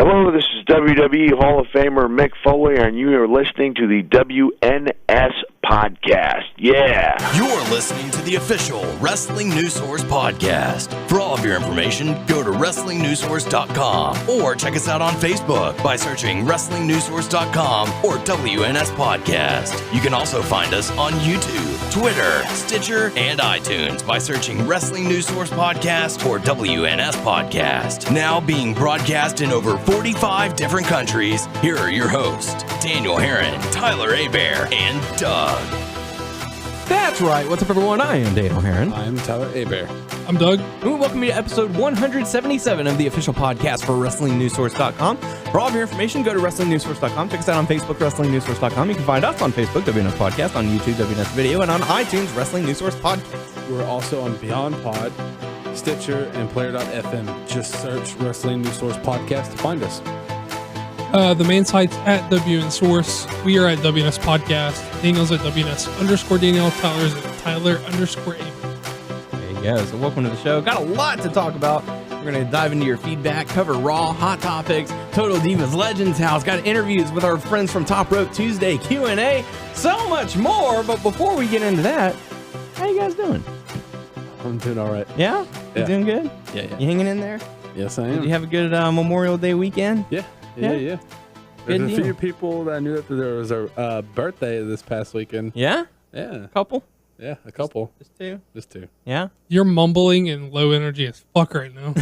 Hello, this is WWE Hall of Famer Mick Foley, and you are listening to the WNS podcast. Yeah. You're listening to the official Wrestling News Source podcast. For all of your information, go to WrestlingNewsSource.com or check us out on Facebook by searching WrestlingNewsSource.com or WNS Podcast. You can also find us on YouTube, Twitter, Stitcher, and iTunes by searching Wrestling News Source Podcast or WNS Podcast. Now being broadcast in over 45 different countries, here are your hosts, Daniel Herron, Tyler Abear, and Doug. That's right. What's up, everyone? I am Daniel Herron. I'm Tyler Abear. I'm Doug. And welcome to episode 177 of the official podcast for WrestlingNewsSource.com. For all of your information, go to WrestlingNewsSource.com. Check us out on Facebook, WrestlingNewsSource.com. You can find us on Facebook, WNS Podcast, on YouTube, WNS Video, and on iTunes, Wrestling News Source Podcast. We're also on Beyond Pod, Stitcher, and Player.fm. Just search Wrestling News Source Podcast to find us. The main site's at WN Source. We are at WNS Podcast. Daniel's at WNS_Daniel. Tyler's at Tyler_Abe. There you go. So welcome to the show. Got a lot to talk about. We're going to dive into your feedback, cover Raw, Hot Topics, Total Divas Legends House. Got interviews with our friends from Top Rope Tuesday, Q&A, so much more. But before we get into that, how you guys doing? I'm doing all right. Yeah? You doing good? Yeah. You hanging in there? Yes, I am. Did you have a good Memorial Day weekend? Yeah. Good There's a deal. few people that I knew that there was a birthday this past weekend. Yeah? Yeah. A couple? Yeah, a couple. Just two? Just two. Yeah? You're mumbling and low energy as fuck right now.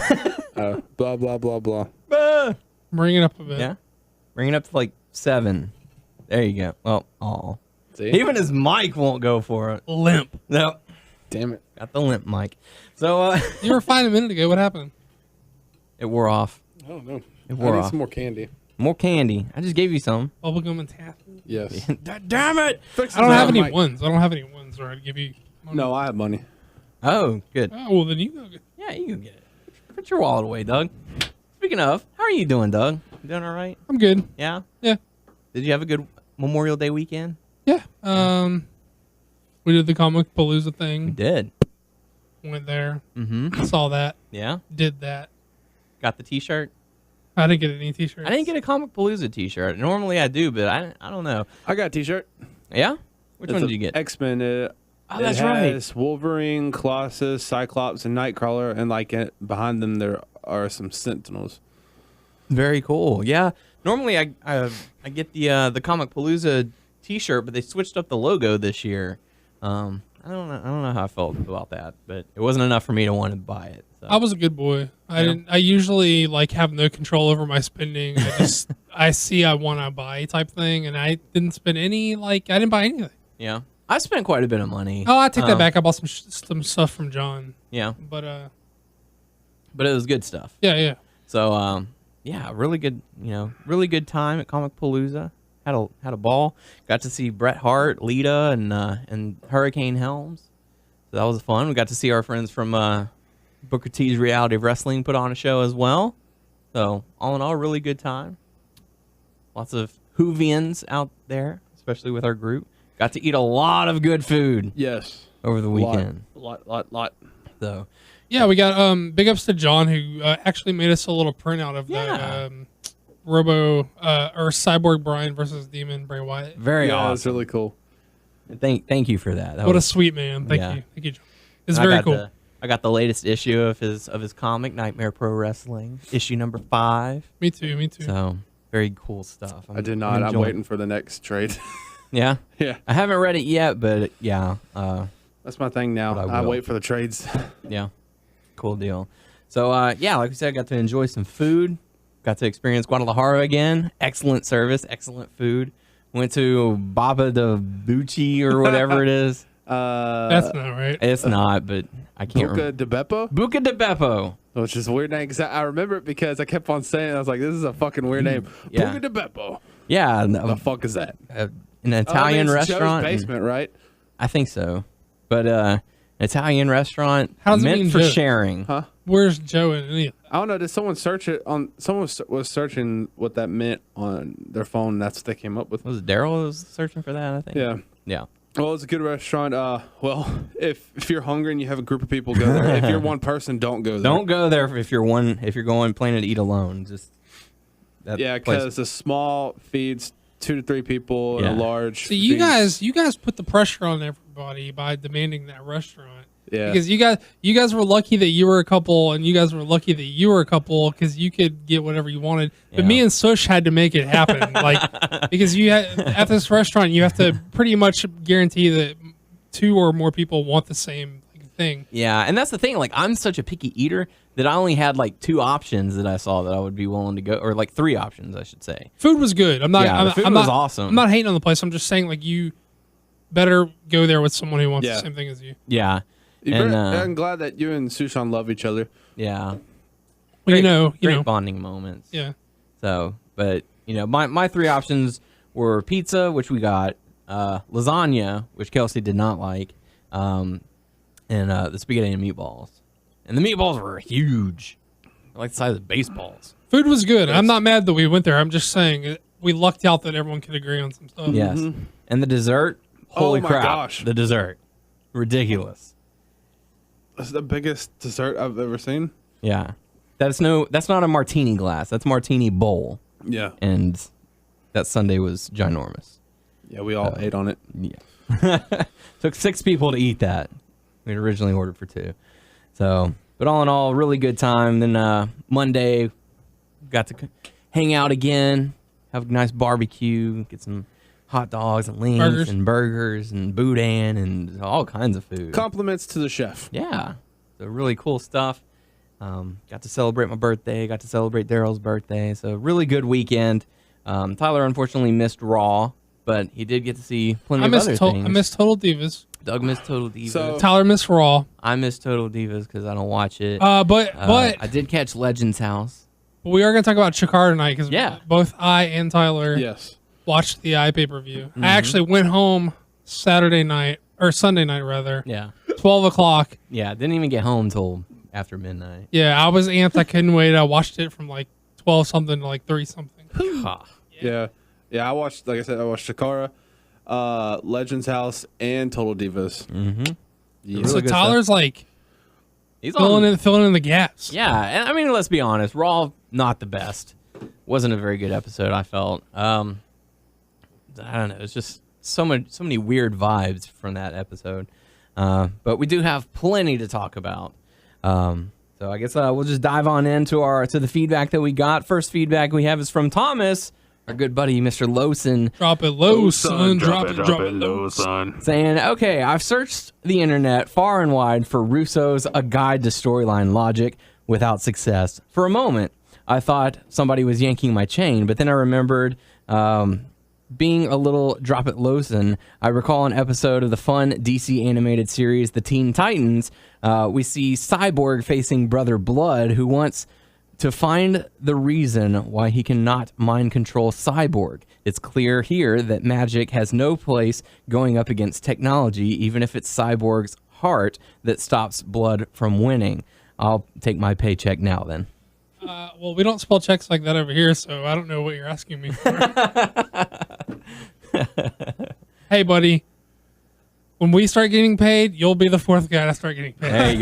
Blah, blah, blah, blah. Bring it up a bit. Yeah? Bring it up to like 7. There you go. Well, aw. See? Even his mic won't go for it. Limp. No. Damn it. Got the limp mic. So, You were fine a minute ago. What happened? it wore off. I don't know. It wore I need off. some more candy. More candy. I just gave you some. Bubblegum and taffy? Yes. Damn it! I don't have any ones. I don't have any ones where I'd give you money. No, I have money. Oh, good. Oh, well, then you go get Yeah, you can get it. Put your wallet away, Doug. Speaking of, how are you doing, Doug? You doing all right? I'm good. Yeah? Yeah. Did you have a good Memorial Day weekend? Yeah. We did the Comicpalooza We thing. did. Went there. Mm-hmm. Saw that. Yeah? Did that. Got the t-shirt? I didn't get any t-shirts. I didn't get a Comicpalooza t-shirt. Normally I do, but I don't know. I got a t-shirt. Yeah? Which It's one a did you get? X-Men. Oh, that's it right. has Wolverine, Colossus, Cyclops, and Nightcrawler, and behind them there are some Sentinels. Very cool. Yeah. Normally I get the Comicpalooza t-shirt, but they switched up the logo this year. I don't know how I felt about that, but it wasn't enough for me to want to buy it. So. I was a good boy. I usually have no control over my spending. I see I want to buy type thing, and I didn't spend any. I didn't buy anything. Yeah. I spent quite a bit of money. Oh, I take that back. I bought some stuff from John. Yeah. But it was good stuff. yeah. So yeah, really good. Really good time at Comicpalooza. Had a ball. Got to see Bret Hart, Lita, and Hurricane Helms. So that was fun. We got to see our friends from Booker T's Reality of Wrestling put on a show as well. So all in all, really good time. Lots of Whovians out there, especially with our group. Got to eat a lot of good food. Yes. Over the weekend. Lot. So Yeah, we got big ups to John, who actually made us a little printout of the Robo or Cyborg Bryan versus Demon Bray Wyatt. very Yeah, awesome. that's really cool. Thank you for that. What a sweet man. Thank you, John. It's very cool. I got the latest issue of his comic, Nightmare Pro Wrestling, issue number 5. Me too. So very cool stuff. I did not. I'm waiting for the next trade. Yeah? Yeah. I haven't read it yet, but yeah. That's my thing now. But I I will. wait for the trades. Yeah. Cool deal. So, yeah, like we said, I got to enjoy some food. Got to experience Guadalajara again. Excellent service, excellent food. Went to Baba de Bucci or whatever it is. That's not right. It's not, but I can't remember. Buca de Beppo? Buca de Beppo. Which is a weird name. Cause I remember it because I kept on saying it. I was like, this is a fucking weird name. Yeah. Buca de Beppo. Yeah. The fuck is that? An Italian it's restaurant. Joe's Basement, right? I think so. But an Italian restaurant How does it meant mean for Joe? sharing. Huh? Where's Joe in any of that? I don't know. Did someone search it on? Someone was searching what that meant on their phone. And that's what they came up with. Was it Daryl who was searching for that, I think? Yeah. Yeah. Well, it's a good restaurant. Well, if you're hungry and you have a group of people, go there. If you're one person, don't go there. Don't go there if you're going planning to eat alone. Just that Yeah, place- because the small feeds 2 to 3 people, and Yeah. a large. So you feeds- guys put the pressure on everybody by demanding that restaurant. Yeah. Because you guys were lucky that you were a couple, and you guys were lucky that you were a couple because you could get whatever you wanted. But Yeah. me and Sush had to make it happen, because you had at this restaurant you have to pretty much guarantee that 2 or more people want the same thing. Yeah, and that's the thing. Like, I'm such a picky eater that I only had like 2 options that I saw that I would be willing to go, or like 3 options, I should say. Food was good. I'm not. Yeah, the food I'm was not, awesome. I'm not hating on the place. I'm just saying like you better go there with someone who wants Yeah. the same thing as you. Yeah, And, and I'm glad that you and Sushan love each other. yeah, Well, you great know. bonding moments. Yeah. So, but my 3 options were pizza, which we got, lasagna, which Kelsey did not like, and the spaghetti and meatballs. And the meatballs were huge, like the size of baseballs. Food was good. I'm not mad that we went there. I'm just saying we lucked out that everyone could agree on some stuff. Yes, and the dessert. Holy Oh my crap! gosh. The dessert, ridiculous. That's the biggest dessert I've ever seen. Yeah, that's not a martini glass. That's martini bowl, Yeah. and that sundae was ginormous. Yeah, we all ate on it. Yeah. Took 6 people to eat that. We had originally ordered for 2. So, but all in all, really good time. Then Monday, got to hang out again, have a nice barbecue, get some hot dogs and links and burgers and boudin and all kinds of food. Compliments to the chef. Yeah. So really cool stuff. Got to celebrate my birthday, got to celebrate Daryl's birthday. So really good weekend. Tyler unfortunately missed Raw, but he did get to see plenty of other things. I missed Total Divas. Doug missed Total Divas. So- Tyler missed Raw. I missed Total Divas because I don't watch it. But I did catch Legends House. we are going to talk about Chikara tonight because Yeah. both I and Tyler Yes. watched the pay-per-view. Mm-hmm. I actually went home Sunday night rather. Yeah. 12 o'clock. Yeah, didn't even get home till after midnight. Yeah, I was amped. I couldn't wait. I watched it from like 12 something to like 3 something. Ha. Yeah. Yeah, I watched, like I said, Chikara, Legends House, and Total Divas. Mm-hmm. Yeah. So Really good Tyler's like He's filling on. in the gaps. Yeah, and I mean, let's be honest. Raw, not the best. Wasn't a very good episode, I felt. I don't know. It's just so many weird vibes from that episode. But we do have plenty to talk about. So I guess we'll just dive on into the feedback that we got. First feedback we have is from Thomas, our good buddy, Mr. Lowson. Drop it low, son. Drop it low, son. Saying, okay, I've searched the internet far and wide for Russo's A Guide to Storyline Logic without success. For a moment, I thought somebody was yanking my chain, but then I remembered being a little drop it Lowson. I recall an episode of the fun DC animated series, The Teen Titans. We see Cyborg facing Brother Blood, who wants to find the reason why he cannot mind control Cyborg. It's clear here that magic has no place going up against technology, even if it's Cyborg's heart that stops Blood from winning. I'll take my paycheck now then. Well, we don't spell checks like that over here, so I don't know what you're asking me for. Hey, buddy. When we start getting paid, you'll be the 4th guy to start getting paid. There you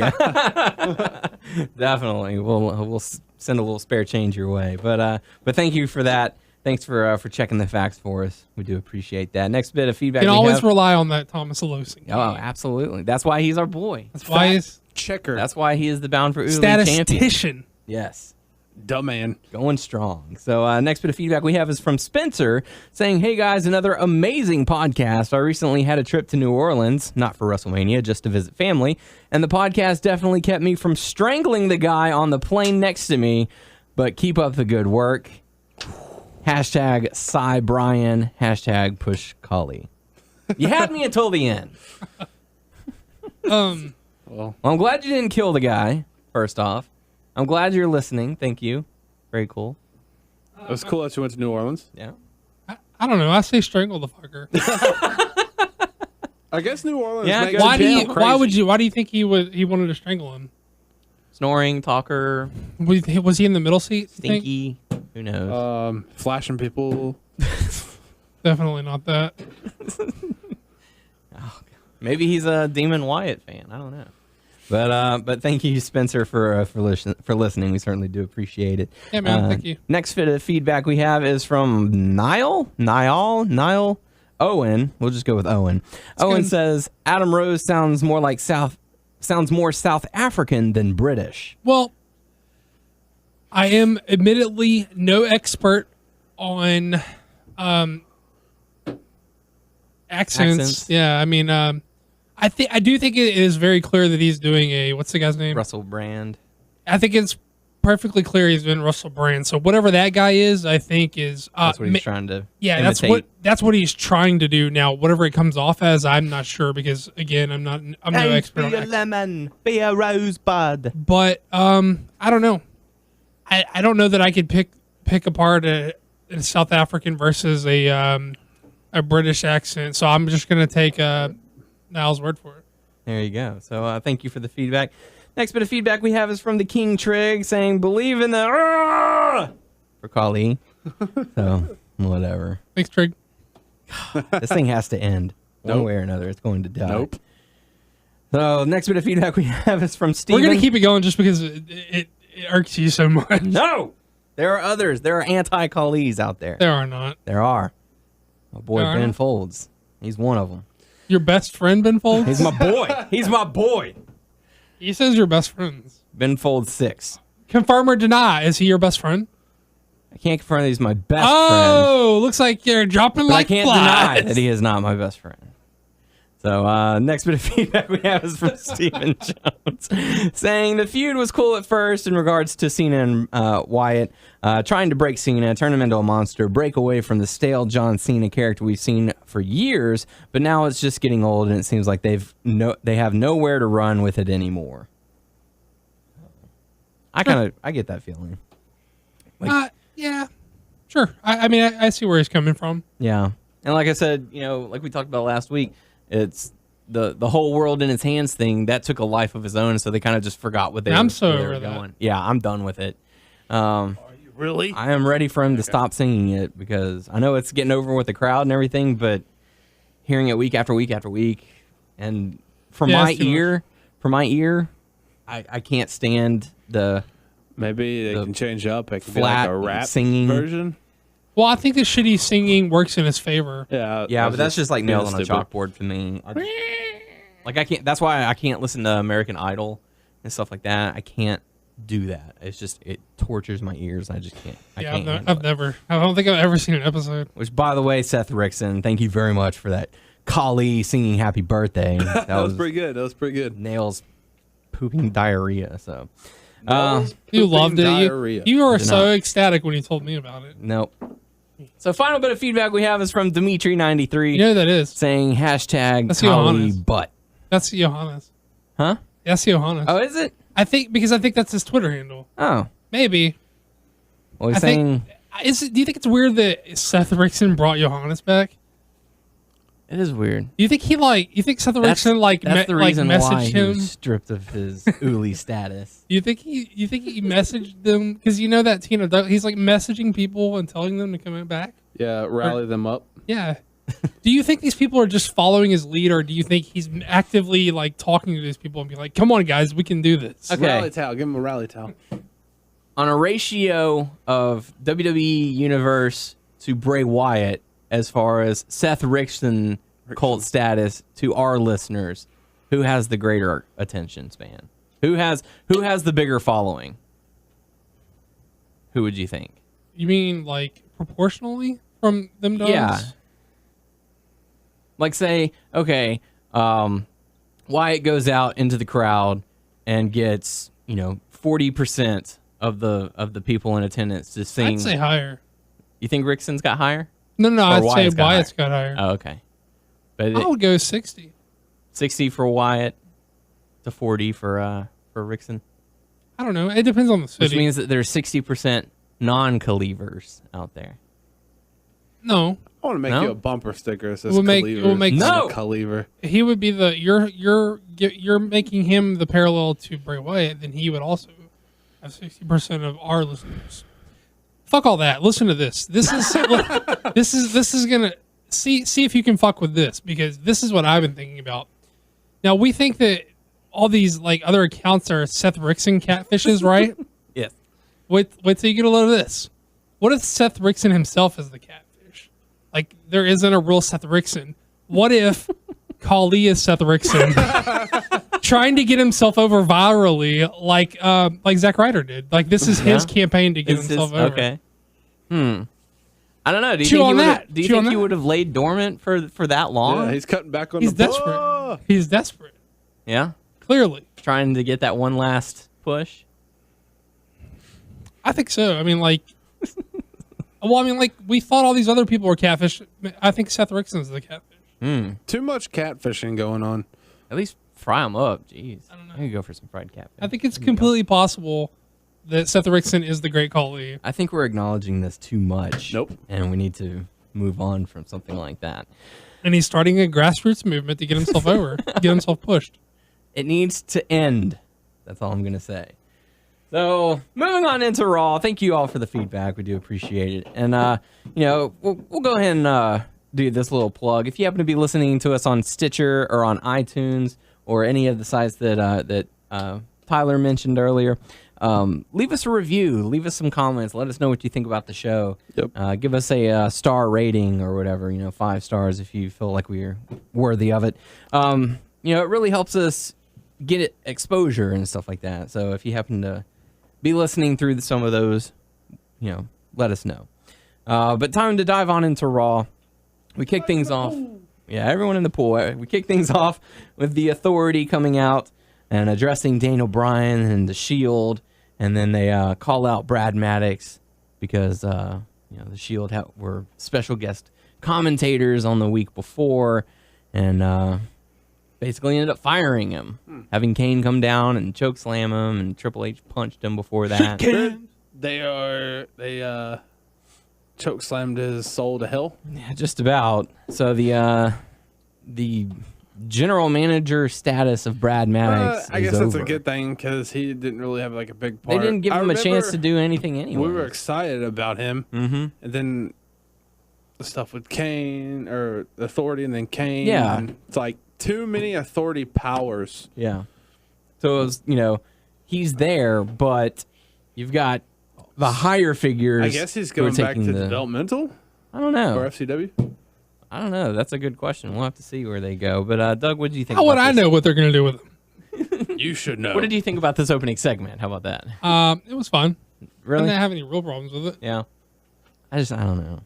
go. Definitely. We'll send a little spare change your way. But thank you for that. Thanks for checking the facts for us. We do appreciate that. Next bit of feedback. You can we always have- rely on that Thomas Lowson. Oh, absolutely. That's why he's our boy. That's why he's Checker. That's why he is the Bound for Uli champion. statistician. Yes. Dumb man. Going strong. So next bit of feedback we have is from Spencer saying, hey guys, another amazing podcast. I recently had a trip to New Orleans, not for WrestleMania, just to visit family. And the podcast definitely kept me from strangling the guy on the plane next to me. But keep up the good work. Hashtag Cy Bryan. Hashtag Push Cully. You had me until the end. Well, I'm glad you didn't kill the guy, first off. I'm glad you're listening. Thank you. Very cool. It was cool that you went to New Orleans. Yeah. I don't know. I say strangle the fucker. I guess New Orleans. Yeah, makes go Why to do jail. you? Why would you? Why do you think he wanted to strangle him? Snoring, talker, Was he in the middle seat? you think? stinky. Who knows? Flashing people. Definitely not that. Maybe he's a Demon Wyatt fan. I don't know. But thank you, Spencer, for listening. We certainly do appreciate it. Yeah, man. Thank you. Next bit of feedback we have is from Niall Owen. We'll just go with Owen. Owen says Adam Rose sounds more South African than British. Well, I am admittedly no expert on accents. Yeah, I mean, I do think it is very clear that he's doing what's the guy's name? Russell Brand. I think it's perfectly clear he's been Russell Brand. So whatever that guy is, I think is that's what he's trying to. Yeah, imitate. that's what he's trying to do now. Whatever it comes off as, I'm not sure because again, I'm no expert on be a lemon, be a rosebud. But I don't know. I don't know that I could pick apart a South African versus a British accent. So I'm just gonna take Niall's word for it. There you go. So thank you for the feedback. Next bit of feedback we have is from the King Trig saying, believe in the for Kali. So, whatever. Thanks, Trig. This thing has to end one way or another. It's going to die. Nope. So, next bit of feedback we have is from Steven. We're going to keep it going just because it irks you so much. No! There are others. There are anti-Kalis out there. There are not. There are. My boy Ben Folds. He's one of them. Your best friend, Ben Folds? He's my boy. He's my boy. He says you're best friends. Ben Folds 6. Confirm or deny. Is he your best friend? I can't confirm that he's my best friend. Oh, looks like you're dropping but like I can't flies. deny that he is not my best friend. So next bit of feedback we have is from Stephen Jones saying the feud was cool at first in regards to Cena and Wyatt trying to break Cena, turn him into a monster, break away from the stale John Cena character we've seen for years, but now it's just getting old and it seems like they have nowhere to run with it anymore. I get that feeling. Yeah, sure. I mean, I see where he's coming from. Yeah. And like I said, like we talked about last week, it's the whole world in its hands thing that took a life of its own, so they kind of just forgot what they were going. Yeah, I'm done with it. Are you really? I am ready for him to stop singing it because I know it's getting over with the crowd and everything, but hearing it week after week after week, and for my ear, I can't stand the. Maybe they can change up. It could be flat like a rap singing version. Well, I think the shitty singing works in his favor. Yeah, but that's just like nailed on a chalkboard for me. Like I can't. That's why I can't listen to American Idol and stuff like that. I can't do that. It's just it tortures my ears. I just can't. I don't think I've ever seen an episode. Which, by the way, Seth Rickson, thank you very much for that. Kali singing "Happy Birthday." That was pretty good. That was pretty good. Nails pooping diarrhea. So. You loved it. You were so ecstatic when you told me about it. Nope. So final bit of feedback we have is from Dimitri93. You know who that is? Saying hashtag Kali butt. That's Johannes. Huh? That's Johannes. Oh, is it? I think that's his Twitter handle. Oh. Maybe. Well, he's saying... do you think it's weird that Seth Rickson brought Johannes back? It is weird. Do you think Seth Rickson that's the reason messaged why him? He was stripped of his Uli status. You think he messaged them because that Tina he's like messaging people and telling them to come back? Yeah, rally them up. Yeah. Do you think these people are just following his lead, or do you think he's actively like talking to these people and be like, "Come on, guys, we can do this"? Okay. Rally towel. Give him a rally towel. On a ratio of WWE Universe to Bray Wyatt, as far as Seth Rickson cult status to our listeners, who has the greater attention span? Who has the bigger following? Who would you think? You mean like proportionally from them dogs? Yeah. Like say, okay, Wyatt goes out into the crowd and gets 40% of the people in attendance to sing. I'd say higher. You think Rickson's got higher? No, I'd say Wyatt's got higher. Oh, okay. But I would go 60. 60 for Wyatt to 40 for Rickson. I don't know. It depends on the city. Which means that there's 60% non-Cleavers out there. No. I want to make you a bumper sticker that says we'll make Cleaver. He would be you're making him the parallel to Bray Wyatt, then he would also have 60% of our listeners. Fuck all that. Listen to this. This is gonna see if you can fuck with this, because this is what I've been thinking about. Now we think that all these like other accounts are Seth Rickson catfishes, right? Yes. Wait till you get a load of this. What if Seth Rickson himself is the catfish? Like there isn't a real Seth Rickson. What if Khali is Seth Rickson trying to get himself over virally, like Zack Ryder did? Like this is his campaign to get himself over. Okay. I don't know. Do you Chew on think that. Do you Chew on think he that. would have laid dormant for that long? Yeah, he's cutting back on He's the desperate. ball. He's desperate. Yeah? Clearly. Trying to get that one last push. I think so. I mean, like, we thought all these other people were catfish. I think Seth Rickson's the catfish. Too much catfishing going on. At least fry them up. Jeez. I don't know. I could go for some fried catfish. I think it's completely possible that Seth Rickson is the Great Khali. I think we're acknowledging this too much. Nope. And we need to move on from something like that. And he's starting a grassroots movement to get himself over, get himself pushed. It needs to end. That's all I'm going to say. So, moving on into Raw. Thank you all for the feedback. We do appreciate it. And, we'll go ahead and do this little plug. If you happen to be listening to us on Stitcher or on iTunes or any of the sites that Tyler mentioned earlier, leave us a review. Leave us some comments. Let us know what you think about the show. Yep. Give us a star rating or whatever, 5 stars if you feel like we're worthy of it. It really helps us get it exposure and stuff like that. So if you happen to be listening through some of those, let us know. But time to dive on into Raw. We kick things off. Yeah, everyone in the pool. We kick things off with the Authority coming out and addressing Daniel Bryan and the Shield. And then they call out Brad Maddox because, the Shield were special guest commentators on the week before. And basically ended up firing him, having Kane come down and choke slam him, and Triple H punched him before that. They choke slammed his soul to hell. Yeah, just about. So the general manager status of Brad Maddox I is guess that's over. a good thing because he didn't really have like a big part. They didn't give him a chance to do anything anyway. We were excited about him, and then the stuff with Kane or Authority, and then Kane. Yeah. And it's like too many Authority powers. Yeah. So it was, he's there, but you've got the higher figures. I guess he's who are going back to taking developmental I don't know. or FCW. I don't know. That's a good question. We'll have to see where they go. But Doug, what do you think? How would about I this? know what they're going to do with him? You should know. What did you think about this opening segment? How about that? It was fun. I Really? didn't have any real problems with it. Yeah. I don't know.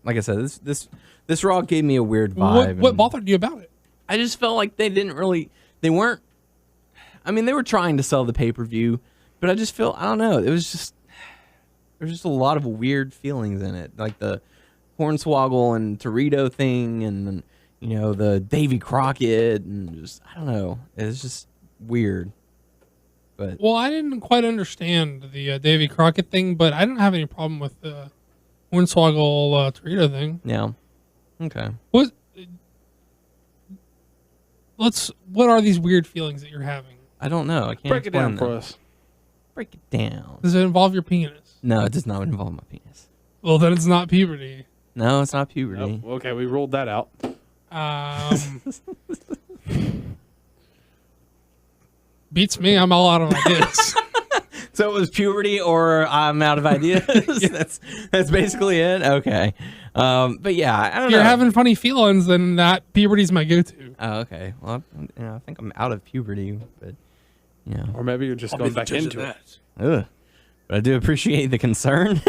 Like I said, this Raw gave me a weird vibe. What and bothered you about it? I just felt like they weren't. I mean, they were trying to sell the pay-per-view, but I just feel I don't know. There's just a lot of weird feelings in it, like the Hornswoggle and Torito thing, and the Davy Crockett, and just I don't know. It's just weird. But Well, I didn't quite understand the Davy Crockett thing, but I didn't have any problem with the Hornswoggle Torito thing. yeah, okay. What are these weird feelings that you're having? I don't know. I can't break it down explain for them. us? Break it down. Does it involve your penis? No, it does not involve my penis. Well, then it's not puberty. No, it's not puberty. Oh, okay, we ruled that out. Beats me. I'm all out of ideas. So it was puberty or I'm out of ideas. That's basically it. Okay. But yeah, I don't If know. you're having funny feelings, then that puberty's my go-to. Oh, okay. Well, I think I'm out of puberty, but Or maybe you're just going back into it. ugh. But I do appreciate the concern.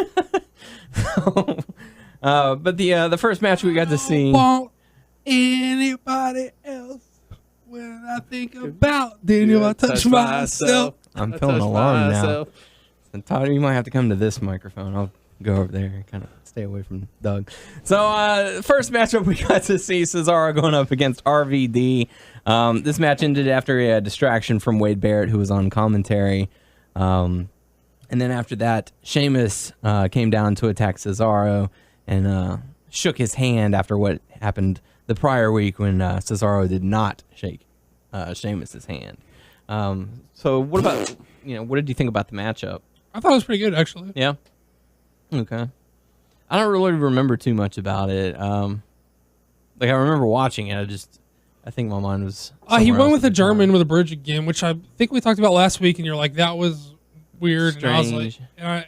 But the first match we got to see. Want anybody else? When I think about Daniel, I touch myself. I'm feeling alarmed now. And Todd, you might have to come to this microphone. I'll go over there and kind of stay away from Doug. So, first matchup we got to see Cesaro going up against RVD. This match ended after a distraction from Wade Barrett, who was on commentary. And then after that, Sheamus came down to attack Cesaro and shook his hand after what happened the prior week when Cesaro did not shake Sheamus's hand. So what about, what did you think about the matchup? I thought it was pretty good, actually. Yeah? Okay. I don't really remember too much about it. I remember watching it. I think my mind was. He somewhere went else with at a the German time. with a bridge again, which I think we talked about last week, and you're like, that was weird. And I was like, Strange. and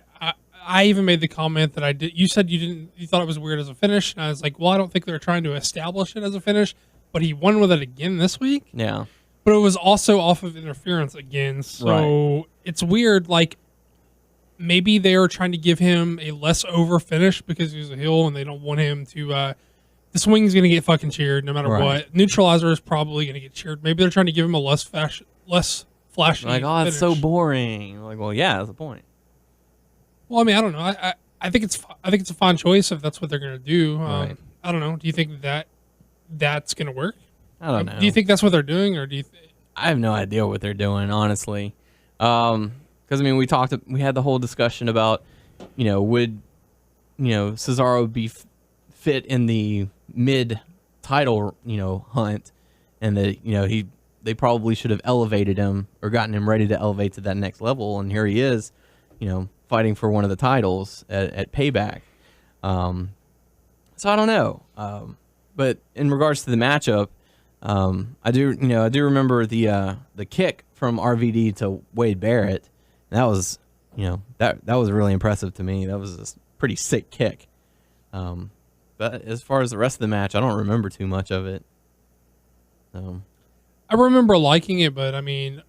I even made the comment that I did. You said you thought it was weird as a finish, and I was like, well, I don't think they're trying to establish it as a finish. But he won with it again this week. Yeah. But it was also off of interference again, so it's weird. Like maybe they are trying to give him a less over finish because he's a heel, and they don't want him to. The swing's going to get fucking cheered no matter what. Neutralizer is probably going to get cheered. Maybe they're trying to give him a less flashy. Like, oh, it's finish. so boring. Like, well, yeah, that's the point. Well, I mean, I don't know. I think it's a fine choice if that's what they're going to do. Right. I don't know. Do you think that's going to work? I don't know. Do you think that's what they're doing, or do you? I have no idea what they're doing, honestly. Because I mean, we had the whole discussion about, would, Cesaro be fit in the mid title, hunt, and that they probably should have elevated him or gotten him ready to elevate to that next level, and here he is, fighting for one of the titles at Payback. So I don't know. But in regards to the matchup, I do remember the kick from RVD to Wade Barrett. That was, that was really impressive to me. That was a pretty sick kick. But as far as the rest of the match, I don't remember too much of it. I remember liking it, but I mean,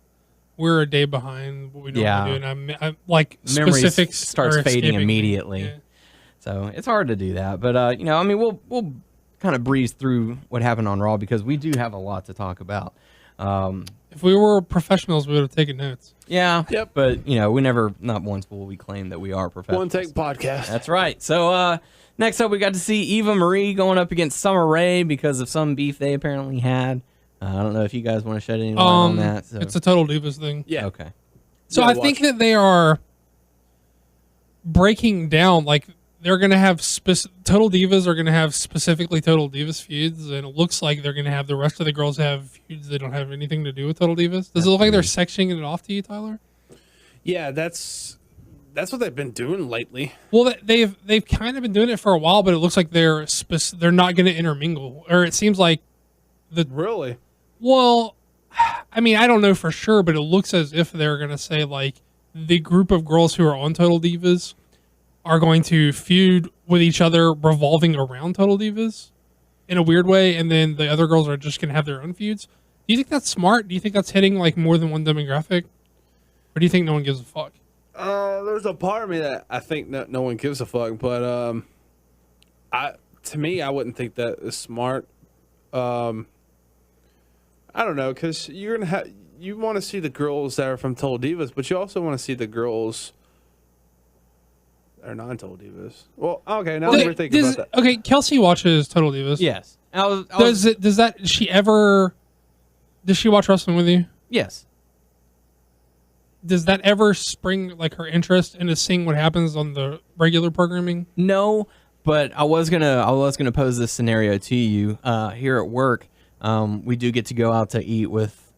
we're a day behind what we normally do, and I'm like Memory specifics starts are fading escaping me. immediately. Yeah. So it's hard to do that. But I mean, we'll kind of breeze through what happened on Raw because we do have a lot to talk about. If we were professionals, we would have taken notes. Yeah. Yep. But we never, not once will we claim that we are professionals. One take podcast. That's right. So next up, we got to see Eva Marie going up against Summer Rae because of some beef they apparently had. I don't know if you guys want to shed any light on that. So. It's a Total Divas thing. Yeah. Okay. So I think that they are breaking down, like they're going to have Total Divas are going to have specifically Total Divas feuds, and it looks like they're going to have the rest of the girls have feuds that don't have anything to do with Total Divas. Does it look like they're sectioning it off to you, Tyler? Yeah, that's what they've been doing lately. Well, they've kind of been doing it for a while, but it looks like they're not going to intermingle, or it seems like Really? Well, I mean, I don't know for sure, but it looks as if they're going to say, like, the group of girls who are on Total Divas are going to feud with each other revolving around Total Divas in a weird way, and then the other girls are just going to have their own feuds. Do you think that's smart? Do you think that's hitting, like, more than one demographic? Or do you think no one gives a fuck? There's a part of me that I think no one gives a fuck, but to me, I wouldn't think that is smart. I don't know, because you want to see the girls that are from Total Divas, but you also want to see the girls that are non-Total Divas. Well, okay, now we're thinking about that. Okay, Kelsey watches Total Divas. Yes. Does she watch wrestling with you? Yes. Does that ever spring like her interest into seeing what happens on the regular programming? No, but I was gonna pose this scenario to you. Here at work, we do get to go out to eat with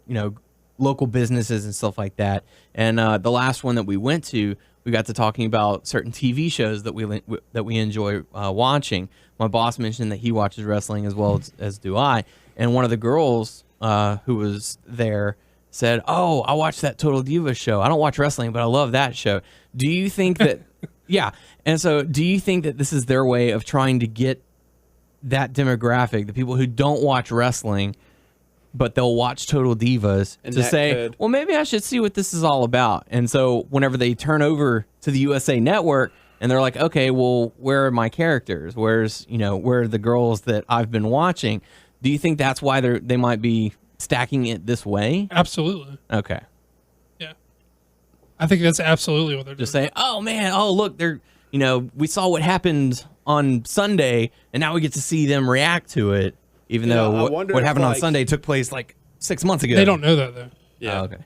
local businesses and stuff like that. And the last one that we went to, we got to talking about certain TV shows that we enjoy watching. My boss mentioned that he watches wrestling as well as do I. And one of the girls who was there said, "Oh, I watched that Total Divas show. I don't watch wrestling, but I love that show." Do you think that? Yeah. And so, do you think that this is their way of trying to get that demographic, the people who don't watch wrestling, but they'll watch Total Divas, And to that say, could- well, maybe I should see what this is all about? And so, whenever they turn over to the USA Network and they're like, okay, well, where are my characters? Where are the girls that I've been watching? Do you think that's why they might be stacking it this way? Absolutely. Okay. Yeah. I think that's absolutely what they're Just doing. say, oh man, oh look, they're we saw what happened on Sunday, and now we get to see them react to it, even I though wonder what if, happened on like- Sunday took place like 6 months ago. They don't know that, though. Yeah. Oh, okay.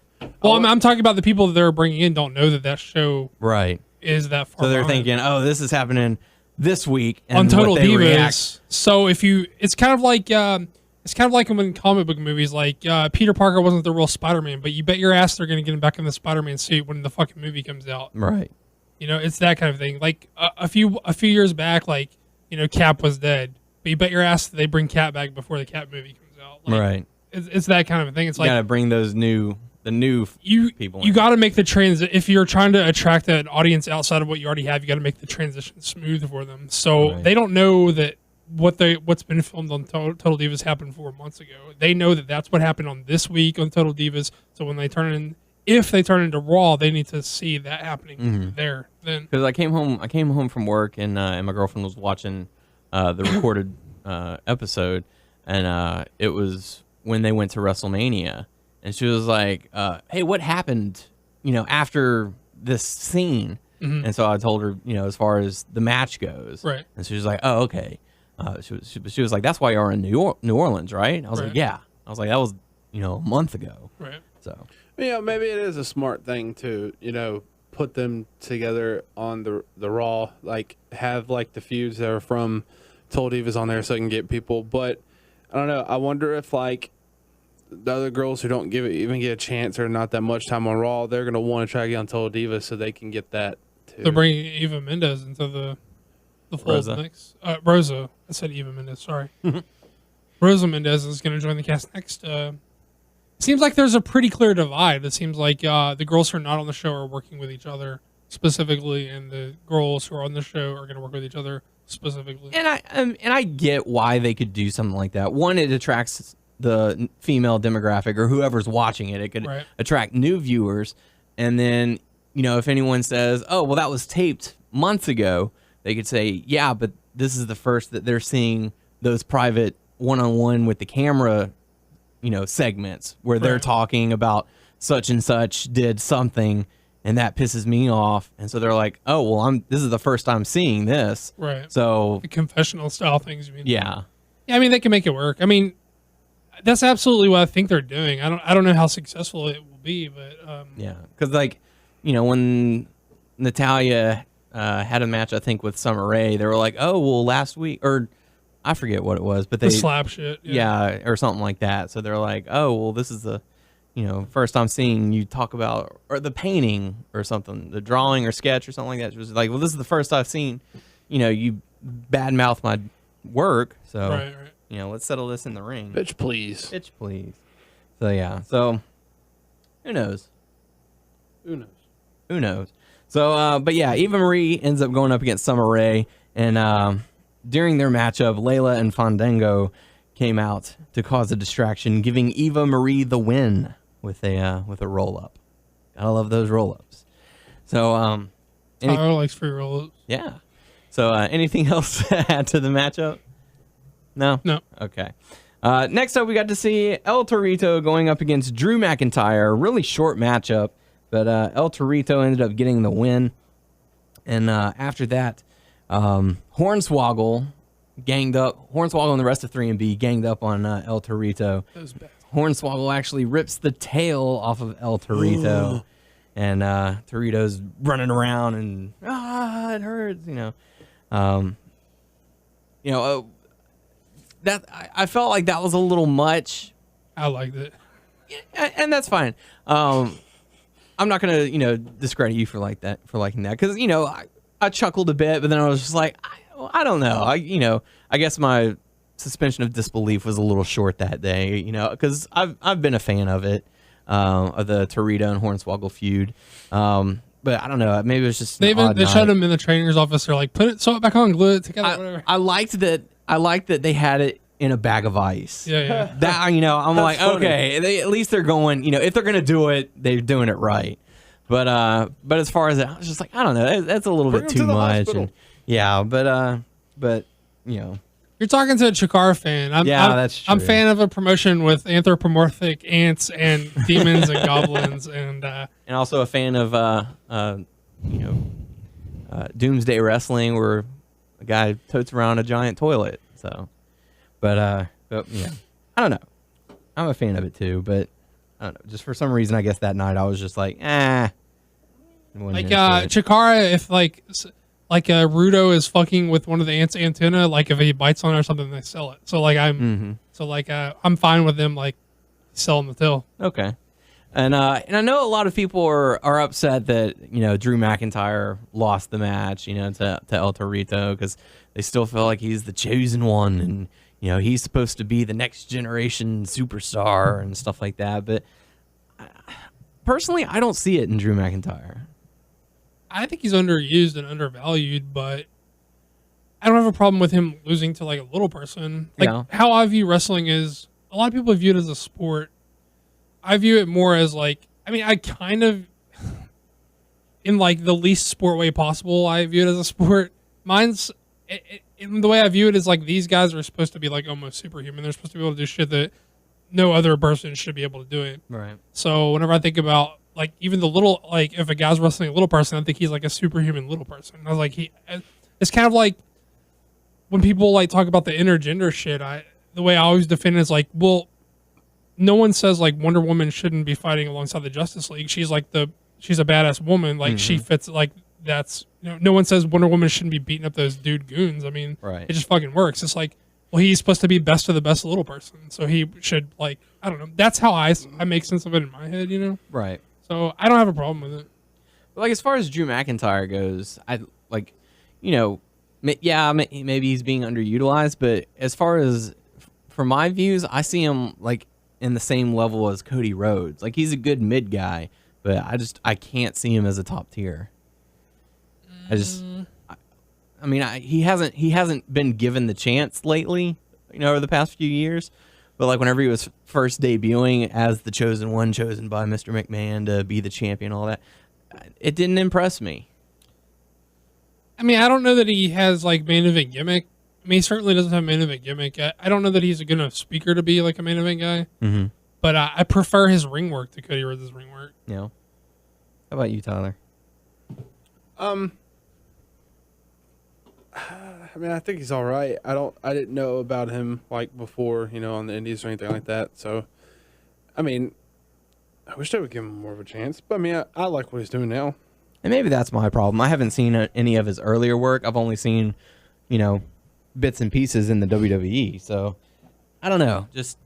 Well, I'm talking about the people that they're bringing in don't know that show Right. is that far So they're behind. thinking, oh, this is happening this week, and on Total what they Divas. react. So it's kind of like in comic book movies, like Peter Parker wasn't the real Spider-Man, but you bet your ass they're going to get him back in the Spider-Man suit when the fucking movie comes out. Right. It's that kind of thing. Like a few years back, like Cap was dead, but you bet your ass they bring Cap back before the Cap movie comes out. Like, Right. it's that kind of a thing. It's You gotta bring the new people. You got to make the transition. If you're trying to attract an audience outside of what you already have, you got to make the transition smooth for them. So they don't know that what's been filmed on Total Divas happened 4 months ago. They know that that's what happened on this week on Total Divas. So when if they turn into Raw, they need to see that happening there. Then because I came home from work and my girlfriend was watching the recorded episode, and it was when they went to WrestleMania. And she was like, hey, what happened, after this scene? Mm-hmm. And so I told her, as far as the match goes. Right. And she was like, oh, okay. She was like, that's why you're in New Orleans, right? I was like, yeah. I was like, that was, a month ago. Right. So. Maybe it is a smart thing to, put them together on the Raw, like have like the feuds that are from Total Divas on there so I can get people. But I don't know. I wonder if like the other girls who don't even get a chance or not that much time on Raw, they're going to want to try to get on Total Divas so they can get that too. They're bringing Eva Mendes into the fold next. Rosa. I said Eva Mendes, sorry. Rosa Mendes is going to join the cast next. Seems like there's a pretty clear divide. It seems like the girls who are not on the show are working with each other specifically, and the girls who are on the show are going to work with each other specifically. And I get why they could do something like that. One, it attracts the female demographic or whoever's watching it. It could attract new viewers. And then, if anyone says, oh, well, that was taped months ago, they could say, yeah, but this is the first that they're seeing those private one-on-one with the camera, segments where they're talking about such and such did something and that pisses me off. And so they're like, oh, well, this is the first I'm seeing this. Right. So the confessional style things, you mean? Yeah. Yeah, I mean, they can make it work. I mean, that's absolutely what I think they're doing. I don't know how successful it will be, but yeah, because when Natalya had a match, I think with Summer Rae, they were like, oh, well, last week, or I forget what it was, but they the slap shit, yeah, or something like that. So they're like, oh, well, this is the first I'm seeing you talk about or the painting or something, the drawing or sketch or something like that. It was like, well, this is the first I've seen, you badmouth my work, so. Right. Let's settle this in the ring. Bitch, please. Bitch, please. So, yeah. So, who knows? So, but yeah, Eva Marie ends up going up against Summer Rae. And during their matchup, Layla and Fandango came out to cause a distraction, giving Eva Marie the win with a roll-up. Gotta love those roll-ups. So, Tyler likes free roll-ups. Yeah. So, anything else to add to the matchup? No? Okay. Next up, we got to see El Torito going up against Drew McIntyre. Really short matchup, but El Torito ended up getting the win. And after that, Hornswoggle ganged up. Hornswoggle and the rest of 3B ganged up on El Torito. Hornswoggle actually rips the tail off of El Torito. And Torito's running around and, it hurts, that I felt like that was a little much. I liked it. Yeah, and that's fine. I'm not gonna, discredit you for liking that because I chuckled a bit, but then I was just like, I don't know. I guess my suspension of disbelief was a little short that day, because I've been a fan of it, of the Torito and Hornswoggle feud. But I don't know. Maybe it was just they shut him in the trainer's office. They're like, sew it back on, glue it together, whatever. I liked that they had it in a bag of ice. Yeah. That I'm like, funny. Okay, at least they're going. If they're gonna do it, they're doing it right. But as far as I was just like, I don't know. That's a little bit too much. And, yeah, but You're talking to a Chikara fan. That's true. I'm a fan of a promotion with anthropomorphic ants and demons and goblins and also a fan of Doomsday Wrestling, where a guy totes around a giant toilet. So, but yeah, I don't know. I'm a fan of it too, but I don't know. Just for some reason, I guess that night I was just like, Like Chikara, if like Rudo is fucking with one of the ants' antenna, like if he bites on it or something, they sell it. So like I'm fine with them like selling the tail. Okay. And I know a lot of people are upset that Drew McIntyre lost the match to El Torito because they still feel like he's the chosen one, and he's supposed to be the next generation superstar and stuff like that. But personally, I don't see it in Drew McIntyre. I think he's underused and undervalued, but I don't have a problem with him losing to like a little person. Like how I view wrestling is, a lot of people view it as a sport. I view it more as like, I mean, I kind of, in like the least sport way possible, I view it as a sport. Mine's, in the way I view it is like these guys are supposed to be like almost superhuman. They're supposed to be able to do shit that no other person should be able to do it. Right. So whenever I think about like even the little, like if a guy's wrestling a little person, I think he's like a superhuman little person. I was like, it's kind of like when people like talk about the intergender shit, the way I always defend it is like, well, no one says like Wonder Woman shouldn't be fighting alongside the Justice League. She's like she's a badass woman. Like she fits like that's, no one says Wonder Woman shouldn't be beating up those dude goons. I mean, right. It just fucking works. It's like, well, he's supposed to be best of the best little person. So he should like, I don't know. That's how I make sense of it in my head, Right. So I don't have a problem with it. But like as far as Drew McIntyre goes, I like, maybe he's being underutilized, but as far as for my views, I see him like in the same level as Cody Rhodes. Like he's a good mid guy, but I can't see him as a top tier. He hasn't been given the chance lately, over the past few years. But like whenever he was first debuting as the chosen one, chosen by Mr. McMahon to be the champion, all that, it didn't impress me. I mean, I don't know that he has like main event gimmick. I mean, he certainly doesn't have main event gimmick. I don't know that he's a good enough speaker to be like a main event guy. Mm-hmm. But I prefer his ring work to Cody Rhodes' ring work. Yeah. How about you, Tyler? I mean, I think he's all right. I didn't know about him like before, on the Indies or anything like that. So, I mean, I wish they would give him more of a chance. But I mean, I like what he's doing now. And maybe that's my problem. I haven't seen any of his earlier work. I've only seen, bits and pieces in the WWE. So, I don't know. Just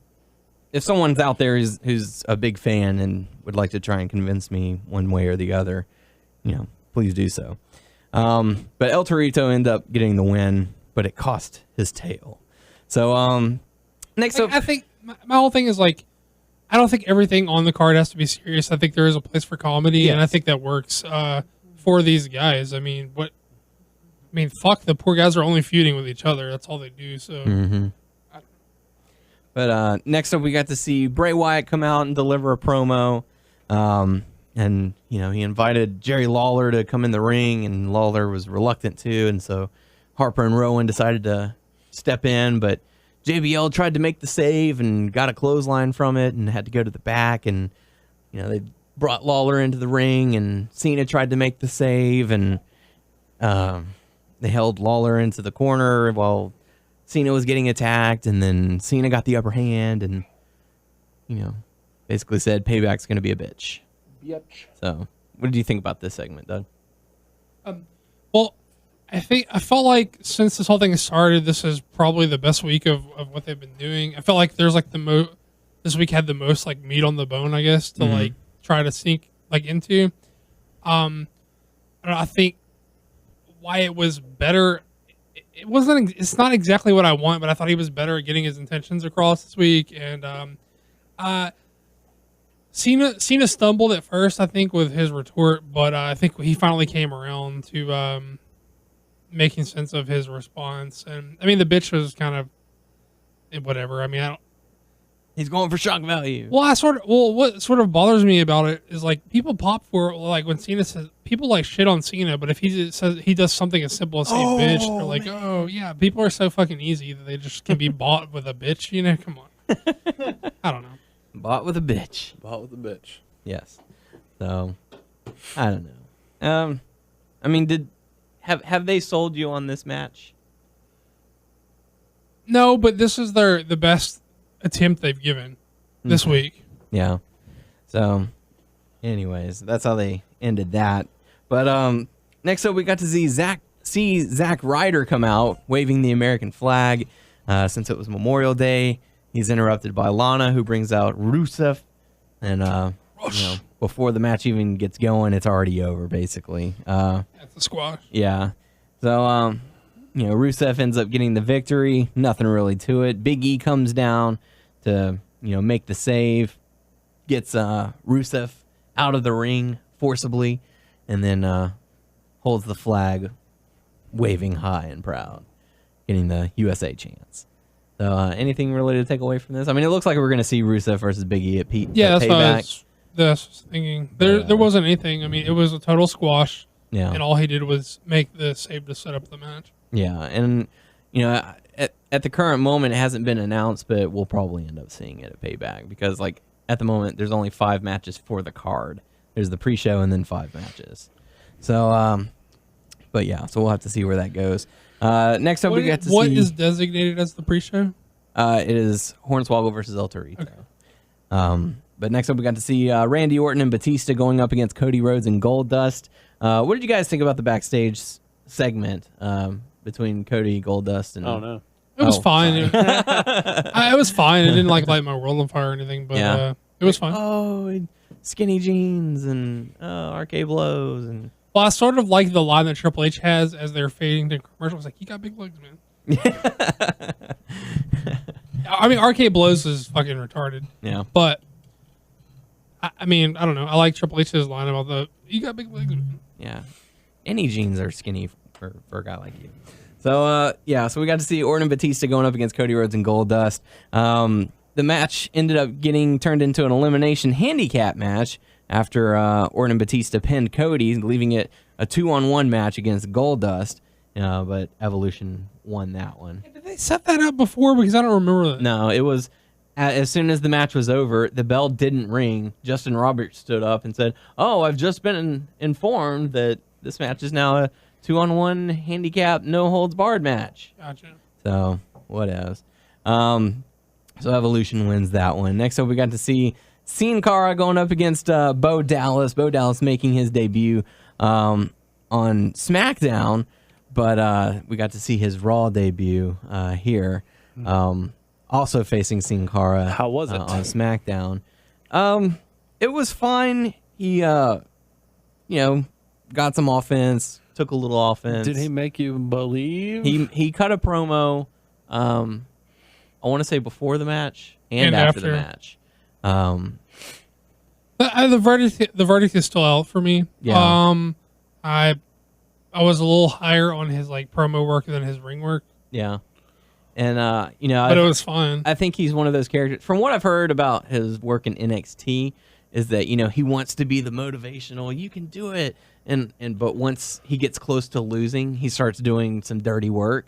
if someone's out there who's a big fan and would like to try and convince me one way or the other, please do so. But El Torito ended up getting the win, but it cost his tail. So, next up, I think my whole thing is like, I don't think everything on the card has to be serious. I think there is a place for comedy, and I think that works for these guys. I mean, fuck, the poor guys are only feuding with each other. That's all they do. So, But next up, we got to see Bray Wyatt come out and deliver a promo. And, he invited Jerry Lawler to come in the ring, and Lawler was reluctant to. And so Harper and Rowan decided to step in, but JBL tried to make the save and got a clothesline from it and had to go to the back. And, they brought Lawler into the ring, and Cena tried to make the save, and they held Lawler into the corner while Cena was getting attacked. And then Cena got the upper hand and, basically said Payback's going to be a bitch. So, what did you think about this segment, Doug? Well, I felt like since this whole thing has started, this is probably the best week of what they've been doing. I felt like there's like this week had the most like meat on the bone, I guess, to like try to sneak like into. I think Wyatt was better. It's not exactly what I want, but I thought he was better at getting his intentions across this week. And Cena stumbled at first, I think, with his retort, but I think he finally came around to making sense of his response. And I mean, the bitch was kind of whatever. I mean, He's going for shock value. Well, what sort of bothers me about it is like people pop for like when Cena says, people like shit on Cena, but if he says he does something as simple as say bitch, they're like, man. Oh yeah, people are so fucking easy that they just can be bought with a bitch. Come on. I don't know. Bought with a bitch. Bought with a bitch. Yes. So, I don't know. I mean, have they sold you on this match? No, but this is the best attempt they've given this week. Yeah. So, anyways, that's how they ended that. But next up, we got to see Zack Ryder come out waving the American flag. Since it was Memorial Day, he's interrupted by Lana, who brings out Rusev, and before the match even gets going, it's already over, basically. That's the squash. Yeah. So Rusev ends up getting the victory. Nothing really to it. Big E comes down to, make the save. Gets Rusev out of the ring forcibly. And then holds the flag waving high and proud. Getting the USA chance. So anything really to take away from this? I mean, it looks like we're going to see Rusev versus Big E at Payback. Yeah, that's what I was thinking. There wasn't anything. I mean, it was a total squash. Yeah. And all he did was make the save to set up the match. Yeah, and at the current moment, it hasn't been announced, but we'll probably end up seeing it at Payback because, at the moment, there's only 5 matches for the card. There's the pre-show and then 5 matches. So, but yeah, so we'll have to see where that goes. Next up, we get to see what is designated as the pre-show. It is Hornswoggle versus El Torito. Okay. But next up, we got to see Randy Orton and Batista going up against Cody Rhodes and Goldust. What did you guys think about the backstage segment between Cody, Goldust, and? Oh no, it was fine. It was fine. It didn't light my world on fire or anything, but it was fine. Oh, and skinny jeans and arcade blows and. Well, I sort of like the line that Triple H has as they're fading to commercials. Like, you got big legs, man. I mean, arcade blows is fucking retarded. Yeah, but I mean, I don't know. I like Triple H's line about you got big legs, man. Yeah, any jeans are skinny for a guy like you. So so we got to see Orton and Batista going up against Cody Rhodes and Goldust. The match ended up getting turned into an elimination handicap match after Orton and Batista pinned Cody, leaving it a 2-on-1 match against Goldust. But Evolution won that one. Did they set that up before? Because I don't remember that. No, it was as soon as the match was over, the bell didn't ring. Justin Roberts stood up and said, "Oh, I've just been informed that this match is now a 2-on-1 handicap, no holds barred match." Gotcha. So, what else? So Evolution wins that one. Next up, we got to see Sin Cara going up against Bo Dallas. Bo Dallas making his debut on SmackDown, but we got to see his Raw debut here. Also facing Sin Cara. How was it? On SmackDown? It was fine. He, got some offense. Took a little offense. Did he make you believe? He cut a promo. I want to say before the match and after the match. The verdict is still out for me. Yeah. I was a little higher on his promo work than his ring work. Yeah. And but it was fine. I think he's one of those characters. From what I've heard about his work in NXT, is that he wants to be the motivational. You can do it, but once he gets close to losing, he starts doing some dirty work.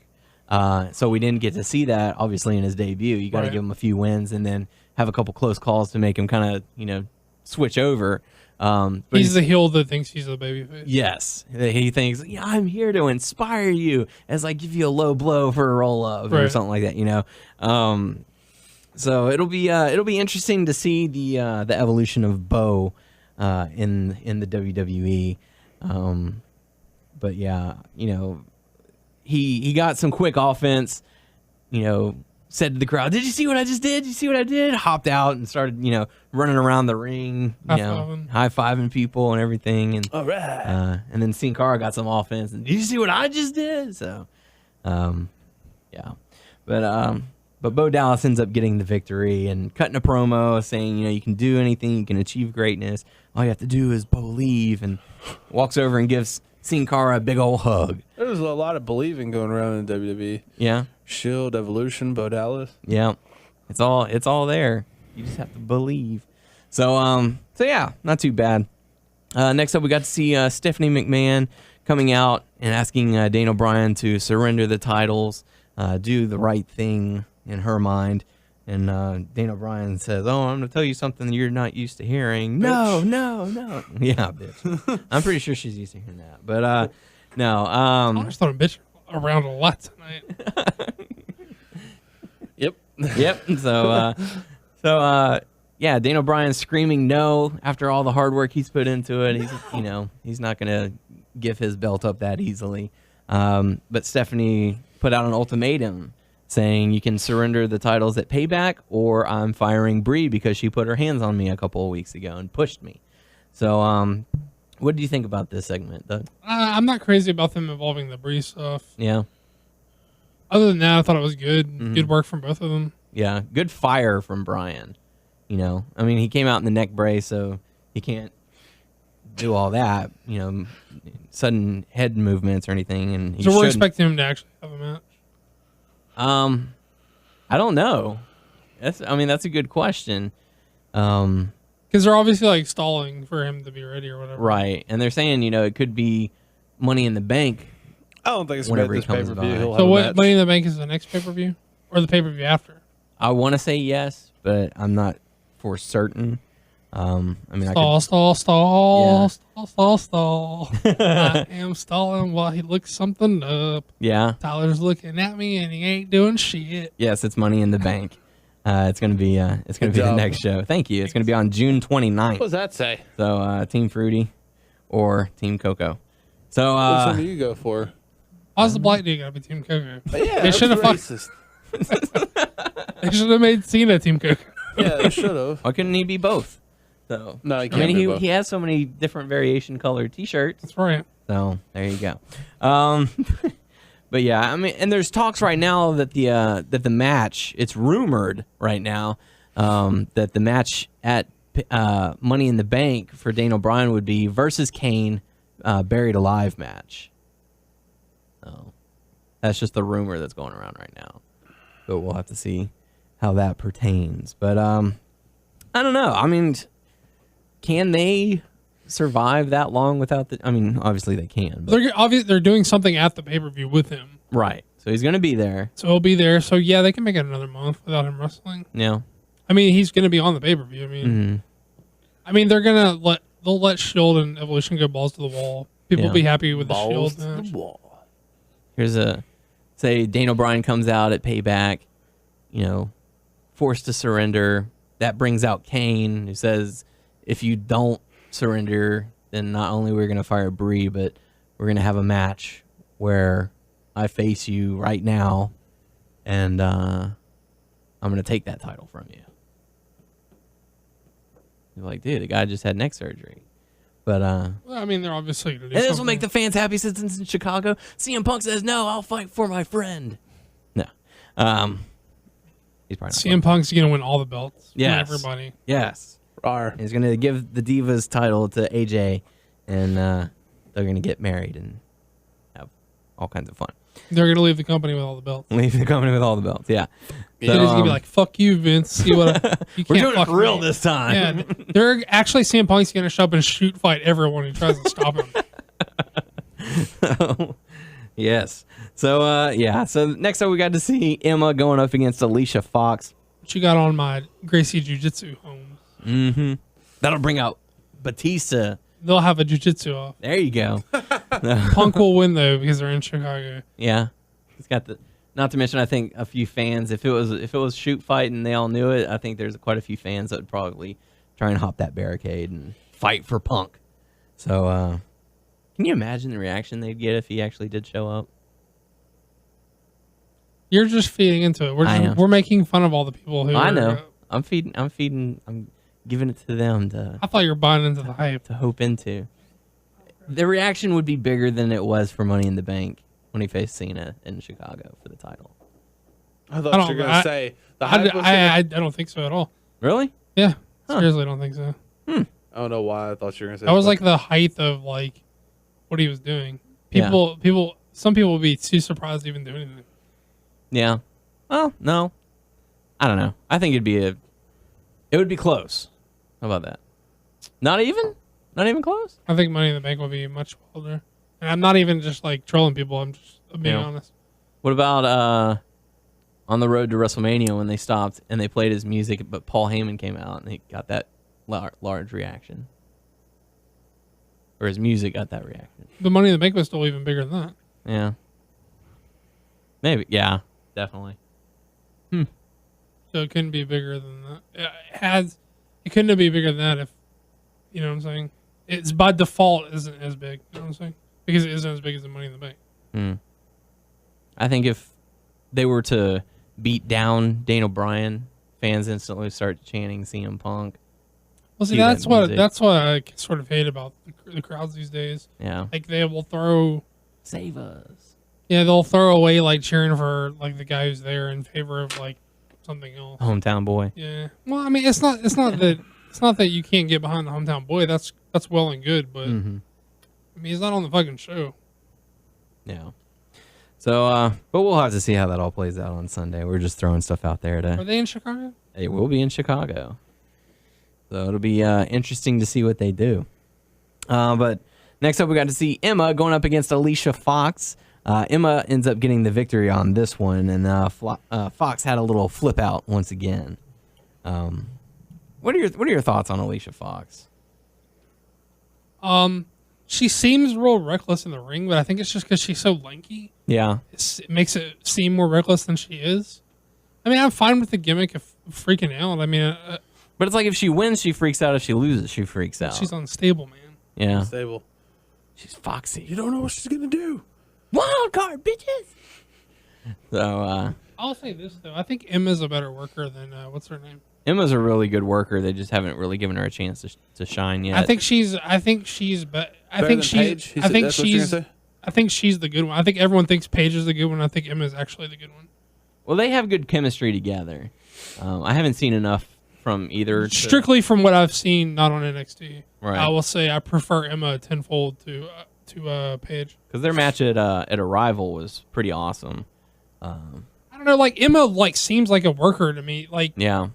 So we didn't get to see that obviously in his debut. You got to give him a few wins and then have a couple close calls to make him kind of switch over. But he's the heel that thinks he's the babyface. Yes, he thinks, I'm here to inspire you as I give you a low blow for a roll up or something like that, So it'll be interesting to see the evolution of Bo in the WWE. But yeah, he got some quick offense. Said to the crowd, "Did you see what I just did? Did you see what I did?" Hopped out and started, running around the ring, high-fiving people and everything. And all right. And then Sin Cara got some offense. And did you see what I just did? So, yeah. But Bo Dallas ends up getting the victory and cutting a promo saying, you can do anything, you can achieve greatness. All you have to do is believe. And walks over and gives Sin Cara a big old hug. There's a lot of believing going around in WWE. Yeah. Shield, Evolution, Bo Dallas. Yeah. It's all there. You just have to believe. So yeah, not too bad. Next up, we got to see Stephanie McMahon coming out and asking Daniel Bryan to surrender the titles, do the right thing in her mind. And Daniel Bryan says, "Oh, I'm going to tell you something you're not used to hearing." Bitch. No. Yeah, bitch. I'm pretty sure she's used to hearing that. But no. I just thought a bitch around a lot tonight. Yep. So yeah, Daniel Bryan screaming no after all the hard work he's put into it. He's he's not going to give his belt up that easily. But Stephanie put out an ultimatum saying you can surrender the titles at Payback or I'm firing Brie because she put her hands on me a couple of weeks ago and pushed me. So what do you think about this segment, Doug? I'm not crazy about them involving the Brie stuff. Yeah. Other than that, I thought it was good. Good work from both of them. Yeah, good fire from Bryan. You know, I mean, he came out in the neck brace, so he can't do all that. You know, sudden head movements or anything. And he So we're shouldn't. expecting him to actually have a match. I don't know. That's a good question. Because they're obviously like stalling for him to be ready or whatever. Right, and they're saying, you know, it could be Money in the Bank. I don't think it's Whenever going to he be this comes pay-per-view. by. He'll have So a what? match. Money in the Bank is the next pay per view or the pay per view after? I want to say yes, but I'm not for certain. I mean, Stall. I am stalling while he looks something up. Yeah. Tyler's looking at me and he ain't doing shit. Yes, it's Money in the Bank. It's gonna be the job. next show. Thank you. It's gonna be on June 29th. What does that say? So Team Fruity or Team Coco. So Which one do you go for? Why's the black dude gotta be Team Coco? Yeah, They should have racist. They should have made Cena Team Coco. Yeah, they should have. why couldn't he be both? So No, he I can't mean, be both. he has so many different variation colored T-shirts. That's right. So there you go. But yeah, I mean, and there's talks right now that the match, it's rumored right now that the match at Money in the Bank for Daniel Bryan would be versus Kane, buried alive match. So that's just the rumor that's going around right now. But we'll have to see how that pertains. But I don't know. I mean, can they survive that long without the? I mean, obviously they can. But They're doing something at the pay per view with him, right. So he's gonna be there. so he'll be there. So yeah, they can make it another month without him wrestling. Yeah. I mean, he's gonna be on the pay per view. I mean, they'll let Shield and Evolution go balls to the wall. People Yeah. will be happy with the Balls Shield to match. the wall. Here's say Daniel Bryan comes out at Payback, you know, forced to surrender. That brings out Kane, who says, if you don't surrender, then not only we're gonna fire Bree, but we're gonna have a match where I face you right now, and I'm gonna take that title from you. You're like, dude, the guy just had neck surgery. But Well, I mean, they're obviously gonna do and this will something. make the fans happy since it's in Chicago. CM Punk says, no, I'll fight for my friend. No. He's probably not CM Punk's gonna win all the belts. from Yes. everybody. Yes. Rar. He's going to give the Divas title to AJ, and they're going to get married and have all kinds of fun. They're gonna leave the company with all the belts. Leave the company with all the belts, yeah. They're just gonna be like, "Fuck you, Vince. See what you we're can't doing it fuck for real me." this time. Yeah, they're actually CM Punk's gonna show up and shoot fight everyone who tries to stop him. Yes. So, yeah. So next up, we got to see Emma going up against Alicia Fox. What you got on my Gracie Jiu-Jitsu home? That'll bring out Batista. They'll have a jiu-jitsu off. There you go. Punk will win though because they're in Chicago. Yeah. He's got the. Not to mention, I think a few fans. If it was shoot fight and they all knew it, I think there's quite a few fans that would probably try and hop that barricade and fight for Punk. So, can you imagine the reaction they'd get if he actually did show up? You're just feeding into it. I am. We're making fun of all the people who. I are, know. I'm feeding. I'm giving it to them to I thought you were buying into the hype. hope into. The reaction would be bigger than it was for Money in the Bank when he faced Cena in Chicago for the title. I thought you were going to say the hype was I don't think so at all. Really? Yeah, seriously, I don't think so. I don't know why I thought you were going to say That was like the height of like what he was doing. Yeah. Some people would be too surprised to even do anything. Yeah. Well, no. I don't know. I think it would be close. How about that? Not even? Not even close? I think Money in the Bank would be much wilder. And I'm not even just like trolling people. I'm just being Yeah. honest. What about on the road to WrestleMania when they stopped and they played his music, but Paul Heyman came out and he got that large reaction? Or his music got that reaction? The Money in the Bank was still even bigger than that. Yeah. Maybe. Yeah, definitely. So it couldn't be bigger than that. It couldn't be bigger than that if, you know what I'm saying? It's by default isn't as big. You know what I'm saying? Because it isn't as big as the Money in the Bank. I think if they were to beat down Daniel Bryan, fans instantly start chanting CM Punk. Well, see, Cue that that's what music. I sort of hate about the crowds these days. Yeah. Like they will throw Save us. Yeah, they'll throw away like cheering for like the guy who's there in favor of like something else. Hometown boy. Yeah. Well, I mean, it's not that you can't get behind the hometown boy. That's well and good, but I mean, he's not on the fucking show. Yeah. So, but we'll have to see how that all plays out on Sunday. We're just throwing stuff out there Are they in Chicago? It will be in Chicago. So it'll be interesting to see what they do. But next up, we got to see Emma going up against Alicia Fox. Emma ends up getting the victory on this one, and Fox had a little flip out once again. What are your thoughts on Alicia Fox? She seems real reckless in the ring, but I think it's just because she's so lanky. Yeah. It makes it seem more reckless than she is. I mean, I'm fine with the gimmick of freaking out. I mean, but it's like if she wins, she freaks out. If she loses, she freaks out. she's unstable, man. Yeah. Stable. She's foxy. You don't know what she's gonna do. Wild card, bitches. So, I'll say this though, I think Emma's a better worker than what's her name? Emma's a really good worker. They just haven't really given her a chance to shine yet. I think she's the good one. I think everyone thinks Paige is the good one. I think Emma's actually the good one. Well, they have good chemistry together. I haven't seen enough from either. Strictly from what I've seen, not on NXT. Right. I will say I prefer Emma tenfold to Paige. Because their match at Arrival was pretty awesome. I don't know, like Emma like seems like a worker to me. Like Yeah.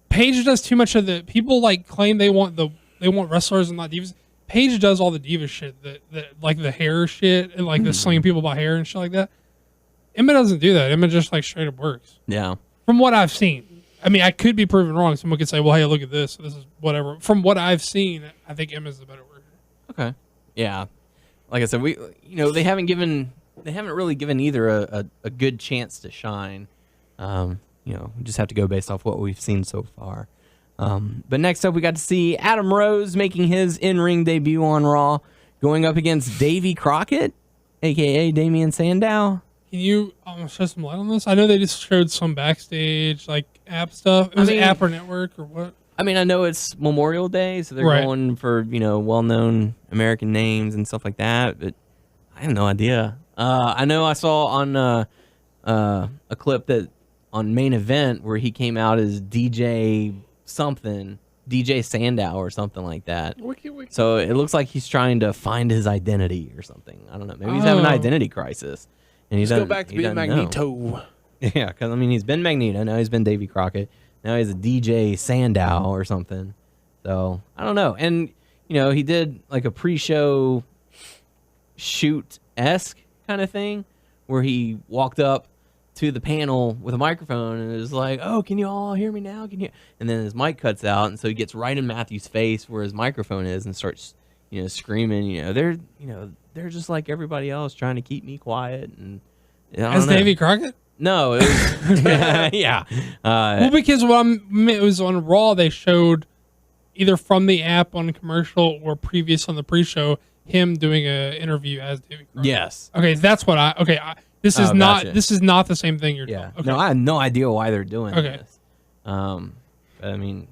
Paige does too much of the people like claim they want wrestlers and not divas. Paige does all the diva shit, that like the hair shit and like the slinging people by hair and shit like that. Emma doesn't do that. Emma just like straight up works. Yeah. From what I've seen. I mean, I could be proven wrong. Someone could say, well, hey, look at this. This is whatever. From what I've seen, I think Emma's the better worker. Okay. Yeah. Like I said, they haven't really given either a good chance to shine. We just have to go based off what we've seen so far. But next up, we got to see Adam Rose making his in-ring debut on Raw, going up against Davey Crockett, a.k.a. Damian Sandow. Can you shed some light on this? I know they just showed some backstage, like, app stuff. It was app or network or what? I mean, I know it's Memorial Day, so they're going for, well-known American names and stuff like that, but I have no idea. I know I saw on a clip that on Main Event where he came out as DJ something, DJ Sandow or something like that. Wiki. So it looks like he's trying to find his identity or something. I don't know. Maybe he's having an identity crisis. And Let's go back to being Magneto. Know. Yeah, because, I mean, he's been Magneto. Now he's been Davey Crockett. Now he's a DJ Sandow or something. So, I don't know. And, he did like a pre-show shoot-esque kind of thing where he walked up to the panel with a microphone and it was like, oh, can you all hear me now? And then his mic cuts out, and so he gets right in Matthew's face where his microphone is and starts, screaming. They're just like everybody else, trying to keep me quiet. And as Davey Crockett? No, it was yeah. Well, because it was on Raw, they showed either from the app on commercial or previous on the pre-show him doing an interview as Davey Crockett. Yes. Okay, that's what this is not gotcha. This is not the same thing you're Yeah. talking. Okay. No, I have no idea why they're doing Okay. this. But I mean,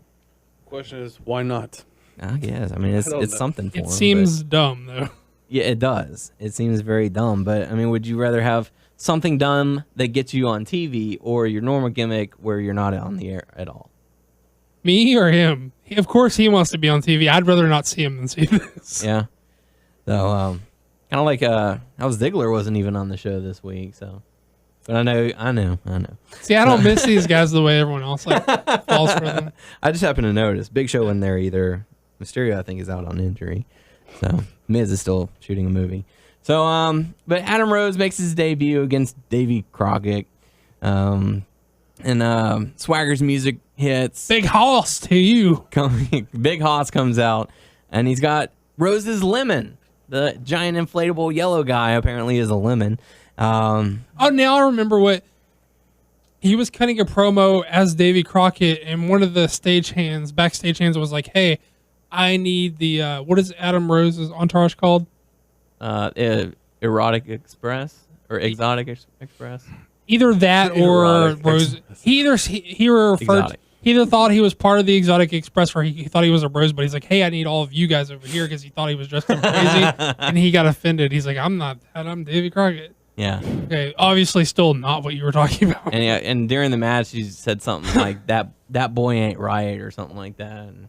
Question is, why not? I guess. I mean, it's know. something for him. It seems dumb though. Yeah, it does. It seems very dumb. But I mean, would you rather have something dumb that gets you on TV or your normal gimmick where you're not on the air at all? Me or him? Of course, he wants to be on TV. I'd rather not see him than see this. Yeah. So, kind of like how Ziggler wasn't even on the show this week. So, but I know. See, I don't miss these guys the way everyone else falls for them. I just happened to notice Big Show in there either. Mysterio, I think, is out on injury. So Miz is still shooting a movie. So, but Adam Rose makes his debut against Davey Crockett. And Swagger's music hits. Big hoss to you. Big Hoss comes out, and he's got Rose's lemon. The giant inflatable yellow guy apparently is a lemon. Now I remember what he was cutting a promo as Davey Crockett, and one of the backstage hands was like, "Hey, I need the what is Adam Rose's entourage called? Erotic Express or Exotic Express." Either that or Rose. He either thought he was part of the Exotic Express, or he thought he was a Rose, but he's like, "Hey, I need all of you guys over here," because he thought he was dressed up crazy, and he got offended. He's like, "I'm not that. I'm Davey Crockett." Yeah. Okay, obviously still not what you were talking about. And yeah, and during the match, he said something like that boy ain't right or something like that. And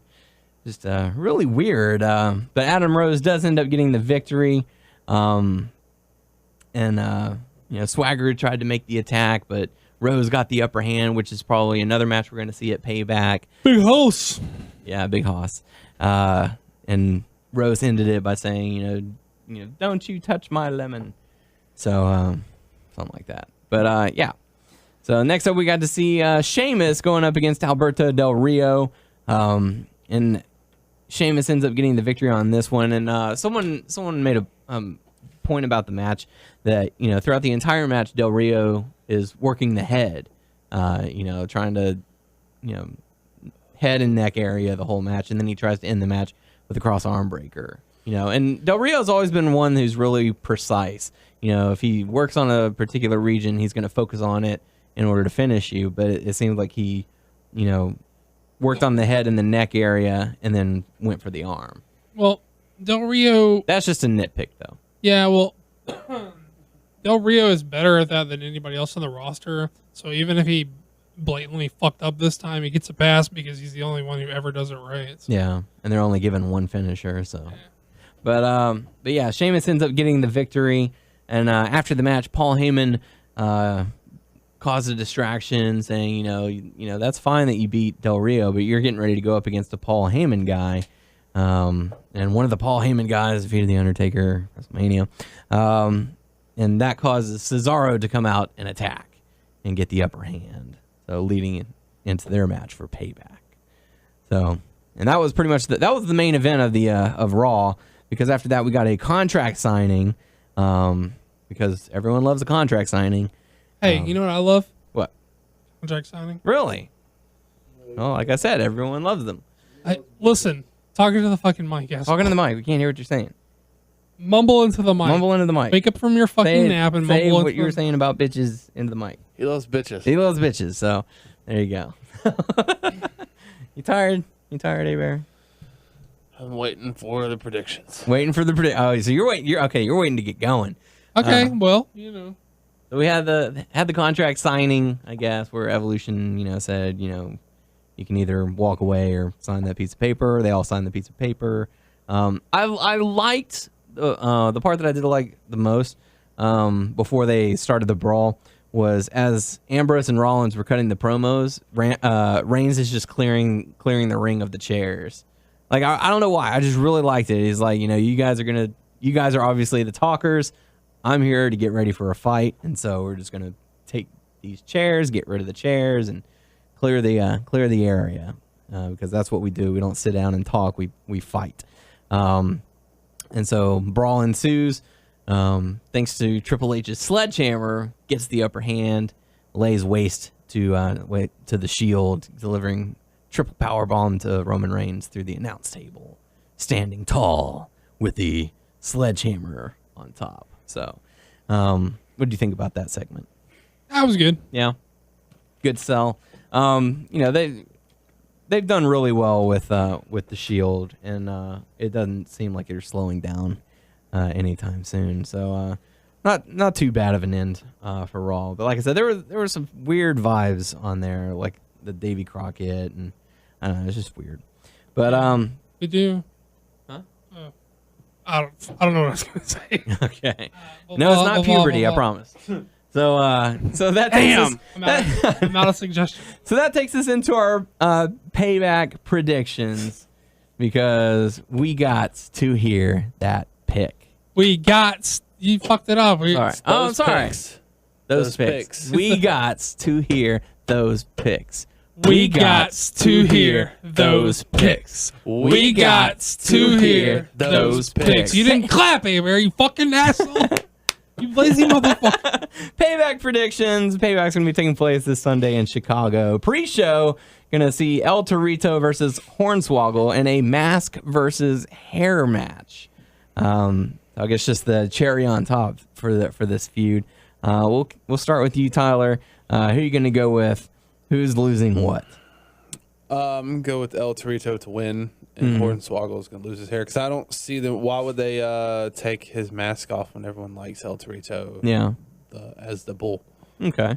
just really weird. But Adam Rose does end up getting the victory. Swagger tried to make the attack, but Rose got the upper hand, which is probably another match we're going to see at Payback. Big house. Yeah, big hoss. And Rose ended it by saying, don't you touch my lemon. So, something like that. But, yeah. So, next up, we got to see Sheamus going up against Alberto Del Rio. And Sheamus ends up getting the victory on this one. And someone made a point about the match that, throughout the entire match, Del Rio is working the head, trying to, head and neck area the whole match. And then he tries to end the match with a cross arm breaker. And Del Rio's always been one who's really precise. If he works on a particular region, he's going to focus on it in order to finish you. But it seems like he, worked on the head and the neck area and then went for the arm. Well, Del Rio... That's just a nitpick, though. Yeah, well, Del Rio is better at that than anybody else on the roster. So even if he blatantly fucked up this time, he gets a pass because he's the only one who ever does it right. So. Yeah, and they're only given one finisher, so... Yeah. But yeah, Sheamus ends up getting the victory. And after the match, Paul Heyman caused a distraction, saying, that's fine that you beat Del Rio, but you're getting ready to go up against a Paul Heyman guy. And one of the Paul Heyman guys defeated The Undertaker at WrestleMania. And that causes Cesaro to come out and attack and get the upper hand. So leading into their match for Payback. So, and that was pretty much that was the main event of Raw. Because after that, we got a contract signing, because everyone loves a contract signing. Hey, you know what I love? What? Contract signing. Really? Well, like I said, everyone loves them. Listen, talking to the fucking mic, asshole. Talking to the mic. We can't hear what you're saying. Mumble into the mic. Mumble into the mic. Wake up from your fucking nap and mumble into what you were saying about bitches into the mic. He loves bitches. He loves bitches, so there you go. You tired? You tired, A-Bear? I'm waiting for the predictions. Waiting for the Oh, so you're waiting. You're waiting to get going. Okay, well, So we had the contract signing, I guess, where Evolution, said, you can either walk away or sign that piece of paper. They all signed the piece of paper. I liked the part that I did like the most before they started the brawl was as Ambrose and Rollins were cutting the promos. Reigns is just clearing the ring of the chairs. Like, I don't know why. I just really liked it. He's like, you guys are obviously the talkers. I'm here to get ready for a fight. And so we're just going to take these chairs, get rid of the chairs, and clear the area. Because that's what we do. We don't sit down and talk. We fight. And so brawl ensues. Thanks to Triple H's sledgehammer, gets the upper hand, lays waste to the Shield, delivering triple power bomb to Roman Reigns through the announce table, standing tall with the sledgehammer on top. So, what do you think about that segment? That was good. Yeah, good sell. They've done really well with the Shield, and it doesn't seem like they're slowing down anytime soon. So, not too bad of an end for Raw. But like I said, there were some weird vibes on there, like the Davy Crockett and. I don't know, it's just weird. But we do. Huh? I don't know what I was gonna say. Okay. No, it's not puberty, I promise. So that takes us, I'm out of suggestion. So that takes us into our Payback predictions because we got to hear that pick. You fucked it up. Sorry. I'm sorry. Those picks. We got to hear those picks. We got to hear those picks. We got to hear those picks. You didn't clap, A-Bear, you fucking asshole. You lazy motherfucker. Payback predictions. Payback's going to be taking place this Sunday in Chicago. Pre-show, going to see El Torito versus Hornswoggle in a mask versus hair match. I guess just the cherry on top for this feud. We'll start with you, Tyler. Who are you going to go with? Who's losing what? I'm going to go with El Torito to win, and Hornswoggle is going to lose his hair because I don't see them. Why would they take his mask off when everyone likes El Torito? Yeah. as the bull. Okay.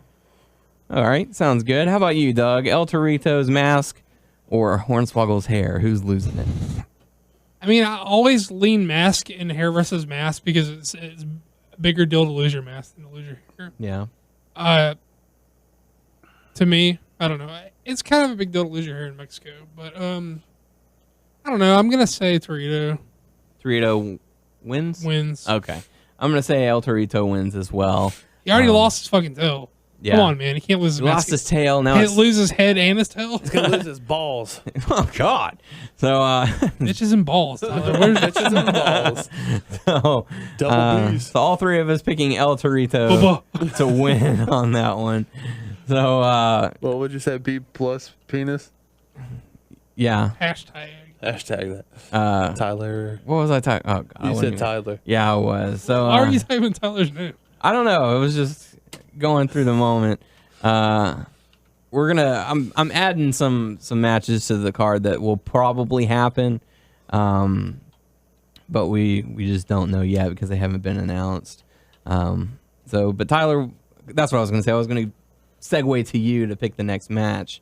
All right. Sounds good. How about you, Doug? El Torito's mask or Hornswoggle's hair? Who's losing it? I mean, I always lean mask and hair versus mask because it's a bigger deal to lose your mask than to lose your hair. Yeah. To me, I don't know. It's kind of a big deal to lose your hair in Mexico, but I don't know. I'm gonna say Torito wins. Wins. Okay. I'm gonna say El Torito wins as well. He already lost his fucking tail. Yeah. Come on, man. He can't lose his He mask. lost his tail. Now Can't lose his head and his tail. He's gonna lose his balls. Oh God. So Bitches and balls. Tyler. Where's Bitches and balls. so, Double B's. so all three of us picking El Torito to win on that one. So What would you say? B plus penis? yeah. hashtag? Hashtag that. Tyler. What was I talking? Oh God. I You wasn't said even- Tyler. Yeah, I was. So Why are you typing Tyler's name? I don't know. It was just going through the moment. We're gonna. I'm adding some matches to the card that will probably happen, but we just don't know yet because they haven't been announced. But Tyler, that's what I was gonna say. I was gonna segue to you to pick the next match.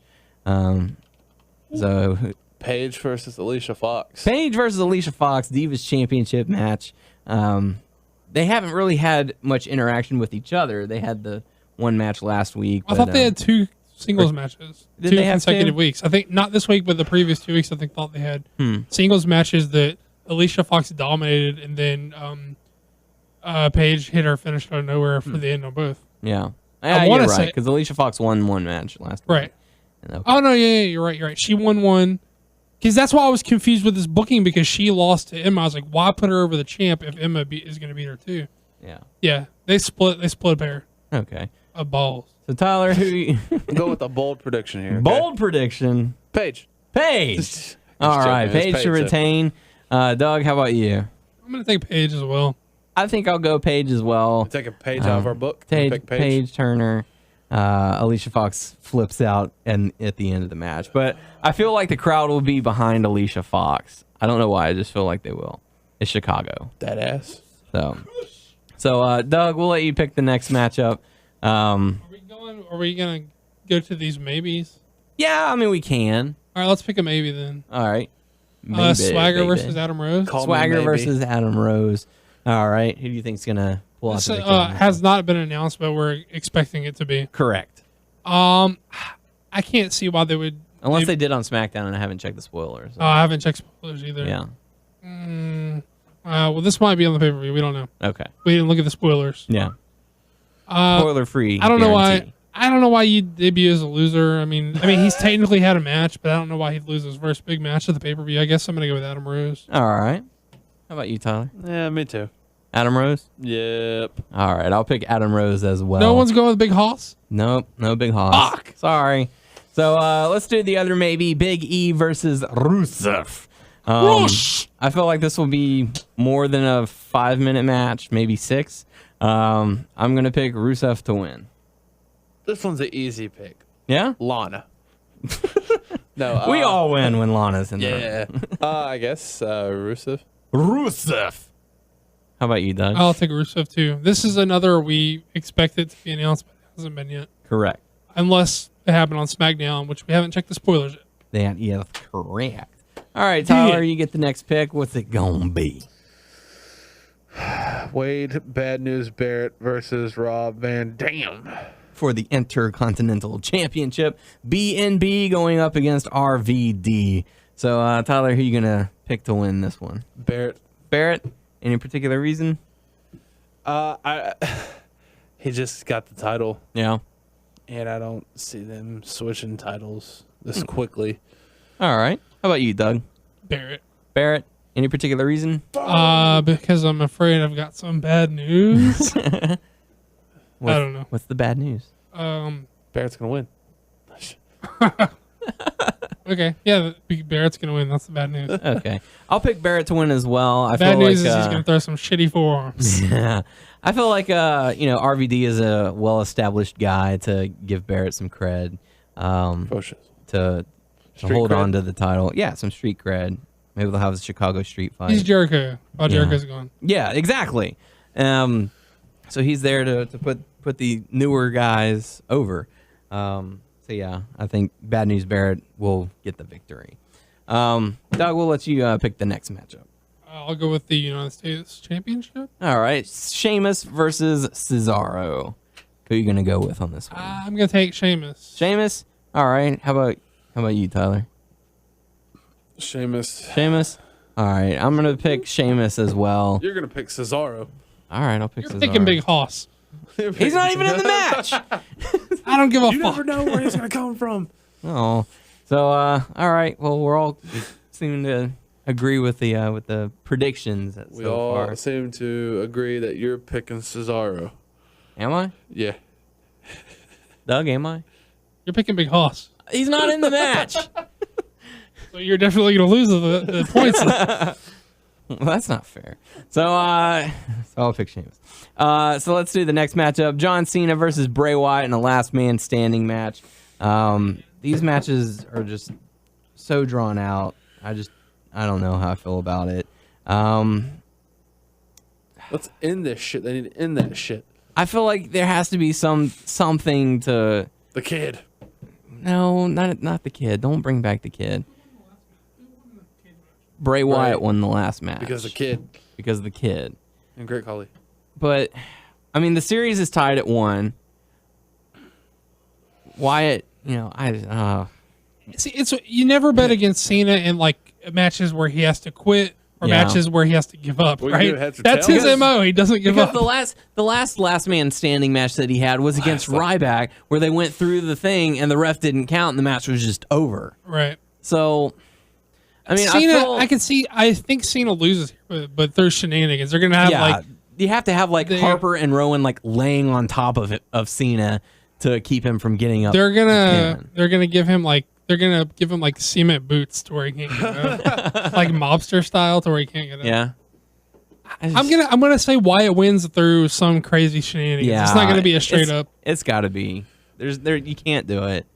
So Paige versus Alicia Fox. Paige versus Alicia Fox Divas Championship match. They haven't really had much interaction with each other. They had the one match last week. I thought they had two singles matches, Did two they have consecutive two? weeks. I think not this week, but the previous 2 weeks. I think thought they had singles matches that Alicia Fox dominated, and then Paige hit her finish out of nowhere for the end on both. Yeah, I you're wanna right say- because Alicia Fox won one match last week. Right. And Oh no, yeah, you're right. You're right. She won one. Because that's why I was confused with this booking because she lost to Emma. I was like, why put her over the champ if Emma is going to beat her too? Yeah. Yeah, they split a pair Okay. of balls. So Tyler, who? Go with a bold prediction here. Okay? Bold prediction. Paige. Paige. All joking, right, it's Paige to Paige. retain. Doug, how about you? I'm going to take Paige as well. I think I'll go Paige as well. Take a page out of our book. Paige, Pick Paige Turner. Alicia Fox flips out and at the end of the match, but I feel like the crowd will be behind Alicia Fox. I don't know why. I just feel like they will. It's Chicago, That ass. so Doug, we'll let you pick the next matchup. Are we gonna go to these maybes? Yeah, I mean we can. All right, let's pick a maybe then. All right. Maybe, Swagger maybe. versus Adam Rose. Call me Swagger maybe. versus Adam Rose. All right. Who do you think's gonna pull out This the victory? has not been announced, but we're expecting it to be. Correct. I can't see why they would. Unless they did on SmackDown, and I haven't checked the spoilers. Oh, I haven't checked spoilers either. Yeah. Well, this might be on the pay-per-view. We don't know. Okay. We didn't look at the spoilers. Yeah. Spoiler free. I don't know why. I don't know why you debut as a loser. I mean, he's technically had a match, but I don't know why he'd lose his first big match of the pay-per-view. I guess I'm gonna go with Adam Rose. All right. How about you, Tyler? Yeah, me too. Adam Rose? Yep. All right. I'll pick Adam Rose as well. No one's going with Big Hoss. Nope. No Big Hoss. Fuck. Sorry. So let's do the other maybe. Big E versus Rusev. Rush. I feel like this will be more than a 5-minute match, maybe 6. I'm going to pick Rusev to win. This one's an easy pick. Yeah? Lana. No. We all win when Lana's in there. Yeah. I guess Rusev. Rusev. How about you, Doug? I'll take Rusev too. This is another we expect it to be announced, but it hasn't been yet. Correct. Unless it happened on SmackDown, which we haven't checked the spoilers yet. Yeah, correct. All right, Tyler, you get the next pick. What's it going to be? Wade Bad News Barrett versus Rob Van Dam. For the Intercontinental Championship, BNB going up against RVD. So, Tyler, who you going to pick to win this one? Barrett. Barrett? Any particular reason? He just got the title, Yeah. and I don't see them switching titles this quickly. All right. How about you, Doug? Barrett. Barrett? Any particular reason? Because I'm afraid I've got some bad news. I don't know. What's the bad news? Barrett's gonna win. Okay. Yeah, Barrett's going to win. That's the bad news. Okay. I'll pick Barrett to win as well. I Bad feel news like, is he's going to throw some shitty forearms. Yeah. I feel like, RVD is a well-established guy to give Barrett some cred. To hold cred? on to the title. Yeah, some street cred. Maybe they'll have a Chicago street fight. He's Jericho. While Jericho's gone. Yeah, exactly. So he's there to put the newer guys over. So yeah, I think Bad News Barrett will get the victory. Doug, we'll let you pick the next matchup. I'll go with the United States Championship. All right, Sheamus versus Cesaro. Who are you gonna go with on this one? I'm gonna take Sheamus. Sheamus. All right. How about you, Tyler? Sheamus. Sheamus. All right, I'm gonna pick Sheamus as well. You're gonna pick Cesaro. All right, I'll pick You're Cesaro. picking Big Hoss. He's not even in the match. I don't give a You fuck. never know where he's gonna come from. Oh, so all right. Well, we're all seeming to agree with the predictions We so all far. seem to agree that you're picking Cesaro. Am I? Yeah. Doug, am I? You're picking Big Hoss. He's not in the match. So you're definitely gonna lose the points. Well, that's not fair. So I'll pick Sheamus. So let's do the next matchup: John Cena versus Bray Wyatt in a last man standing match. These matches are just so drawn out. I don't know how I feel about it. Let's end this shit. They need to end that shit. I feel like there has to be something to. The kid. No, not the kid. Don't bring back the kid. Bray Wyatt won the last match Because the kid. Because of the kid. And Great Khali. But I mean, the series is tied at 1. Wyatt, See, it's you never bet against Cena in like matches where he has to quit or matches where he has to give up, Well, you do right? have to That's tell his him. MO. He doesn't give because up. the last man standing match that he had was against Ryback, where they went through the thing and the ref didn't count and the match was just over. Right. So, I mean, Cena, I think Cena loses here, but through shenanigans, they're gonna have you have to have like Harper and Rowan like laying on top of Cena to keep him from getting up. they're gonna give him like cement boots to where he can't get up, like mobster style to where he can't get up. Yeah. I'm gonna say Wyatt wins through some crazy shenanigans. Yeah, It's not gonna be a straight up. It's got to be. You can't do it.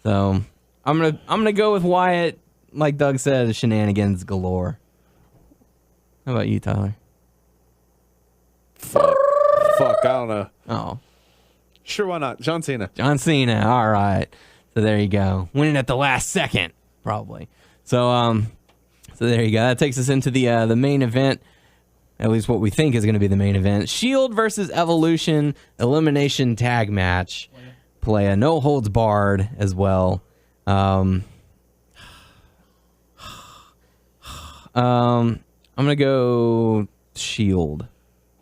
So I'm gonna go with Wyatt. Like Doug said, shenanigans galore. How about you, Tyler? Fuck, I don't know. Oh, Sure, why not? John Cena. John Cena. All right. So there you go. Winning at the last second, probably. So there you go. That takes us into the main event. At least what we think is going to be the main event. Shield versus Evolution elimination tag match. Play a no holds barred as well. I'm gonna go Shield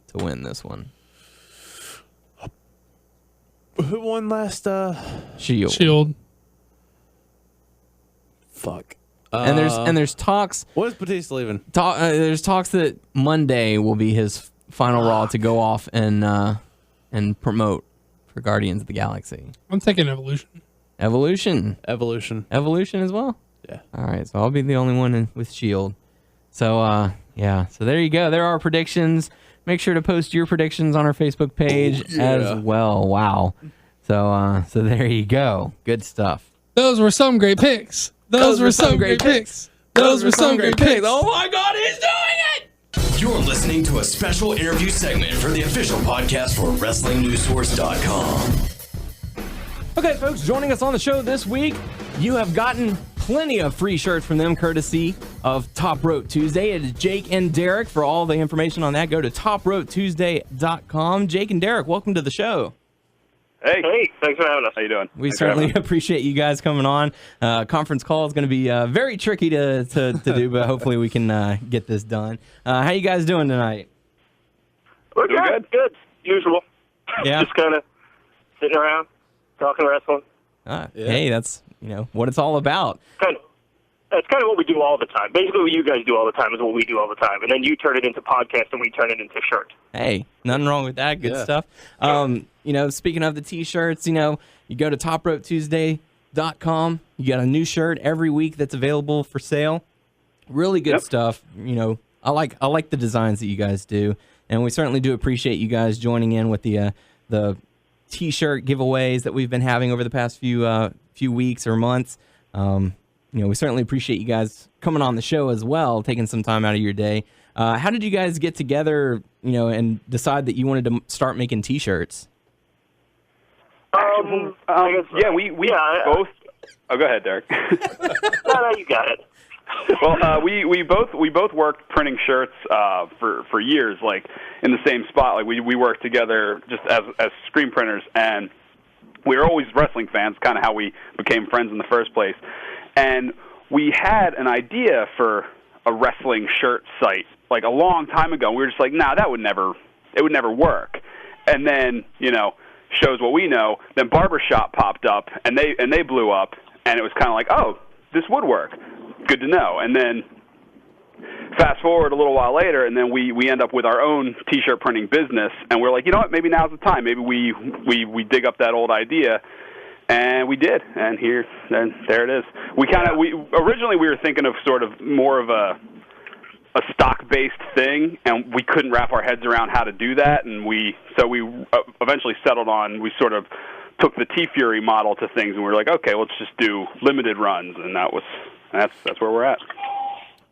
to win this one. Who won last? Shield. Fuck. And there's talks. When is Batista leaving? There's talks that Monday will be his final Raw to go off and promote for Guardians of the Galaxy. I'm taking Evolution. Evolution as well. Yeah. All right, so I'll be the only one with Shield. So yeah, so there you go. There are predictions. Make sure to post your predictions on our Facebook page as well. Wow. So there you go. Good stuff. Those were some great picks. Those were some great picks. Those were some great picks. Oh my God, he's doing it! You're listening to a special interview segment for the official podcast for WrestlingNewsSource.com. Okay, folks, joining us on the show this week, you have gotten plenty of free shirts from them, courtesy of Top Rope Tuesday. It is Jake and Derek. For all the information on that, go to topropetuesday.com. Jake and Derek, welcome to the show. Hey, thanks for having us. How you doing? We certainly appreciate you guys coming on. Conference call is going to be very tricky to do, but hopefully we can get this done. How you guys doing tonight? We're good. Usual. Yeah. Just kind of sitting around, talking wrestling. Hey, that's what it's all about. That's kind of what we do all the time. Basically, what you guys do all the time is what we do all the time. And then you turn it into podcast and we turn it into shirt. Hey, nothing wrong with that. Good stuff. Speaking of the T-shirts, you go to topropetuesday.com. You got a new shirt every week that's available for sale. Really good stuff. I like the designs that you guys do, and we certainly do appreciate you guys joining in with the T-shirt giveaways that we've been having over the past few weeks or months. We certainly appreciate you guys coming on the show as well, taking some time out of your day. How did you guys get together, and decide that you wanted to start making T-shirts? We both. Oh, go ahead, Derek. No, you got it. Well, we both worked printing shirts for years, like in the same spot. Like we worked together just as screen printers, and we were always wrestling fans. Kind of how we became friends in the first place. And we had an idea for a wrestling shirt site like a long time ago. We were just like, it would never work. And then shows what we know. Then Barbershop popped up, and they blew up, and it was kind of like, oh, this would work. Good to know. And then fast forward a little while later, and then we end up with our own T-shirt printing business, and we're like, you know what? Maybe now's the time. Maybe we dig up that old idea, and we did. And there it is. Originally we were thinking of sort of more of a stock-based thing, and we couldn't wrap our heads around how to do that, and we eventually settled on, we sort of took the T-Fury model to things, and we were like, okay, let's just do limited runs, and that's where we're at.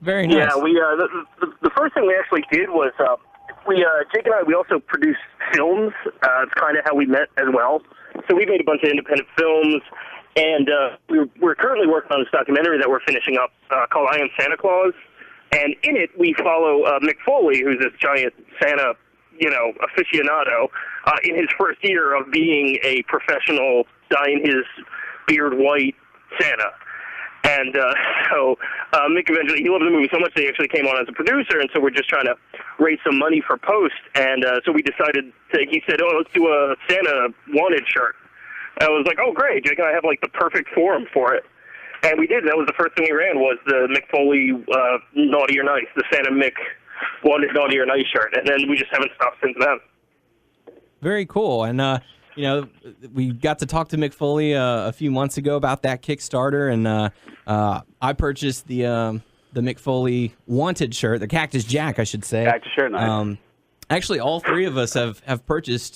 Very nice. Yeah, we the first thing we actually did was Jake and I, we also produced films. It's kind of how we met as well. So we made a bunch of independent films, and we're currently working on this documentary that we're finishing up called I Am Santa Claus. And in it, we follow Mick Foley, who's this giant Santa, aficionado, in his first year of being a professional, dyeing his beard white Santa. And so Mick eventually, he loved the movie so much that he actually came on as a producer, and so we're just trying to raise some money for post. And so we decided he said, let's do a Santa wanted shirt. And I was like, oh, great, Jake and I have, the perfect forum for it. And we did. That was the first thing we ran was the Mick Foley Naughty or Nice, the Santa Mick wanted Naughty or Nice shirt. And then we just haven't stopped since then. Very cool. And, we got to talk to Mick Foley a few months ago about that Kickstarter. And I purchased the Mick Foley Wanted shirt, the Cactus Jack, I should say. Cactus shirt, nice. Actually, all three of us have purchased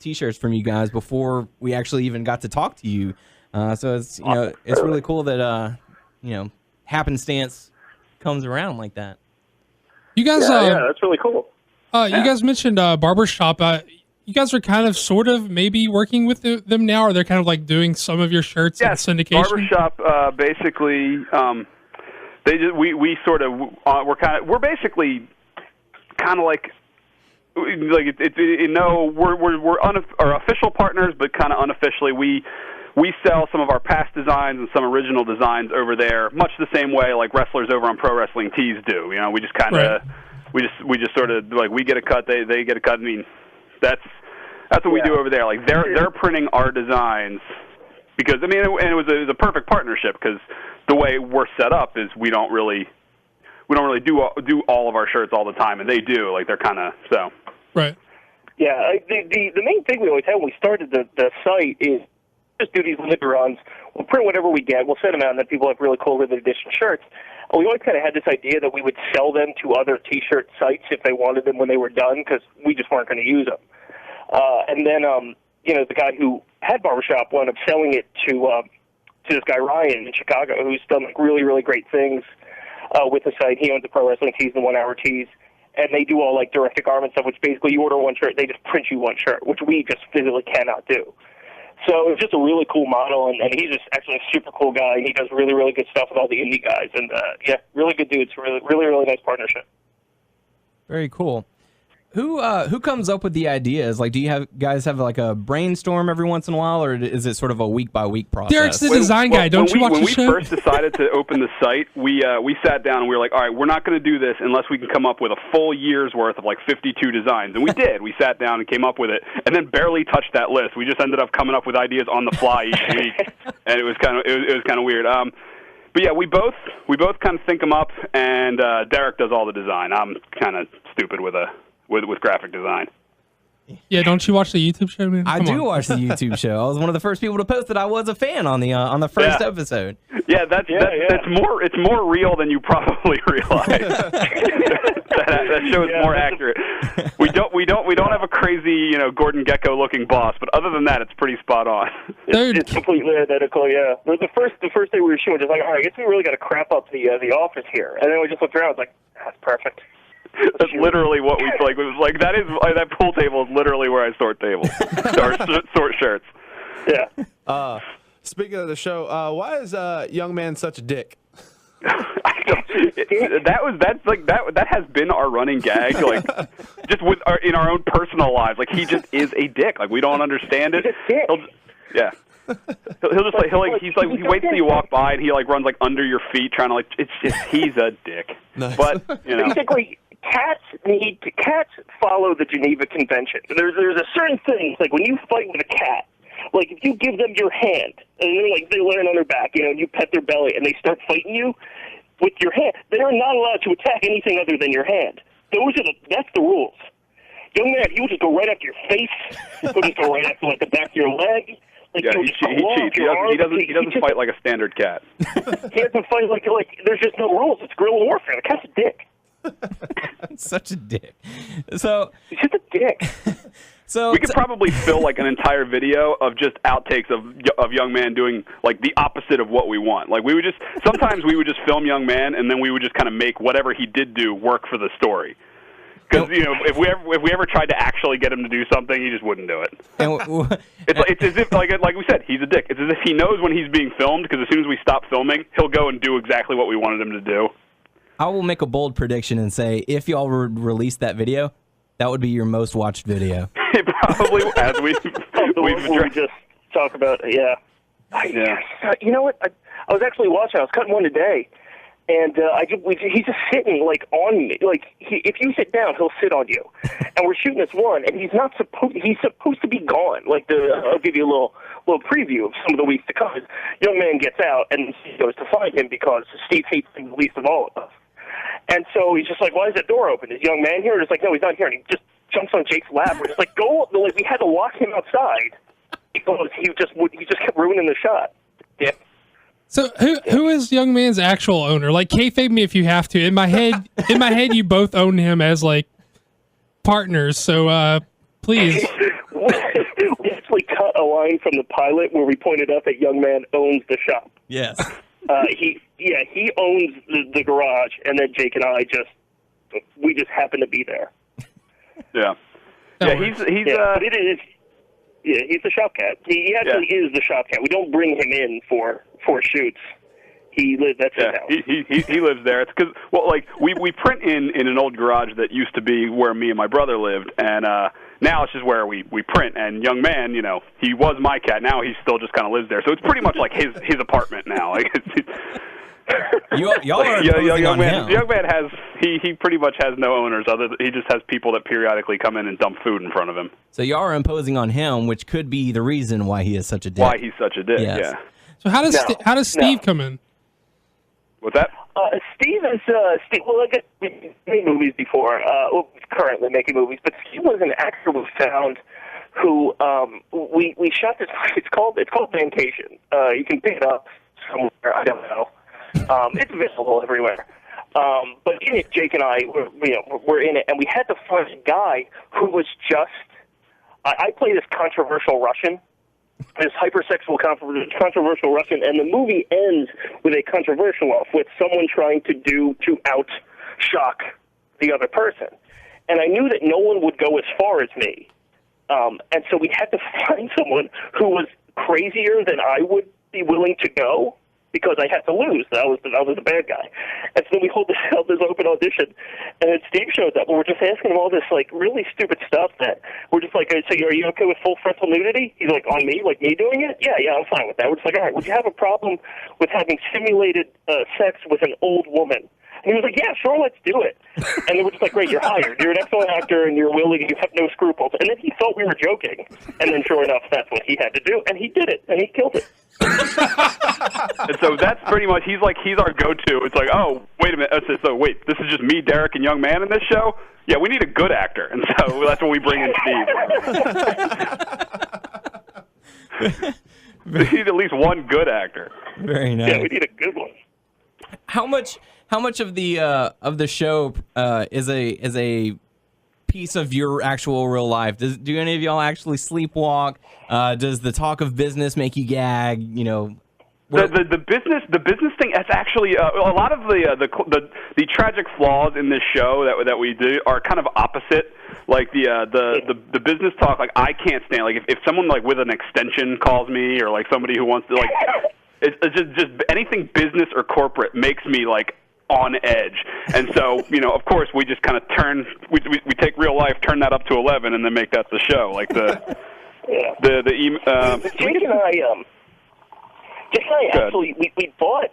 T-shirts from you guys before we actually even got to talk to you. So it's it's really cool that happenstance comes around like that. You guys, yeah, that's really cool. You guys mentioned Barbershop. You guys are kind of, sort of, maybe working with them now, or they're kind of doing some of your shirts in syndication. Barbershop basically, we're basically kind of like we're official partners, but kind of unofficially we sell some of our past designs and some original designs over there, much the same way like wrestlers over on Pro Wrestling Tees do. We just kind of we just sort of we get a cut, they get a cut. I mean, that's what we do over there. Like they're printing our designs because and it was a perfect partnership because the way we're set up is we don't really do all of our shirts all the time, and they do. They're kind of so. Right. Yeah, the main thing we always had when we started the site is just do these limited runs. We'll print whatever we get. We'll send them out, and then people have really cool limited edition shirts. And we always kind of had this idea that we would sell them to other T-shirt sites if they wanted them when they were done, because we just weren't going to use them. And then, the guy who had Barbershop wound up selling it to this guy Ryan in Chicago, who's done really, really great things with the site. He owns the Pro Wrestling Tees and 1 Hour Tees. And they do all direct-to-garment stuff, which basically you order one shirt, they just print you one shirt, which we just physically cannot do. So it's just a really cool model, and he's just actually a super cool guy. He does really, really good stuff with all the indie guys. And, really good dude. It's a really, really, really nice partnership. Very cool. Who comes up with the ideas? Do you guys have a brainstorm every once in a while, or is it sort of a week-by-week process? Derek's the design guy. Don't you watch the show? When we first decided to open the site, we sat down and we were like, all right, we're not going to do this unless we can come up with a full year's worth of 52 designs. And we did. We sat down and came up with it, and then barely touched that list. We just ended up coming up with ideas on the fly each week, and it was kind of weird. But yeah, we both kind of think them up, and Derek does all the design. I'm kind of stupid with graphic design. Yeah, don't you watch the YouTube show, man? I do watch the YouTube show. I was one of the first people to post that I was a fan on the first episode. Yeah, that's more real than you probably realize. that show is more accurate. We don't have a crazy Gordon Gekko looking boss, but other than that, it's pretty spot on. It's completely identical. Yeah, the first day we were shooting, just all right, I guess we really got to crap up the office here, and then we just looked around, like that's perfect. That's literally what we like. It was like that pool table is literally where I sort tables, sort shirts. Yeah. Speaking of the show, why is young man such a dick? That has been our running gag, like just in our own personal lives. Like he just is a dick. Like we don't understand it. Yeah. He'll just like he waits till you walk by and he like runs like under your feet trying to like he's a dick. Nice. But you know. Basically, cats follow the Geneva Convention. There's a certain thing. Like when you fight with a cat, like if you give them your hand and they're like they learn on their back, and you pet their belly and they start fighting you with your hand, they are not allowed to attack anything other than your hand. That's the rules. Young man, he will just go right after your face. He'll just go right after like the back of your leg. Like, yeah, he cheats. He doesn't fight like a standard cat. He doesn't fight like there's just no rules. It's guerrilla warfare. The cat's a dick. Such a dick. So he's just a dick. So we could probably fill like an entire video of just outtakes of young man doing like the opposite of what we want. Like sometimes we would just film young man and then we would just kind of make whatever he did do work for the story. Because if we ever tried to actually get him to do something, he just wouldn't do it. It's as if like we said, he's a dick. It's as if he knows when he's being filmed because as soon as we stop filming, he'll go and do exactly what we wanted him to do. I will make a bold prediction and say if y'all release that video, that would be your most watched video. It probably, as we've just talk about, yeah. You know what? I was actually watching. I was cutting one today, and he's just sitting like on me. Like if you sit down, he'll sit on you. And we're shooting this one, and he's not supposed. He's supposed to be gone. Like I'll give you a little preview of some of the weeks to come. Young man gets out, and he goes to find him because Steve hates him the least of all of us. And so he's just like, why is that door open? Is young man here? And it's like, no, he's not here. And he just jumps on Jake's lap. We're just like, go. Like we had to lock him outside because he just kept ruining the shot. Yeah. So who is young man's actual owner? Like kayfabe me if you have to. In my head, you both own him as like partners. So please. We actually cut a line from the pilot where we pointed out that young man owns the shop. Yes. He owns the garage, and then Jake and I just happen to be there. Yeah. He's the shop cat. He actually is the shop cat. We don't bring him in for shoots. He lives. That's his house. He lives there. It's because we print in an old garage that used to be where me and my brother lived, and now it's just where we print. And young man, he was my cat. Now he still just kind of lives there. So it's pretty much like his apartment now. Like y'all are imposing on him. Young man has he pretty much has no owners. He just has people that periodically come in and dump food in front of him. So y'all are imposing on him, which could be the reason why he is such a dick. Why he's such a dick? Yes. Yeah. So how does Steve come in? What's that? Steve is Steve. Well, I guess we made movies before. He's currently making movies, but Steve was an actor we found who we shot this. It's called Vacation. You can pick it up somewhere. I don't know. It's available everywhere. But in it, Jake and I we're in it, and we had to find a guy who was just. I play this controversial Russian. This hypersexual controversial Russian, and the movie ends with a controversial off with someone trying to out-shock the other person. And I knew that no one would go as far as me. And so we had to find someone who was crazier than I would be willing to go because I had to lose. I was the bad guy. And so then we held this open audition, and then Steve shows up, and we're just asking him all this like really stupid stuff that we're just like, so are you okay with full frontal nudity? He's like, on me? Like me doing it? Yeah, I'm fine with that. We're just like, all right, would you have a problem with having simulated sex with an old woman? And he was like, yeah, sure, let's do it. And they were just like, great, you're hired. You're an excellent actor, and you're willing, and you have no scruples. And then he thought we were joking. And then sure enough, that's what he had to do. And he did it, and he killed it. And so that's pretty much, he's our go-to. It's like, oh, wait a minute. So wait, this is just me, Derek, and young man in this show? Yeah, we need a good actor. And so that's when we bring in Steve. We need at least one good actor. Very nice. Yeah, we need a good one. How much of the show is a piece of your actual real life? Do any of y'all actually sleepwalk? Does the talk of business make you gag? The business thing, that's actually a lot of the tragic flaws in this show that we do are kind of opposite. Like the business talk, like I can't stand. Like if someone like with an extension calls me, or like somebody who wants to like, it's just anything business or corporate makes me like on edge. And so, of course, we just kind of we take real life, turn that up to 11, and then make that the show. Like Jake and I actually, we bought,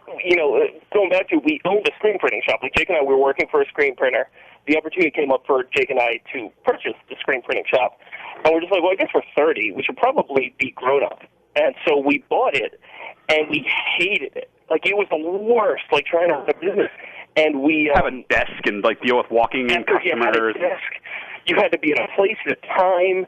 going back to, we owned a screen printing shop. Like Jake and I were working for a screen printer. The opportunity came up for Jake and I to purchase the screen printing shop. And we're just like, well, I guess we're 30. We should probably be grown up. And so we bought it, and we hated it. Like, it was the worst, like, trying to run a business. And we have a desk and, like, deal with walking in customers. You had to be at a place at a time.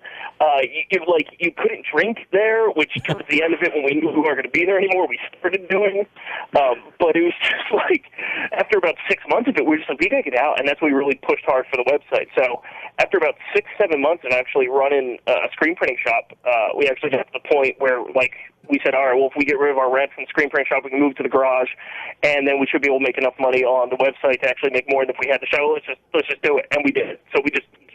You couldn't drink there, which towards the end of it, when we knew we weren't going to be there anymore, we started doing. But it was just like, after about 6 months of it, we were just like, we got to get out, and that's when we really pushed hard for the website. So after about 6-7 months of actually running a screen printing shop, we actually got to the point where, like, we said, all right, well, if we get rid of our rent from the screen printing shop, we can move to the garage, and then we should be able to make enough money on the website to actually make more than if we had the show. Let's just do it, and we did. So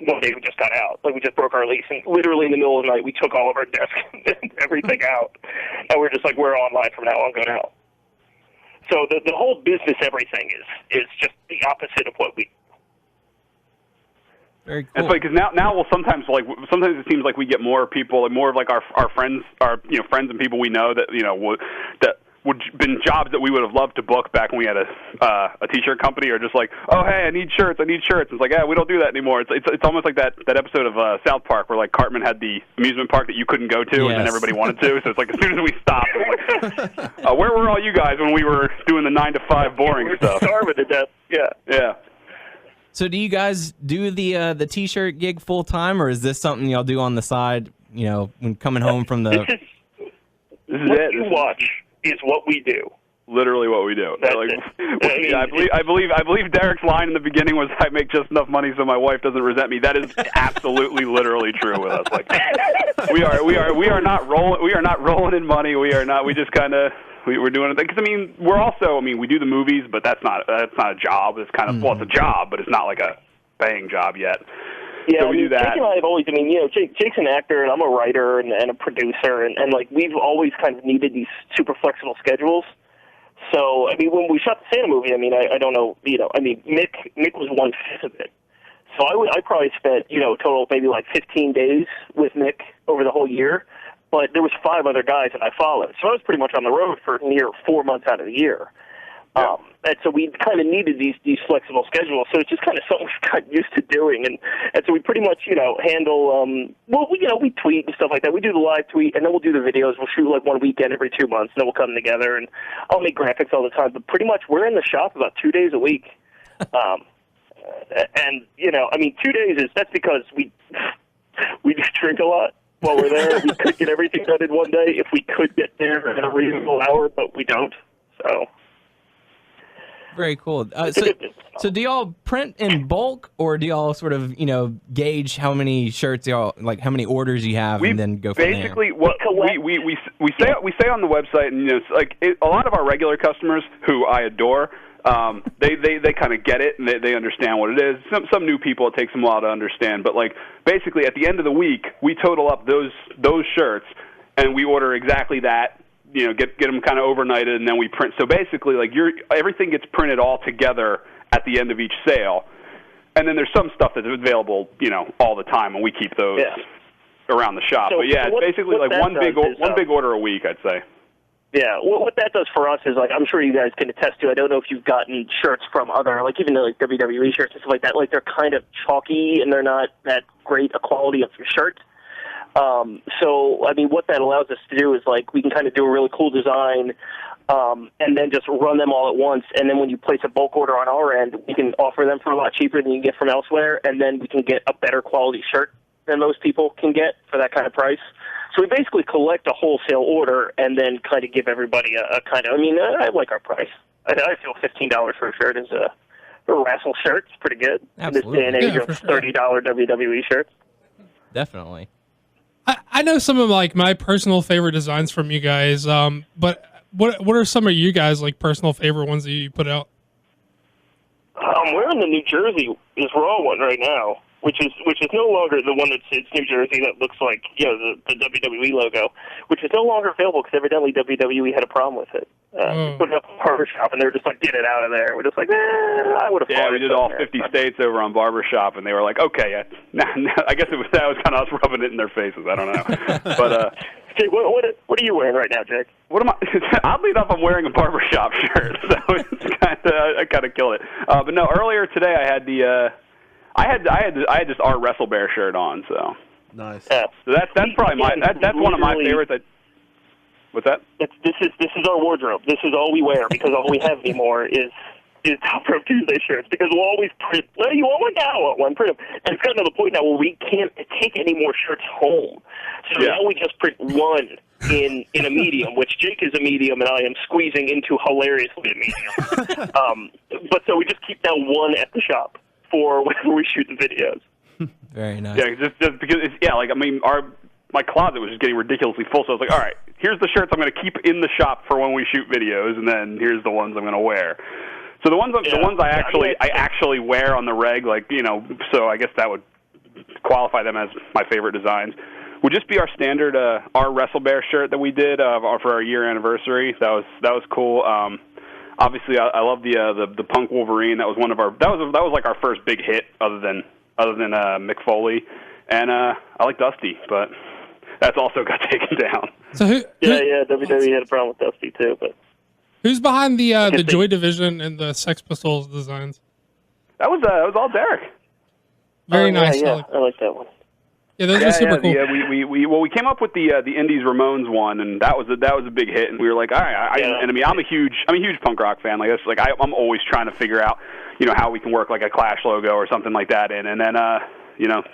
one day we just got out. Like, we just broke our lease, and literally in the middle of the night, we took all of our desks and everything out, and we're just like, we're online from now on, go now. So the whole business everything is just the opposite of what we. Very cool. It's like, because now sometimes it seems like we get more people and more of like our friends, friends and people we know that that would been jobs that we would have loved to book back when we had a t-shirt company, or just like, oh hey, I need shirts. It's like, yeah, we don't do that anymore. It's almost like that episode of South Park where like Cartman had the amusement park that you couldn't go to, yes, and then everybody wanted to. So it's like, as soon as we stopped, it's like, where were all you guys when we were doing the 9 to 5 boring stuff? Starving to death. Yeah. So do you guys do the t-shirt gig full time, or is this something y'all do on the side? When coming home from the. This is what it. You watch is what we do. Literally what we do. I believe Derek's line in the beginning was, "I make just enough money so my wife doesn't resent me." That is absolutely, literally true with us. Like, we are not rolling in money. We are not. We just kind of. We're doing it because we do the movies, but that's not a job. It's kind of it's a job, but it's not like a paying job yet. Yeah, so we do that. Jake and I have always, Jake's an actor and I'm a writer and a producer, and like we've always kind of needed these super flexible schedules. So when we shot the Santa movie, I don't know, Mick was 1/5 of it. So I probably spent total maybe like 15 days with Mick over the whole year. But there was 5 other guys that I followed. So I was pretty much on the road for near 4 months out of the year. Yeah. And so we kind of needed these flexible schedules. So it's just kind of something we got used to doing. And so we pretty much, handle, we tweet and stuff like that. We do the live tweet, and then we'll do the videos. We'll shoot like one weekend every 2 months, and then we'll come together. And I'll make graphics all the time. But pretty much we're in the shop about 2 days a week. And, 2 days that's because we just drink a lot. While we're there, we could get everything done in one day if we could get there at a reasonable hour, but we don't. So very cool. So do y'all print in bulk, or do y'all sort of gauge how many shirts y'all like, how many orders you have, and then go from there? Basically, what we say on the website, and a lot of our regular customers who I adore. They kind of get it, and they understand what it is. Some new people, it takes them a while to understand. But like basically, at the end of the week, we total up those shirts, and we order exactly that. Get them kind of overnighted, and then we print. So basically, like everything gets printed all together at the end of each sale, and then there's some stuff that's available, all the time, and we keep those around the shop. So but yeah, it's basically like one big order a week, I'd say. Yeah, what that does for us is, like, I'm sure you guys can attest to. I don't know if you've gotten shirts from other, like, even like WWE shirts and stuff like that. Like, they're kind of chalky and they're not that great a quality of your shirt. So what that allows us to do is, like, we can kind of do a really cool design, and then just run them all at once. And then when you place a bulk order on our end, we can offer them for a lot cheaper than you can get from elsewhere, and then we can get a better quality shirt than most people can get for that kind of price. So we basically collect a wholesale order and then kind of give everybody a kind of, I like our price. I feel $15 for a shirt is a razzle shirt. It's pretty good. Absolutely. In this day and age of $30 WWE shirts. Definitely. I know some of like my personal favorite designs from you guys, but what are some of you guys like personal favorite ones that you put out? I'm wearing the New Jersey is Raw one right now, which is no longer the one that's New Jersey that looks like the WWE logo, which is no longer available because evidently WWE had a problem with it. Put it up in Barbershop, and they're just like, get it out of there. We're just like, I would have. Yeah, we did all 50 states over on Barbershop, and they were like, okay, I guess that was kind of us rubbing it in their faces. I don't know, but. Jake, what are you wearing right now, Jake? What am I? Oddly enough, I'm wearing a Barbershop shirt, so I kind of killed it. But no, earlier today I had I had just our WrestleBear shirt on, so nice. Yeah. So that's probably that's one of my favorites. What's that? This is our wardrobe. This is all we wear because all we have anymore is Top Rope Tuesday shirts because we'll always print. Well, you want one now? I want one. Print them. And it's gotten to the point now where we can't take any more shirts home. So now we just print one in a medium, which Jake is a medium, and I am squeezing into hilariously a medium. But so we just keep now one at the shop for whenever we shoot the videos. Very nice. Yeah, just because my closet was just getting ridiculously full, so I was like, all right, here's the shirts I'm going to keep in the shop for when we shoot videos, and then here's the ones I'm going to wear. So the ones I actually wear on the reg, so I guess that would qualify them as my favorite designs. Would just be our standard our WrestleBear shirt that we did for our year anniversary. That was cool. Obviously, I love the Punk Wolverine. That was that was like our first big hit other than Mick Foley, and I like Dusty, but that's also got taken down. So WWE had a problem with Dusty too, but. Who's behind the Joy Division and the Sex Pistols designs? That was all Derek. Very nice. Yeah, I like that one. Yeah, those are super cool. We came up with the Indies Ramones one, and that was a big hit. And we were like, all right. I'm a huge punk rock fan. Like I'm always trying to figure out how we can work like a Clash logo or something like that in. And then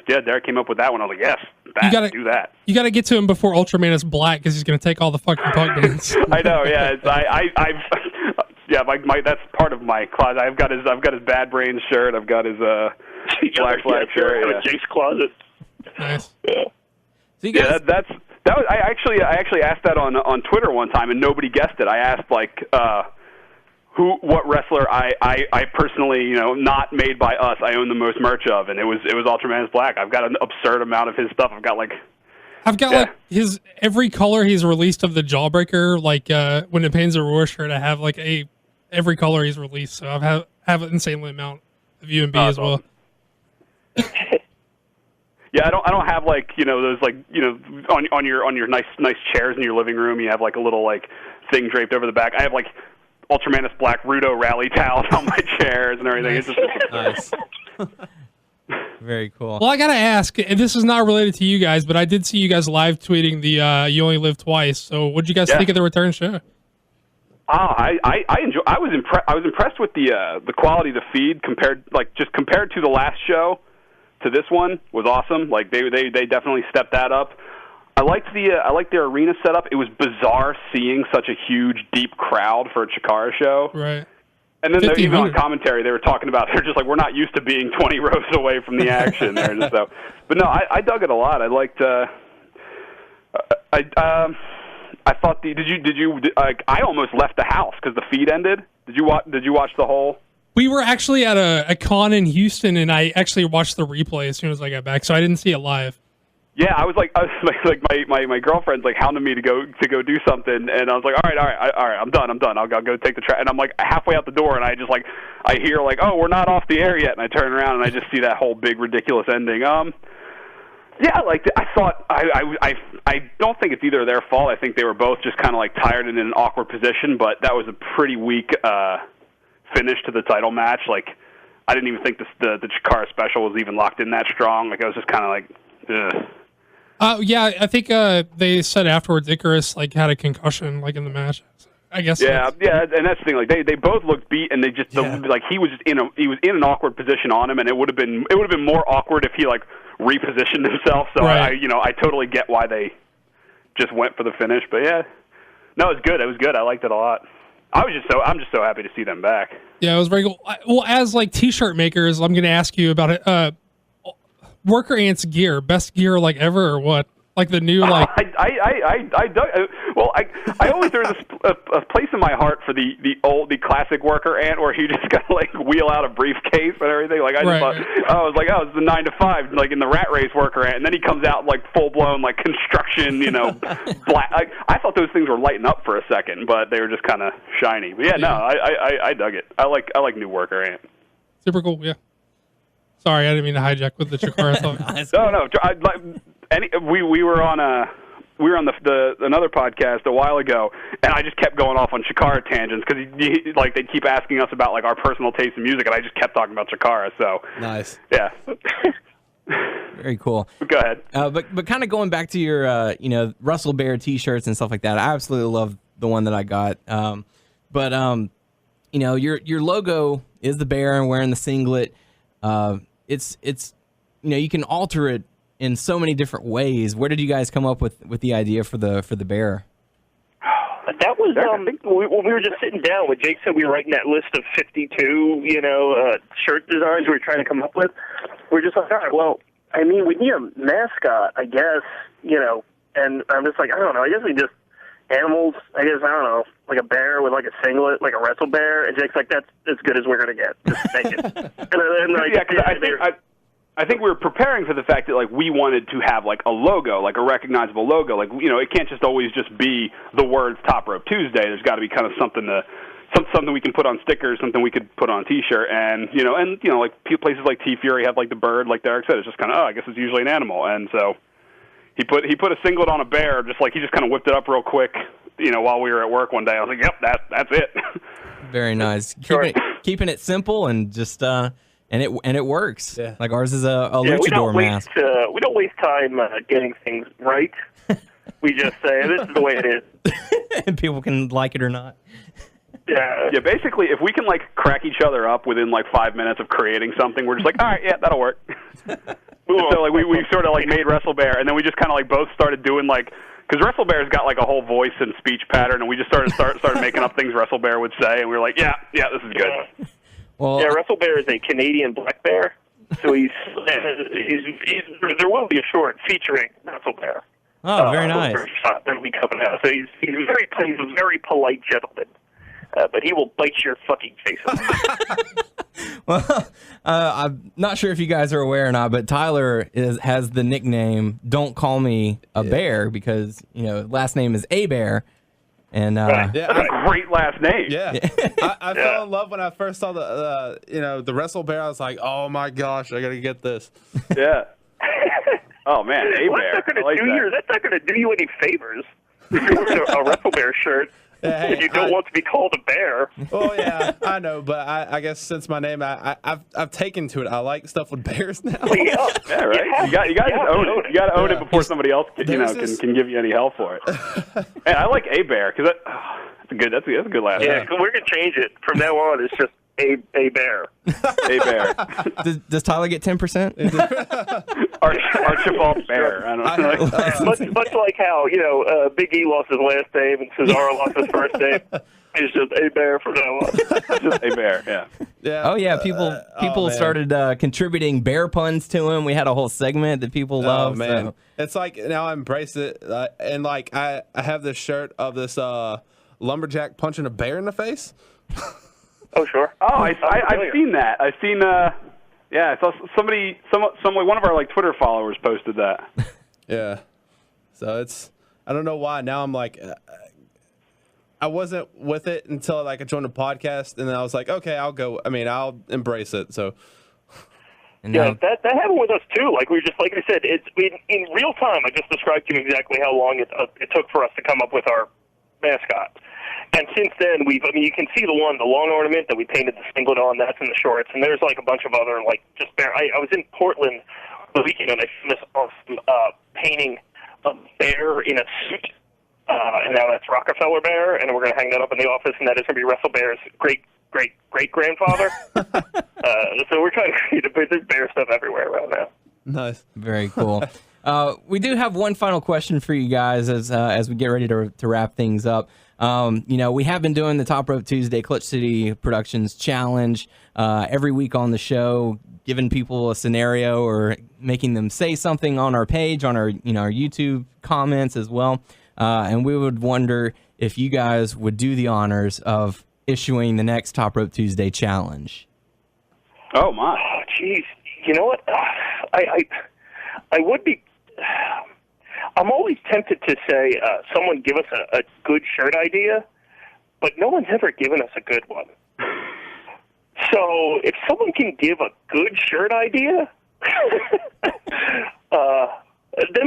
Derek came up with that one. I was like, yes, do that. You got to get to him before Ultraman is black because he's going to take all the fucking punk bands. I know. Yeah, that's part of my closet. I've got his Bad Brains shirt. I've got his Black Flag shirt. I have a Jake's closet. Nice. Yeah. So you guys, I actually asked that on Twitter one time and nobody guessed it. I asked what wrestler I personally, not made by us, I own the most merch of, and it was Ultraman is Black. I've got an absurd amount of his stuff. I've got his every color he's released of the Jawbreaker, when it pains a Roar shirt, I have every color he's released. So I have an insanely amount of UMB as well. Awesome. Yeah, I don't have those on your nice chairs in your living room. You have a little thing draped over the back. I have Ultraman is Black Rudo rally towels on my chairs and everything. It's just Nice. Very cool. Well, I gotta ask, and this is not related to you guys, but I did see you guys live tweeting the "You Only Live Twice." So, what did you guys think of the return show? I enjoy. I was impressed with the quality of the feed compared to the last show. To this one was awesome. They definitely stepped that up. I liked their arena setup. It was bizarre seeing such a huge, deep crowd for a Chikara show. Right. And then even on commentary, they were talking about they're just we're not used to being 20 rows away from the action. But no, I dug it a lot. I liked. I thought I almost left the house because the feed ended. Did you watch the whole? We were actually at a con in Houston, and I actually watched the replay as soon as I got back, so I didn't see it live. Yeah, I was my girlfriend's hounding me to go do something, and I was like, all right, I'm done. I'll go take the train, and I'm halfway out the door, and I just I hear oh, we're not off the air yet, and I turn around and I just see that whole big ridiculous ending. Yeah, I thought I don't think it's either their fault. I think they were both just kind of tired and in an awkward position, but that was a pretty weak finish to the title match. I didn't even think the Chikara special was even locked in that strong. I was just kind of ugh. Yeah, I think they said afterwards Icarus had a concussion in the match. I guess. Yeah, and that's the thing. They both looked beat, and they just he was just in an awkward position on him, and it would have been more awkward if he repositioned himself. So right. I totally get why they just went for the finish. But yeah, no, it was good. It was good. I liked it a lot. I'm just so happy to see them back. Yeah, it was very cool. Well, as t-shirt makers, I'm going to ask you about it. Worker Ants gear, best gear ever, or what? Like the new like. I always there's a place in my heart for the classic worker ant where he just got to like wheel out a briefcase and everything. Like I just thought, I was like, it's the 9 to 5 like in the rat race worker ant, and then he comes out like full blown like construction, black. I thought those things were lighting up for a second, but they were just kind of shiny. But yeah, no, I dug it. I like new worker ant. Super cool. Yeah. Sorry, I didn't mean to hijack with the Chikara thought. No. We were on another podcast a while ago, and I just kept going off on Chikara tangents because they keep asking us about like our personal taste in music, and I just kept talking about Chikara. So nice. Yeah. Very cool. Go ahead. But kind of going back to your Russell Bear T-shirts and stuff like that. I absolutely love the one that I got. Your logo is the bear and wearing the singlet. It's you can alter it in so many different ways. Where did you guys come up with the idea for the bear? That was when we were just sitting down with Jake. Said we were writing that list of 52 shirt designs we were trying to come up with. We're just like, all right, well, I mean, we need a mascot, I guess, and I'm just like, I don't know, I guess we just animals, I guess, I don't know, like a bear with like a singlet, like a wrestle bear, and Jake's like, that's as good as we're going to get. Just make it. I think we were preparing for the fact that like we wanted to have like a logo, like a recognizable logo. Like, it can't just always just be the words Top Rope Tuesday. There's got to be kind of something we can put on stickers, something we could put on a T-shirt, and like places like T-Fury have like the bird, like Derek said. It's just kind of, I guess it's usually an animal, and so he put a singlet on a bear, just like he just kind of whipped it up real quick, while we were at work one day. I was like, yep, that's it. Very nice. Keeping it simple and just and it works. Yeah. Like ours is a luchador mask. We don't waste time getting things right. We just say this is the way it is, and people can like it or not. Yeah. Basically, if we can like crack each other up within like 5 minutes of creating something, we're just like, all right, yeah, that'll work. So like we sort of like made Wrestle Bear, and then we just kind of like both started doing like, because Wrestle Bear's got like a whole voice and speech pattern, and we just started making up things Wrestle Bear would say, and we were like, yeah, this is good. Well, Wrestle Bear is a Canadian black bear, so he's there will be a short featuring Wrestle Bear. Oh, very nice. That'll be coming out. So he's a very polite gentleman. But he will bite your fucking face off. Well, I'm not sure if you guys are aware or not, but Tyler has the nickname "Don't Call Me a Bear" because last name is A Bear, and that's a great last name. Yeah, I fell in love when I first saw the Wrestle Bear. I was like, oh my gosh, I gotta get this. Yeah. Oh man, A Bear. That's not gonna do you any favors. If you're wearing a Wrestle Bear shirt. Hey, if you don't want to be called a bear. Oh yeah, I know, but I guess since my name, I've taken to it. I like stuff with bears now. Yeah, right. You got to own it. You got to own it before somebody else can give you any hell for it. Hey, I like A Bear because that's a good last name. Yeah, we're gonna change it from now on. It's just a bear. A Bear. Does Tyler get 10%? Archibald Bear. I don't know. Much like how Big E lost his last name and Cesaro lost his first name. It's just A Bear from now on. Just A Bear. Yeah. Yeah. Oh yeah. People started contributing bear puns to him. We had a whole segment that people love. Oh man, so. It's like now I embrace it, and like I have this shirt of this lumberjack punching a bear in the face. Oh sure. Oh, I've seen that. I've seen. I saw one of our like Twitter followers posted that. Yeah. So I don't know why. Now I'm like, I wasn't with it until like I joined the podcast, and then I was like, okay, I'll go. I mean, I'll embrace it. So. Yeah, that happened with us too. Like I said, it's in real time. I just described to you exactly how long it took for us to come up with our mascot. And since then, you can see the long ornament that we painted the singlet on. That's in the shorts, and there's like a bunch of other like just bear. I was in Portland the weekend and I filmed this awesome painting a bear in a suit, and now that's Rockefeller Bear, and we're gonna hang that up in the office, and that is gonna be Wrestle Bear's great grandfather. So we're trying to create there's bear stuff everywhere around now. Nice, very cool. We do have one final question for you guys as we get ready to wrap things up. We have been doing the Top Rope Tuesday Clutch City Productions Challenge every week on the show, giving people a scenario or making them say something on our page, on our our YouTube comments as well. And we would wonder if you guys would do the honors of issuing the next Top Rope Tuesday challenge. Oh my! Oh, jeez. You know what? I would be. I'm always tempted to say someone give us a good shirt idea, but no one's ever given us a good one. So if someone can give a good shirt idea, then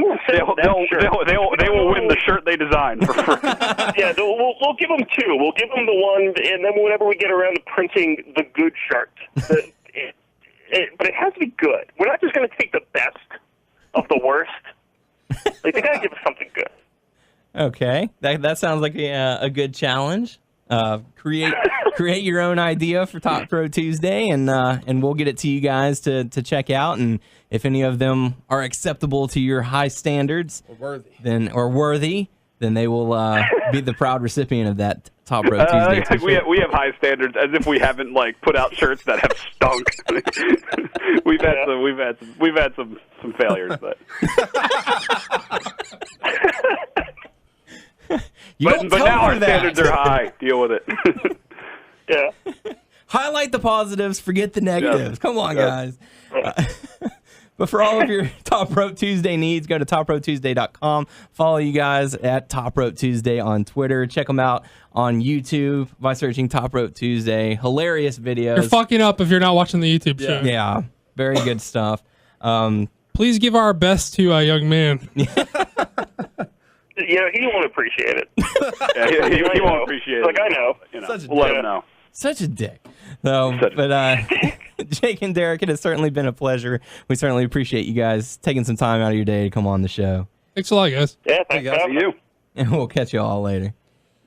we'll send them shirt. They will win the shirt they designed for free. Yeah, we'll give them two. We'll give them the one, and then whenever we get around to printing the good shirt, but it has to be good. We're not just going to take the best of the worst. Like, they got to give us something good. Okay, that sounds like a good challenge. Create your own idea for Top Rope Tuesday, and we'll get it to you guys to check out. And if any of them are acceptable to your high standards, or worthy, then they will be the proud recipient of that Top Rope Tuesday t-shirt. We have high standards, as if we haven't put out shirts that have stunk. we've had some failures, but. But now our standards are high. Deal with it. Yeah. Highlight the positives, forget the negatives. Yes. Come on, guys. But for all of your Top Rope Tuesday needs, go to topropetuesday.com. Follow you guys at Top Rope Tuesday on Twitter. Check them out on YouTube by searching Top Rope Tuesday. Hilarious videos. You're fucking up if you're not watching the YouTube show. Yeah, very good stuff. Please give our best to a young man. He won't appreciate it. Yeah, he won't appreciate it. Like, I know. We'll let him know. Such a dick. But Jake and Derek, it has certainly been a pleasure. We certainly appreciate you guys taking some time out of your day to come on the show. Thanks a lot, guys. Yeah, thanks for having me. You. And we'll catch you all later.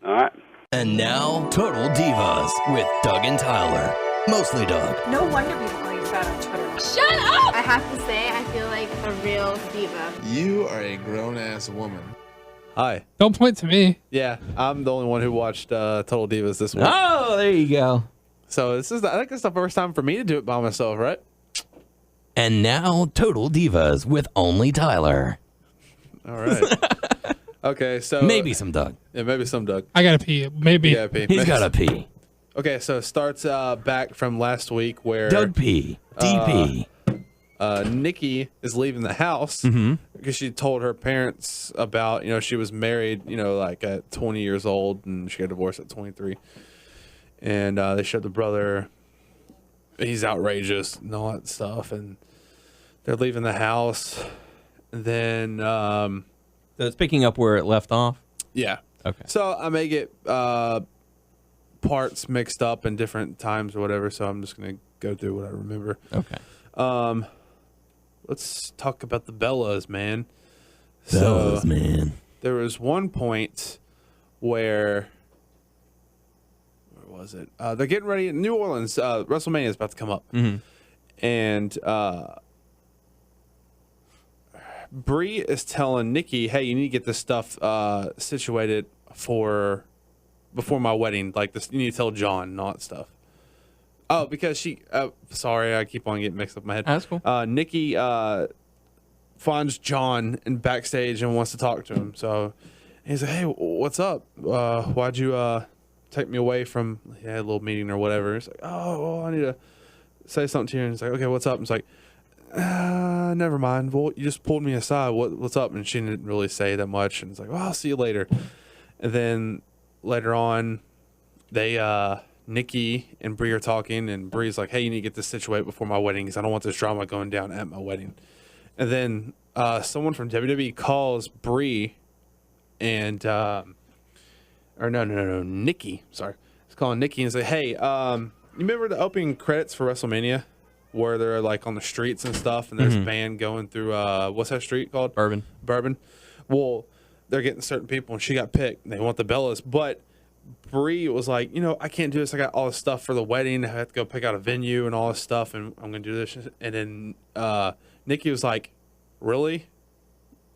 All right. And now, Total Divas with Doug and Tyler. Mostly Doug. No wonder we call you fat on Twitter. Shut up! I have to say, I feel like a real diva. You are a grown-ass woman. Hi. Don't point to me. Yeah, I'm the only one who watched Total Divas this week. Oh, there you go. So I think it's the first time for me to do it by myself, right? And now, Total Divas with only Tyler. All right. Okay, so Maybe some Doug. Yeah, maybe some Doug. I gotta pee. Maybe. Yeah, pee. He's got to pee. Okay, so it starts back from last week where Doug P. DP. Nikki is leaving the house because she told her parents about, she was married, at 20 years old, and she got divorced at 23. And they showed the brother, he's outrageous and all that stuff. And they're leaving the house. And then, So it's picking up where it left off? yeah. Okay. So I may get parts mixed up in different times or whatever. So I'm just going to go through what I remember. Okay. Let's talk about the Bellas, man. Bellas, man. There was one point where was it? They're getting ready in New Orleans. WrestleMania is about to come up. And Brie is telling Nikki, hey, you need to get this stuff situated before my wedding. Like this, you need to tell John and all that stuff. Oh, because she... sorry, I keep on getting mixed up in my head. That's cool. Nikki finds John in backstage and wants to talk to him. So he's like, hey, what's up? Why'd you take me away from a little meeting or whatever? He's like, oh, I need to say something to you. And he's like, okay, what's up? And it's like, never mind. Well, you just pulled me aside. What's up? And she didn't really say that much. And it's like, well, I'll see you later. And then later on, they... Nikki and Brie are talking, and Brie's like, hey, you need to get this situated before my wedding because I don't want this drama going down at my wedding. And then someone from WWE calls Brie and Nikki. Sorry. It's calling Nikki and say, hey, you remember the opening credits for WrestleMania where they're like on the streets and stuff and there's a band going through, what's that street called? Bourbon. Well, they're getting certain people and she got picked. They want the Bellas, but Brie was like, I can't do this. I got all this stuff for the wedding. I have to go pick out a venue and all this stuff, and I'm going to do this. And then Nikki was like, really?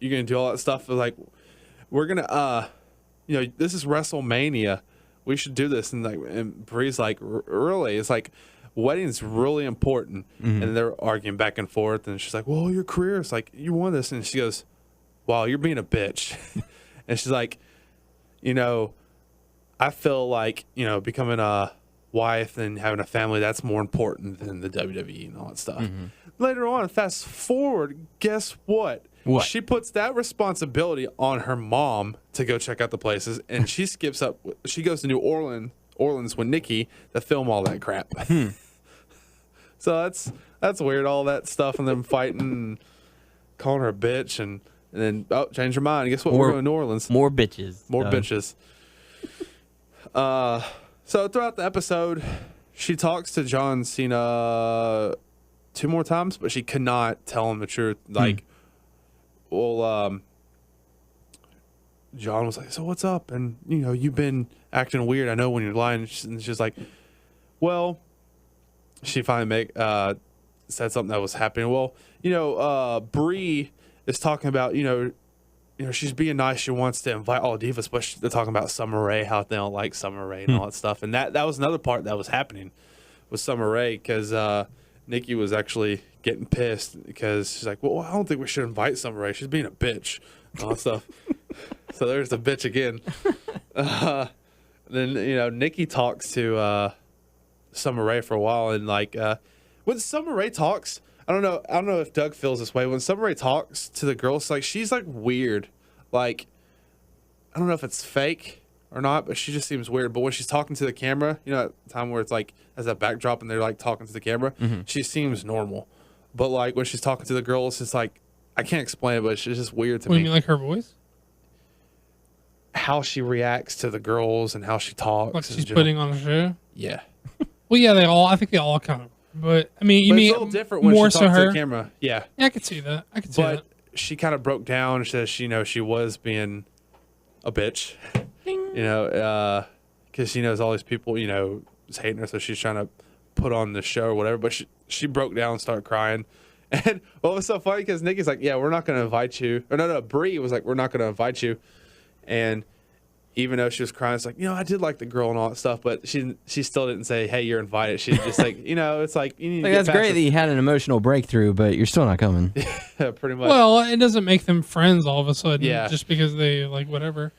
You're going to do all that stuff? Like, we're going to this is WrestleMania. We should do this. And Brie's like, really? It's like, wedding's really important. And they're arguing back and forth. And she's like, well, your career is like, you won this. And she goes, wow, you're being a bitch. And she's like, I feel like, becoming a wife and having a family, that's more important than the WWE and all that stuff. Later on, fast forward, guess what? What? She puts that responsibility on her mom to go check out the places, and she skips up. She goes to New Orleans with Nikki to film all that crap. So that's weird, all that stuff, and them fighting and calling her a bitch, and then, change her mind. Guess what? We're going to New Orleans. More bitches. More bitches. So throughout the episode, she talks to John Cena 2 more times, but she could not tell him the truth. Like, John was like, so what's up? And, you've been acting weird. I know when you're lying. And she's like, well, she finally said something that was happening. Well, Brie is talking about, she's being nice. She wants to invite all Divas, but they're talking about Summer Rae, how they don't like Summer Rae and all that stuff. And that was another part that was happening with Summer Rae, because Nikki was actually getting pissed because she's like, well, I don't think we should invite Summer Rae. She's being a bitch and all that stuff. So there's the bitch again. Then, Nikki talks to Summer Rae for a while. And, when Summer Rae talks, I don't know if Doug feels this way. When Summer Rae talks to the girls, she's weird. I don't know if it's fake or not, but she just seems weird. But when she's talking to the camera, at the time where it's as a backdrop and they're talking to the camera, she seems normal. But when she's talking to the girls, it's I can't explain it, but it's just weird to me. You mean like her voice? How she reacts to the girls and how she talks. Like she's putting on a show? Yeah. Well, yeah, I think they all kind of. But I mean, it's a little different when more she talks so to the camera. Yeah. Yeah, I could see that. But she kind of broke down. She says, she was being a bitch. Because she knows all these people, is hating her, so she's trying to put on the show or whatever. But she broke down and started crying. And what was so funny, because Nikki's like, yeah, we're not going to invite you. Or no, Brie was like, we're not going to invite you. And even though she was crying, it's like, I did like the girl and all that stuff, but she still didn't say, hey, you're invited. She's just like, it's like, you need to get that's great that you had an emotional breakthrough, but you're still not coming. Yeah, pretty much. Well, it doesn't make them friends all of a sudden, just because they whatever.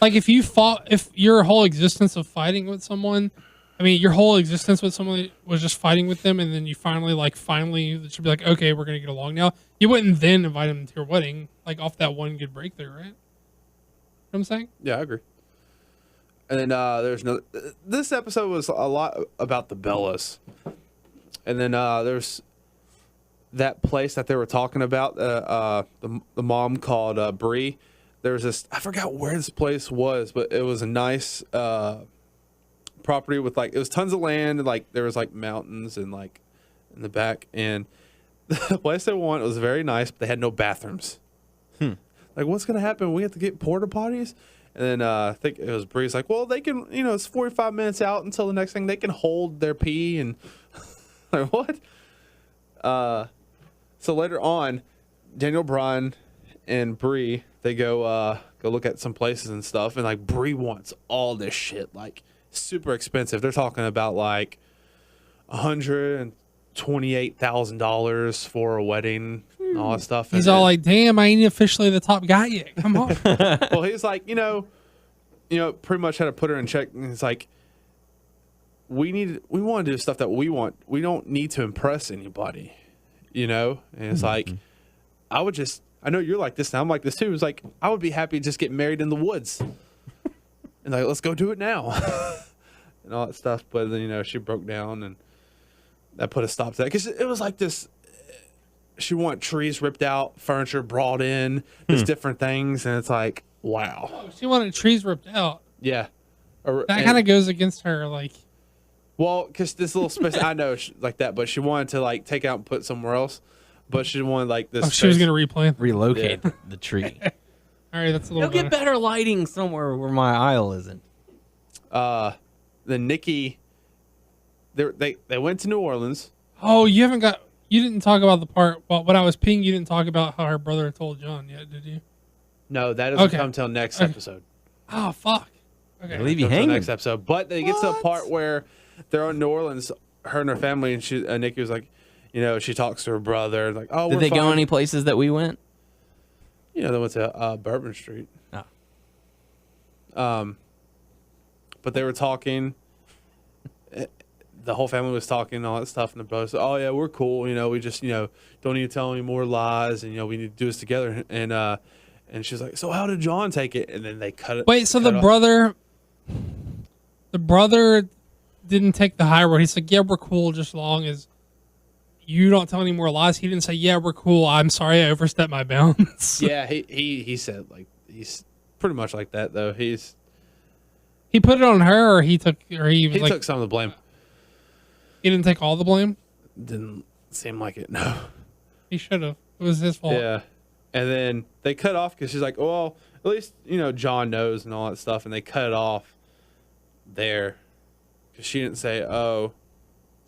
If your whole existence of fighting with someone, your whole existence with someone was just fighting with them, and then you finally it should be like, okay, we're gonna get along now. You wouldn't then invite them to your wedding, off that one good breakthrough, right? You know what I'm saying? Yeah, I agree. And then this episode was a lot about the Bellas. And then there's that place that they were talking about, the mom called Brie. There was this, I forgot where this place was, but it was a nice property with it was tons of land, and there was mountains and in the back. And the place they went was very nice, but they had no bathrooms. What's going to happen? We have to get porta potties? And then I think it was Bree's like, well, they can, it's 45 minutes out until the next thing. They can hold their pee. And what? So later on, Daniel Bryan and Bree, they go look at some places and stuff. And Bree wants all this shit, super expensive. They're talking about $128,000 for a wedding and all that stuff. He's all like, damn, I ain't officially the top guy yet. Come on. Well, he's like, pretty much had to put her in check. And it's like, we want to do stuff that we want. We don't need to impress anybody, And it's like, I know you're like this, and I'm like this too. It's like, I would be happy to just get married in the woods. And let's go do it now. And all that stuff. But then, she broke down, and that put a stop to that. Because it was like this, she wanted trees ripped out, furniture brought in, just different things. And it's like, wow. Oh, she wanted trees ripped out. Yeah. That kind of goes against her, Well, because this little space, I know like that, but she wanted to take out and put somewhere else. But she wanted this. Oh, she was going to replant. Relocate the tree. All right, that's a little They'll get better lighting somewhere where my aisle isn't. Then Nikki, they went to New Orleans. Oh, you didn't talk about the part, when I was peeing, you didn't talk about how her brother told John yet, did you? No, that doesn't come till next episode. Oh fuck. Okay. They leave you Go to the hanging. next episode. But they get to a part where they're in New Orleans, her and her family, and Nikki was like, she talks to her brother, like, oh, Did they go any places that we went? They went to Bourbon Street. Oh. But they were talking. The whole family was talking and all that stuff, and the brother said, "Oh yeah, we're cool. We just don't need to tell any more lies, and we need to do this together." And she's like, "So how did John take it?" And then they cut it. Wait, so the brother didn't take the high road. He's like, "Yeah, we're cool, just as long as you don't tell any more lies." He didn't say, "Yeah, we're cool. I'm sorry, I overstepped my bounds." Yeah, he said like he's pretty much like that though. He put it on her, or he took some of the blame. He didn't take all the blame? Didn't seem like it, no. He should have. It was his fault. Yeah. And then they cut off because she's like, well, at least, John knows and all that stuff. And they cut it off there because she didn't say, oh.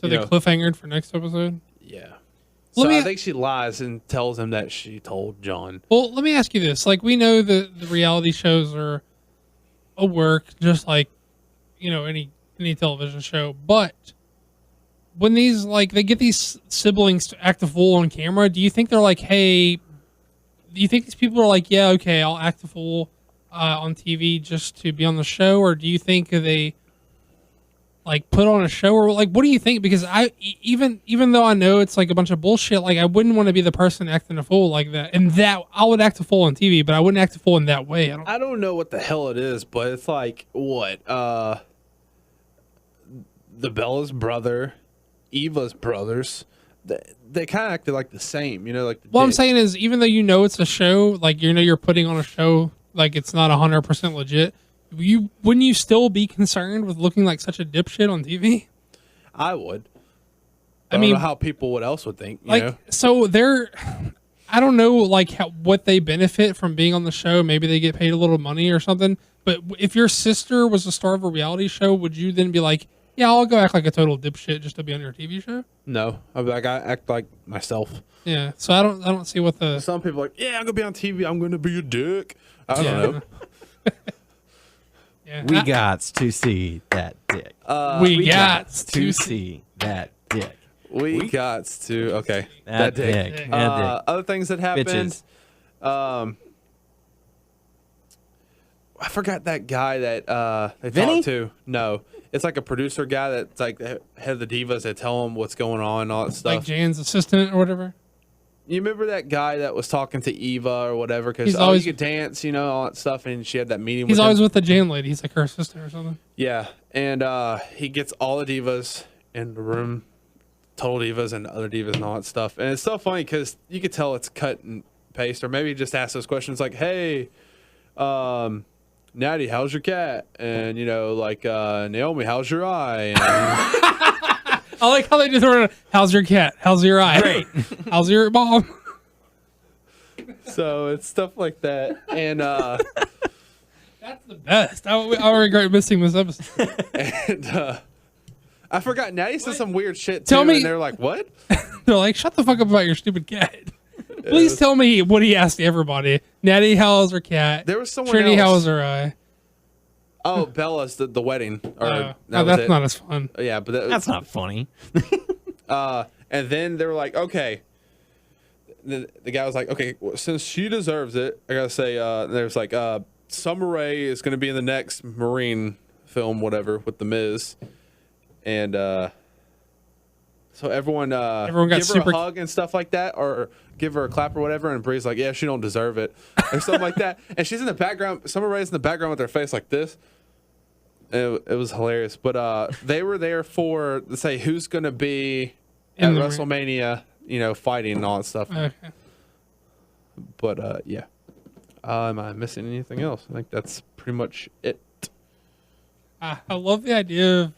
So they cliffhangered for next episode? Yeah. So I think she lies and tells him that she told John. Well, let me ask you this. Like, we know that the reality shows are a work, just like, any television show. But when these, they get these siblings to act a fool on camera, do you think they're like, hey, do you think these people are like, yeah, okay, I'll act a fool on TV just to be on the show? Or do you think they, put on a show? Or, what do you think? Because even though I know it's, a bunch of bullshit, I wouldn't want to be the person acting a fool like that. And that, I would act a fool on TV, but I wouldn't act a fool in that way. I don't know what the hell it is, but it's what? The Bella's brother, Eva's brothers, they kind of acted like the same, What I'm saying is, even though it's a show, you're putting on a show, it's not 100% legit, wouldn't you still be concerned with looking like such a dipshit on TV? I would. I mean, don't know how people else would think, So they're, I don't know, what they benefit from being on the show. Maybe they get paid a little money or something. But if your sister was the star of a reality show, would you then be like, yeah, I'll go act like a total dipshit just to be on your TV show? No, I'd be like, I act like myself. Yeah, so I don't see what the. Some people are like, yeah, I'm gonna be on TV. I'm gonna be a dick. I don't know. Yeah. We got to see that dick. We got to see that dick. We got to. Okay, that dick. Other things that happened. Bitches. I forgot that guy that they talked to. No, it's a producer guy that's the head of the Divas that tell him what's going on and all that stuff. Like Jan's assistant or whatever. You remember that guy that was talking to Eva or whatever? Because he could dance, all that stuff, and she had that meeting with him. He's always with the Jan lady. He's like her assistant or something. Yeah, and he gets all the Divas in the room, total Divas and other Divas and all that stuff. And it's so funny because you could tell it's cut and paste, or maybe just ask those questions like, hey, Natty, how's your cat? And, Naomi, how's your eye? And, I like how they just were, how's your cat? How's your eye? Great. How's your mom? So it's stuff like that. And that's the best. I regret missing this episode. And I forgot, Natty said some weird shit, too. Tell me, and they're like, what? They're like, shut the fuck up about your stupid cat. Please tell me what he asked everybody. Natty, how's her cat? There was someone Trinity, else. how's her eye? Oh, Bella's the wedding. That's not as fun. Yeah, but that's not funny. And then they were like, okay. The guy was like, okay, well, since she deserves it, I gotta say, there's Summer Rae is gonna be in the next Marine film, whatever, with The Miz, and so everyone got give her a hug and stuff like that, or give her a clap or whatever. And Bree's like, yeah, she don't deserve it, or something like that. And she's in the background. Summer Rae's in the background with her face like this. It was hilarious. But they were there to say who's going to be at WrestleMania, fighting and all that stuff. Okay. But yeah. Am I missing anything else? I think that's pretty much it. I love the idea of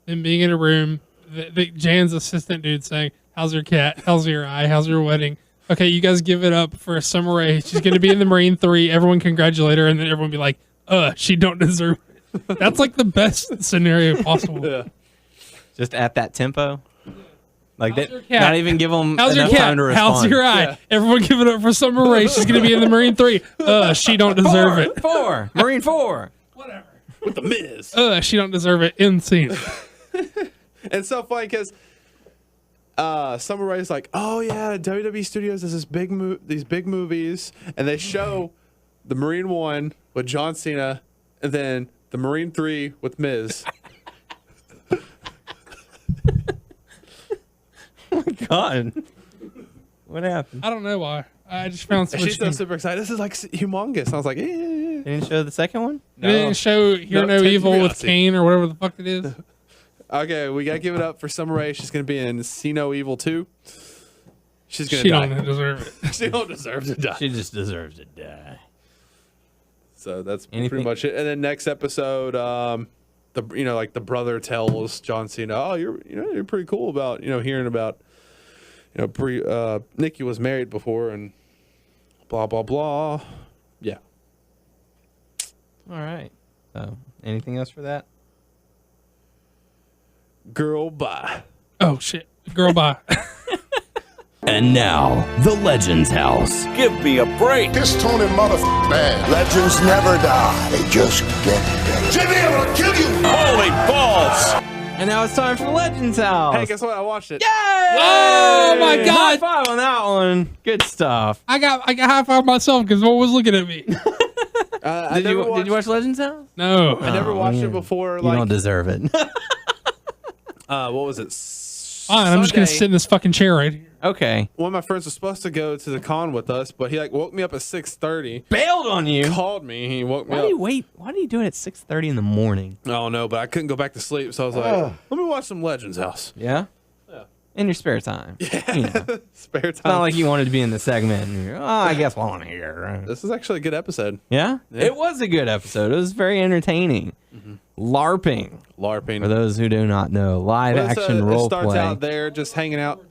them being in a room. The Jan's assistant dude saying, how's your cat? How's your eye? How's your wedding? Okay, you guys give it up for Summer Rae. She's going to be in the Marine 3. Everyone congratulate her, and then everyone be like, she don't deserve it. That's the best scenario possible. Yeah. Just at that tempo? Not even give them how's enough your cat? time to respond. How's your eye? Yeah. Everyone give it up for Summer Rae. She's going to be in the Marine 3. She don't deserve it. 4. Marine 4. with the Miz. She don't deserve it. In scene. And it's so funny because Summer Rae's like, oh yeah, WWE Studios has these big movies, and they show the Marine 1 with John Cena, and then the Marine 3 with Miz. Oh my God. What happened? I don't know why. I just found so And much. she's so super excited. This is like humongous. And I was like, They didn't show the second one? They didn't show Hear No Evil with Kane or whatever the fuck it is. Okay, we gotta give it up for Summer Rae. She's gonna be in See No Evil 2. She's gonna She die. don't deserve it. She don't deserve to die. She just deserves to die. So that's Anything? pretty much it. And then next episode, the brother tells John Cena, "Oh, you're pretty cool about hearing about Nikki was married before and blah blah blah." Yeah. All right. So, anything else for that? Girl, bye. Oh shit, girl, bye. And now, the Legends House. Give me a break. This Tony motherfucker bad. Legends never die. They just get better. Jimmy, I'm gonna kill you. Holy balls. And now it's time for Legends House. Hey, guess what? I watched it. Yay! Oh my God! High five on that one. Good stuff. I got high five myself because one was looking at me. Did you watch Legends House? No, I never watched it before. You don't deserve it. What was it? Fine, I'm just gonna sit in this fucking chair right here. Okay. One of my friends was supposed to go to the con with us, but he woke me up at 6:30. Bailed on you. Called me. He woke me Why up. do you wait? Why do you do it at 6:30 in the morning? I don't know, but I couldn't go back to sleep, so I was like, let me watch some Legends House. Yeah. In your spare time. Yeah. You know. Spare time. It's not like you wanted to be in the segment. And you're, I guess while I'm here. This is actually a good episode. Yeah? It was a good episode. It was very entertaining. LARPing. For those who do not know, live action role It starts play. out there just hanging out.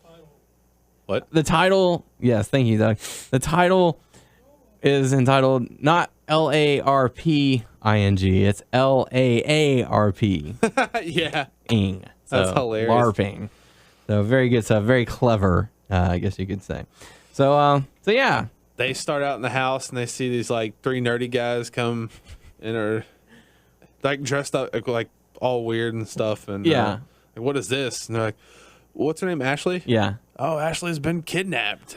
What? The title, yes, thank you, Doug. The title is entitled not LARPING, it's LAARP. Yeah. Ing. That's So, hilarious. LARPing. So very good stuff. Very clever, I guess you could say. So yeah. They start out in the house and they see these like three nerdy guys come and are like dressed up like all weird and stuff. And Yeah. like, what is this? And they're like, what's her name? Ashley? Yeah. Oh, Ashley's been kidnapped.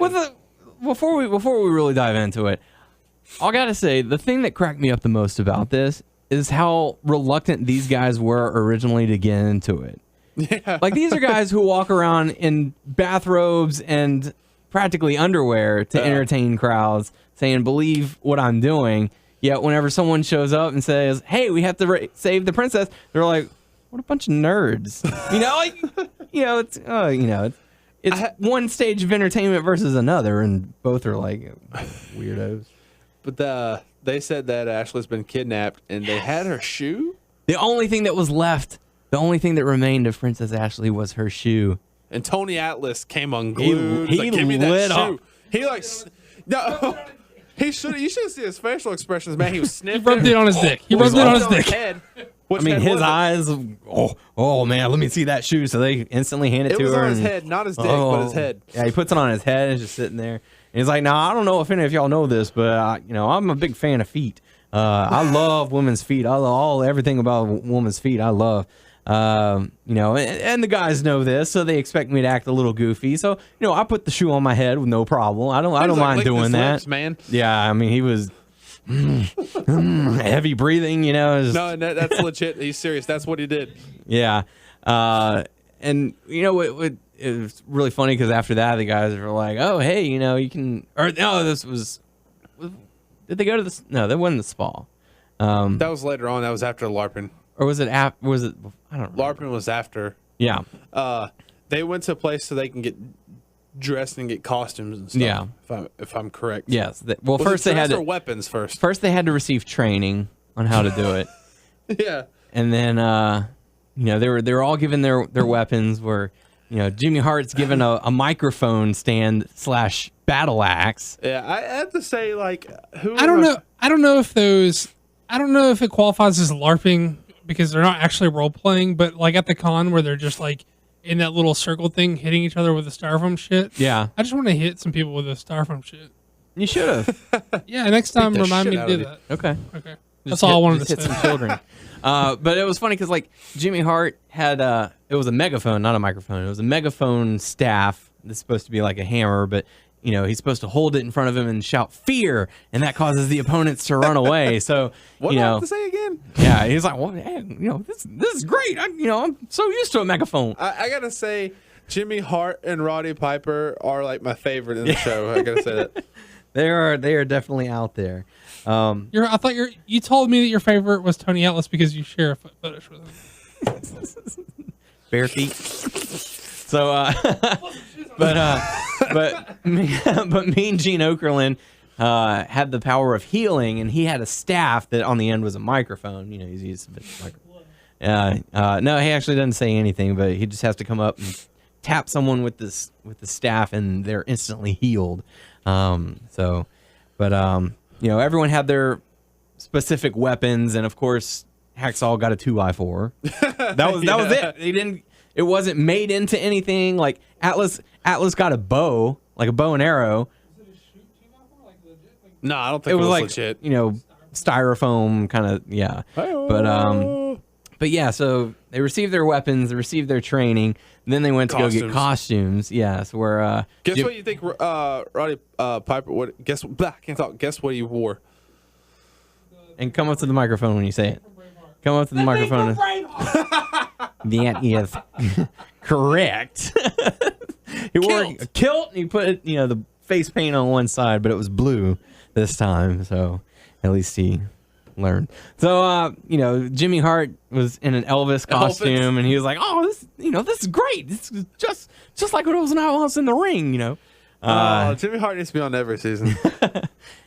Before we really dive into it, I gotta say the thing that cracked me up the most about this is how reluctant these guys were originally to get into it. Yeah. Like these are guys who walk around in bathrobes and practically underwear to entertain crowds, saying "Believe what I'm doing." Yet whenever someone shows up and says, "Hey, we have to save the princess," they're like, "What a bunch of nerds!" It's one stage of entertainment versus another, and both are like weirdos. But they said that Ashley's been kidnapped and they had her shoe. The only thing that was left, the only thing that remained of Princess Ashley was her shoe. And Tony Atlas came unglued. He like, give me that lit shoe. up. He like no. He should. You should see his facial expressions, man. He was sniffing. He rubbed it on his dick. He rubbed it on his dick. Head. I mean, his eyes. Oh man, let me see that shoe. So they instantly hand it to was her. on his head, not his dick, but his head. Yeah, he puts it on his head and it's just sitting there. And he's like, "Nah, I don't know if any of y'all know this, but I'm a big fan of feet. I love women's feet. I love everything about a woman's feet. I love." And the guys know this, so they expect me to act a little goofy. So, I put the shoe on my head with no problem. I don't mind doing that. Lips, man. Yeah, I mean, he was heavy breathing, just, No, that's legit. He's serious. That's what he did. yeah. And it was really funny because after that, the guys were like, "Oh, hey, you can," or no, this was. Did they go to this? No, they went in the spa. That was later on. That was after LARPing. Or was it after? Was it? I don't know. LARPing was after. Yeah. They went to a place so they can get dressed and get costumes and stuff. Yeah. If I'm correct. Yes. Was First it they had dress to or weapons first. First they had to receive training on how to do it. Yeah. And then they were all given their weapons. Where Jimmy Hart's given a microphone stand / battle axe. Yeah, I have to say, like, I don't know. I don't know if it qualifies as LARPing because they're not actually role playing, but like at the con where they're just like in that little circle thing hitting each other with the styrofoam shit. Yeah. I just want to hit some people with the styrofoam shit. You should have. Yeah, next time the remind shit me to out do of you. that. Okay. Okay. That's all I wanted to hit say. some children. But it was funny because like Jimmy Hart had it was a megaphone, not a microphone. It was a megaphone staff. That's supposed to be like a hammer, but you know he's supposed to hold it in front of him and shout fear, and that causes the opponents to run away. So What you do I know, have to say again? yeah, he's like, well, hey, you know, this is great. I'm so used to a megaphone. I gotta say, Jimmy Hart and Roddy Piper are like my favorite in the show. I gotta say that. They are definitely out there. I thought you told me that your favorite was Tony Atlas because you share a foot fetish with him. Bare feet. So, but me and Gene Okerlund had the power of healing, and he had a staff that on the end was a microphone. You know, he's used a microphone. No, he actually doesn't say anything, but he just has to come up and tap someone with the staff, and they're instantly healed. You know, everyone had their specific weapons, and of course, Hacksaw got a 2x4. That was it. He didn't. It wasn't made into anything. Like Atlas got a bow, like a bow and arrow. No, I don't think It was like legit. you know, styrofoam kind of, yeah. But yeah, so they received their weapons, they received their training, and then they went to go get costumes. Yes, where guess what you think, Roddy Piper? What? Guess I can't talk. Guess what he wore? And come up to the microphone when you say it. Come up to the microphone. That is correct. He wore a kilt, and he put the face paint on one side, but it was blue this time, so at least he learned. So Jimmy Hart was in an Elvis costume, and he was like, "Oh, this is great. This is just like when I was in the ring, you know." Jimmy Hart needs to be on every season.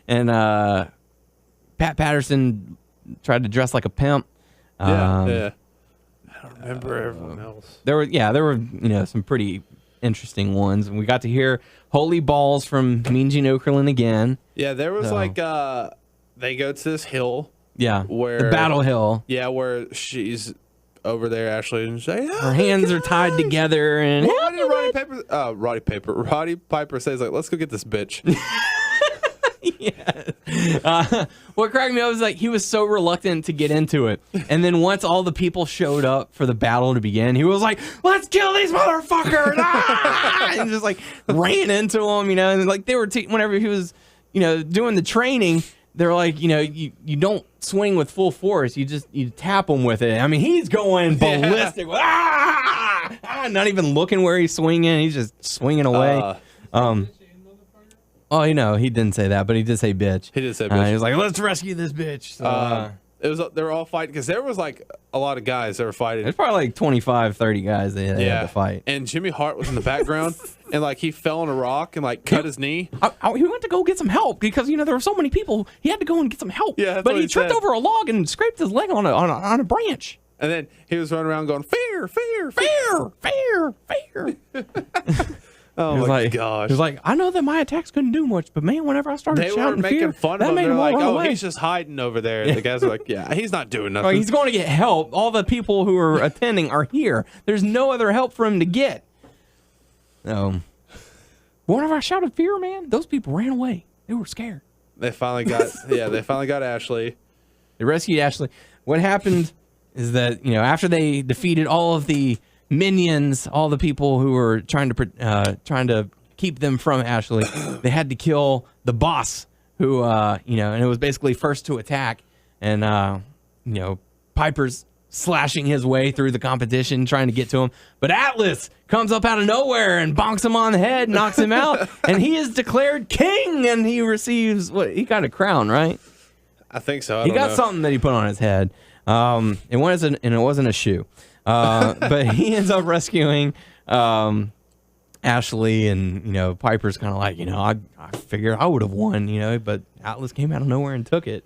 And Pat Patterson tried to dress like a pimp. Yeah. I don't remember everyone else. There were some pretty interesting ones, and we got to hear "Holy Balls" from Mean Gene Okerlund again. Yeah, there was they go to this hill. Yeah, where the Battle Hill. Yeah, where she's over there, Ashley, and say, her hands are tied together, and what did Roddy Piper says, like, let's go get this bitch. Yeah. What cracked me up was like he was so reluctant to get into it, and then once all the people showed up for the battle to begin, he was like, "Let's kill these motherfuckers!" And just like ran into them, and like they were whenever he was, doing the training, they're like, you don't swing with full force, you tap them with it. I mean, he's going ballistic, not even looking where he's swinging, he's just swinging away. Oh, he didn't say that, but he did say bitch. He did say bitch. He was like, "Let's rescue this bitch." So, they were all fighting because there was like a lot of guys that were fighting. There's probably like 25, 30 guys they had to fight. And Jimmy Hart was in the background, and like he fell on a rock and like cut his knee. He went to go get some help because there were so many people. He had to go and get some help. Yeah, that's but what he tripped said. over a log and scraped his leg on a branch. And then he was running around going, "Fear, fear, fear, fear, fear." Oh my gosh! He was like, "I know that my attacks couldn't do much, but man, whenever I started they shouting were making fear, fun that of him. made They're him like, run "Oh, away." he's just hiding over there." The guys are like, "Yeah, he's not doing nothing. Oh, he's going to get help. All the people who are attending are here. There's no other help for him to get." Whenever I shouted fear, man, those people ran away. They were scared. They finally got Ashley. They rescued Ashley. What happened is that after they defeated all of the minions, all the people who were trying to keep them from Ashley, they had to kill the boss, who and it was basically first to attack, and Piper's slashing his way through the competition trying to get to him, but Atlas comes up out of nowhere and bonks him on the head, knocks him out, and he is declared king, and he receives he got a crown, right? I think so. He got something that he put on his head. It wasn't a shoe. But he ends up rescuing Ashley, and Piper's kind of like, I figured I would have won, but Atlas came out of nowhere and took it.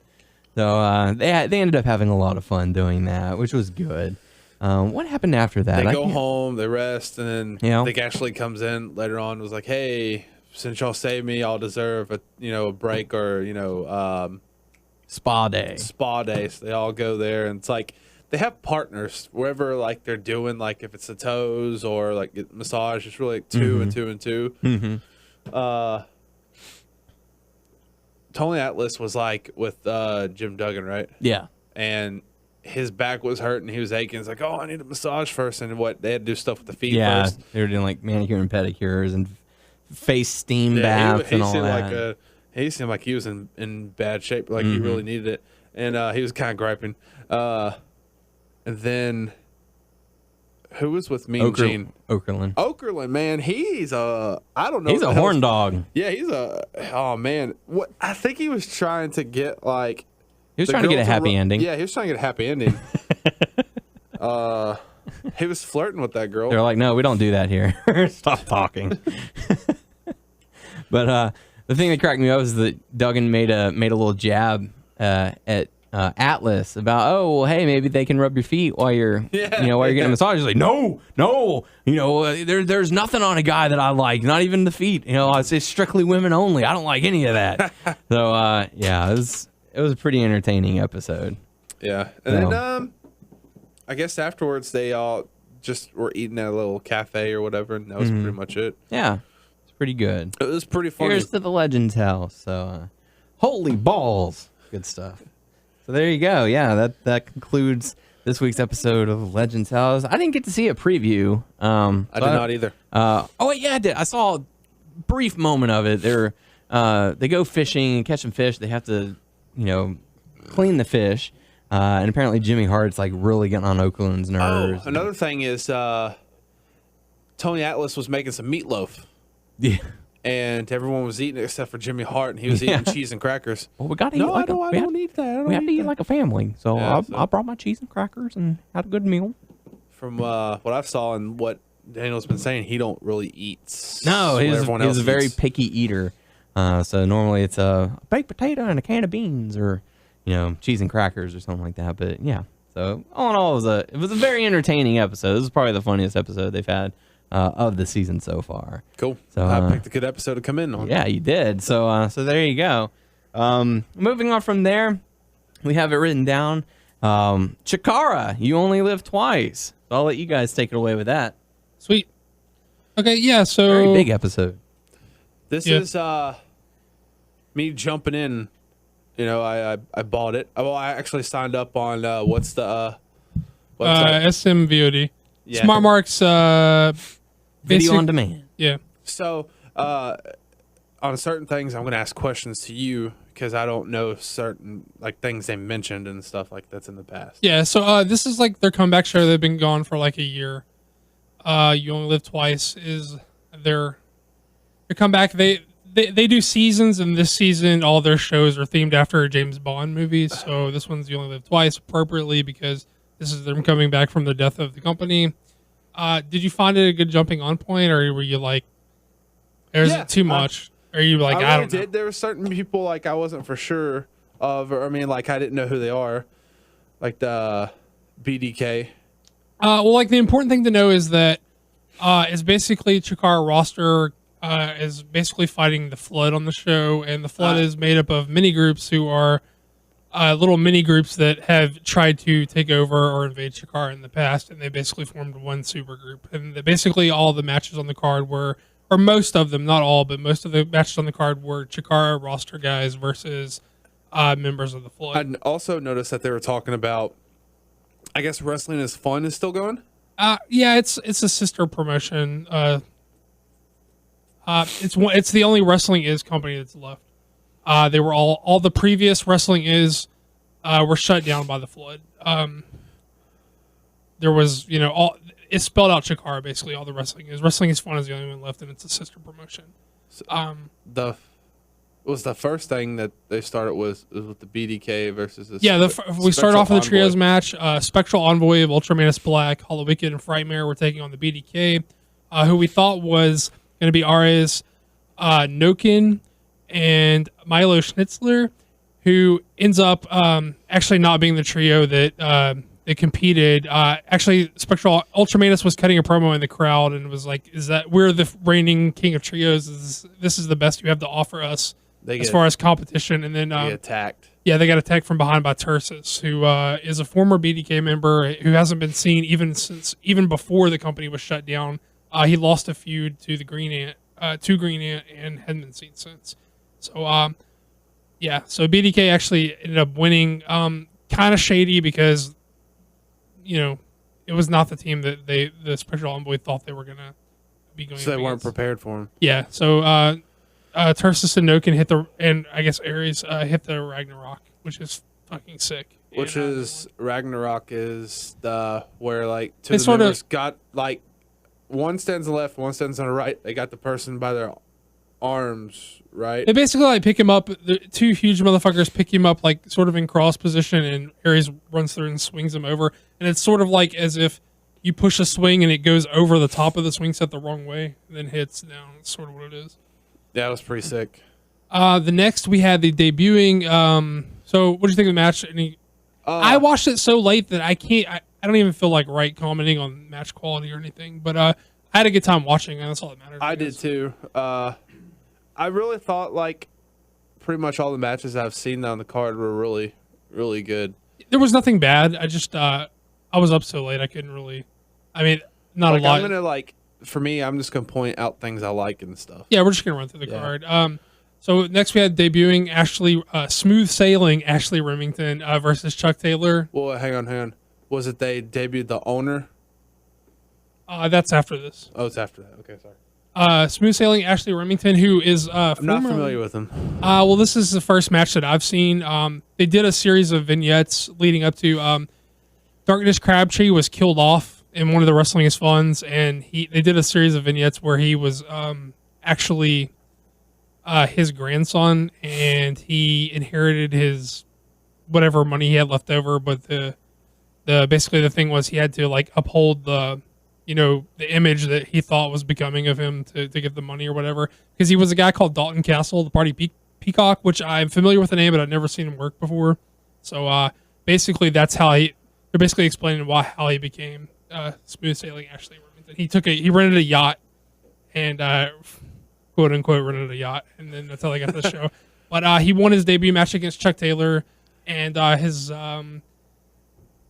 So they ended up having a lot of fun doing that, which was good. What happened after that? They go home, they rest, and then Yeah. I think Ashley comes in later on and was like, "Hey, since y'all saved me, I'll deserve a break or spa day." So they all go there, and it's like they have partners wherever like they're doing, like if it's the toes or like massage, it's really like two and two and two. Mm-hmm. Tony Atlas was like with Jim Duggan, right? Yeah. And his back was hurting. He was aching. It's like, oh, I need a massage first. And what they had to do stuff with the feet first. They were doing like manicure and pedicures and face steam baths and all that. He seemed like he was in bad shape, like he really needed it. And he was kind of griping. And then who was with Mean Gene? Okerlund, man, he's I don't know. He's a horn dog. Yeah, oh man. What I think he was trying to get like. He was trying to get a happy ending. Yeah, he was trying to get a happy ending. He was flirting with that girl. They're like, no, we don't do that here. Stop talking. But the thing that cracked me up is that Duggan made a little jab at Atlas about, oh, well, hey, maybe they can rub your feet while you're getting a massage. He's like, no, there's nothing on a guy that I like, not even the feet. It's strictly women only. I don't like any of that. So it was a pretty entertaining episode. Yeah, and then I guess afterwards they all just were eating at a little cafe or whatever, and that was pretty much it. Yeah, it's pretty good. It was pretty funny. Here's to the Legends house. So, holy balls, good stuff. So there you go. Yeah, that concludes this week's episode of Legends House. I didn't get to see a preview. I did not either. I did. I saw a brief moment of it. They go fishing, catching fish. They have to, clean the fish. And apparently Jimmy Hart's like really getting on Oakland's nerves. Oh, another thing is Tony Atlas was making some meatloaf. Yeah. And everyone was eating it except for Jimmy Hart, and he was eating cheese and crackers. Well, we got to eat like I don't need that. We have to eat like a family. So I brought my cheese and crackers and had a good meal. From what I saw and what Daniel's been saying, he don't really eat. No, he's a very picky eater. So normally it's a baked potato and a can of beans, or cheese and crackers or something like that. But yeah, so all in all, it was a very entertaining episode. This is probably the funniest episode they've had of the season so far. Cool. So I picked a good episode to come in on. Yeah, you did. So there you go. Moving on from there, we have it written down. Chikara, You Only Live Twice. So I'll let you guys take it away with that. Sweet. Okay, yeah. So very big episode. This is me jumping in. I bought it. Well, I actually signed up on what's the website? SMVOD. Yeah. Smart Marks. Video on demand. Yeah. So on certain things, I'm going to ask questions to you because I don't know certain things they mentioned and stuff like that's in the past. Yeah. So this is like their comeback show. They've been gone for like a year. You Only Live Twice is their comeback. They do seasons, and this season all their shows are themed after James Bond movies. So this one's You Only Live Twice appropriately because this is them coming back from the death of the company. Did you find it a good jumping on point, or were you like, is it too much? Or are you like, I don't know? There were certain people I wasn't for sure of, or I didn't know who they are, like the BDK. Well, the important thing to know is that it's basically Chikara roster is basically fighting the Flood on the show, and the Flood is made up of mini groups who are little mini groups that have tried to take over or invade Chikara in the past, and they basically formed one super group. And basically all the matches on the card were, or most of them, not all, but most of the matches on the card were Chikara roster guys versus members of the Flood. I also noticed that they were talking about, I guess Wrestling is Fun is still going? Yeah, it's a sister promotion. It's the only Wrestling Is company that's left. They were all the previous Wrestling Is were shut down by the Flood. There was, it's spelled out Chikara basically. All the Wrestling Is Fun is the only one left, and it's a sister promotion. The first thing that they started was with the BDK versus the we started off with the trios match. Spectral Envoy of Ultramanus Black, Hollow Wicked, and Frightmare were taking on the BDK, who we thought was going to be Ares, Nokin, and Milo Schnitzler, who ends up actually not being the trio that they competed. Actually, Spectral Ultramanus was cutting a promo in the crowd and was like, "Is that we're the reigning king of trios? This is the best you have to offer us as far as competition?" And then they get attacked. Yeah, they got attacked from behind by Tursus, who is a former BDK member who hasn't been seen even before the company was shut down. He lost a feud to the Green Ant, and hadn't been seen since. So Yeah, so BDK actually ended up winning. Kind of shady because, it was not the team that the Special Envoy thought they were going to be going So they weren't against. prepared for him. Yeah, so Tarsus and Noken and I guess Ares hit the Ragnarok, which is fucking sick. Which is Ragnarok is where like two They of the sort of- members got like one stands on the left, one stands on the right. They got the person by their arms, right? They basically like pick him up. The two huge motherfuckers pick him up like sort of in cross position, and Ares runs through and swings him over. And it's sort of like as if you push a swing and it goes over the top of the swing set the wrong way, and then hits down. That's sort of what it is. Yeah, it was pretty sick. The next we had the debuting. So what do you think of the match? I watched it so late that I can't. I don't even feel like commenting on match quality or anything. But I had a good time watching, and that's all that matters. I did too. I really thought like pretty much all the matches I've seen on the card were really, really good. There was nothing bad. I just I was up so late I couldn't really. I mean, not Like, a lot. I'm gonna for me, I'm just gonna point out things I like and stuff. Yeah, we're just gonna run through the card. So next we had debuting Smooth Sailing Ashley Remington versus Chuck Taylor. Well, hang on. Was it they debuted the owner? That's after this. Oh, it's after that. Okay, sorry. Smooth Sailing Ashley Remington, who is I'm not familiar with him. Well, this is the first match that I've seen. They did a series of vignettes leading up to Darkness Crabtree was killed off in one of the Wrestling is Funds, and they did a series of vignettes where he was actually his grandson, and he inherited his whatever money he had left over. But the basically the thing was he had to like uphold the image that he thought was becoming of him to get the money or whatever, because he was a guy called Dalton Castle, the Party Peacock, which I'm familiar with the name, but I've never seen him work before. So basically that's how they're basically explaining how he became Smooth Sailing Ashley Remington. He rented a yacht and quote unquote rented a yacht, and then that's how they got the show. But he won his debut match against Chuck Taylor, and his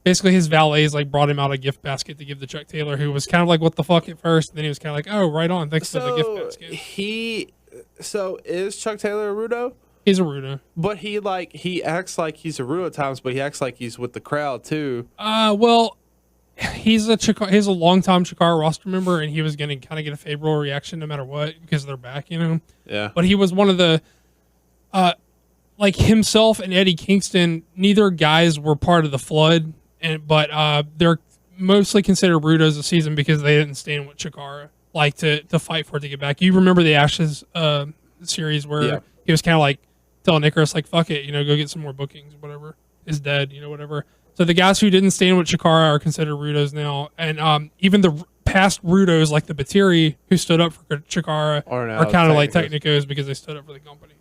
basically his valets like brought him out a gift basket to give to Chuck Taylor, who was kind of like, what the fuck at first, and then he was kind of like, oh, right on, thanks for the gift basket. So is Chuck Taylor a Rudo? He's a Rudo. But he acts like he's a Rudo at times, but he acts like he's with the crowd too. Well, he's a long-time Chikara roster member, and he was going to kind of get a favorable reaction no matter what because they're back, Yeah. But he was one of the, like himself and Eddie Kingston, neither guys were part of the Flood, but they're mostly considered Rudos this season because they didn't stand with Chikara, like to fight for it to get back. You remember the Ashes series where he was kind of like telling Icarus, like, fuck it, go get some more bookings, whatever is dead, whatever. So the guys who didn't stand with Chikara are considered Rudos now, and even the past Rudos like the Batiri who stood up for Chikara are kind of like Technicos because they stood up for the company.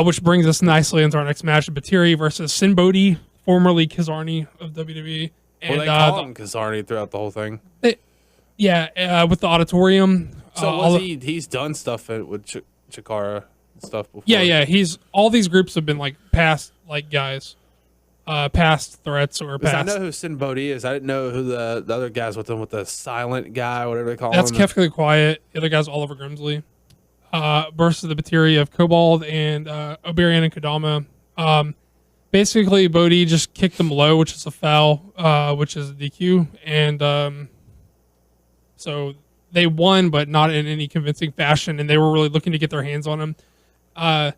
Which brings us nicely into our next match: Batiri versus Sin Bodhi, formerly Kizarny of WWE. And, they call him Kizarny throughout the whole thing. With the auditorium. So he's done stuff with Chikara and stuff before. Yeah. All these groups have been like past like guys. Past threats or past. I know who Sin Bodhi is. I didn't know who the other guys with him, with the silent guy, whatever they call him. That's Kefka the Quiet. The other guy's Oliver Grimsley. Versus the Batiri of Kobold and Oberian and Kodama. Basically, Bodhi just kicked them low, which is a foul, which is a DQ. And so they won, but not in any convincing fashion, and they were really looking to get their hands on him.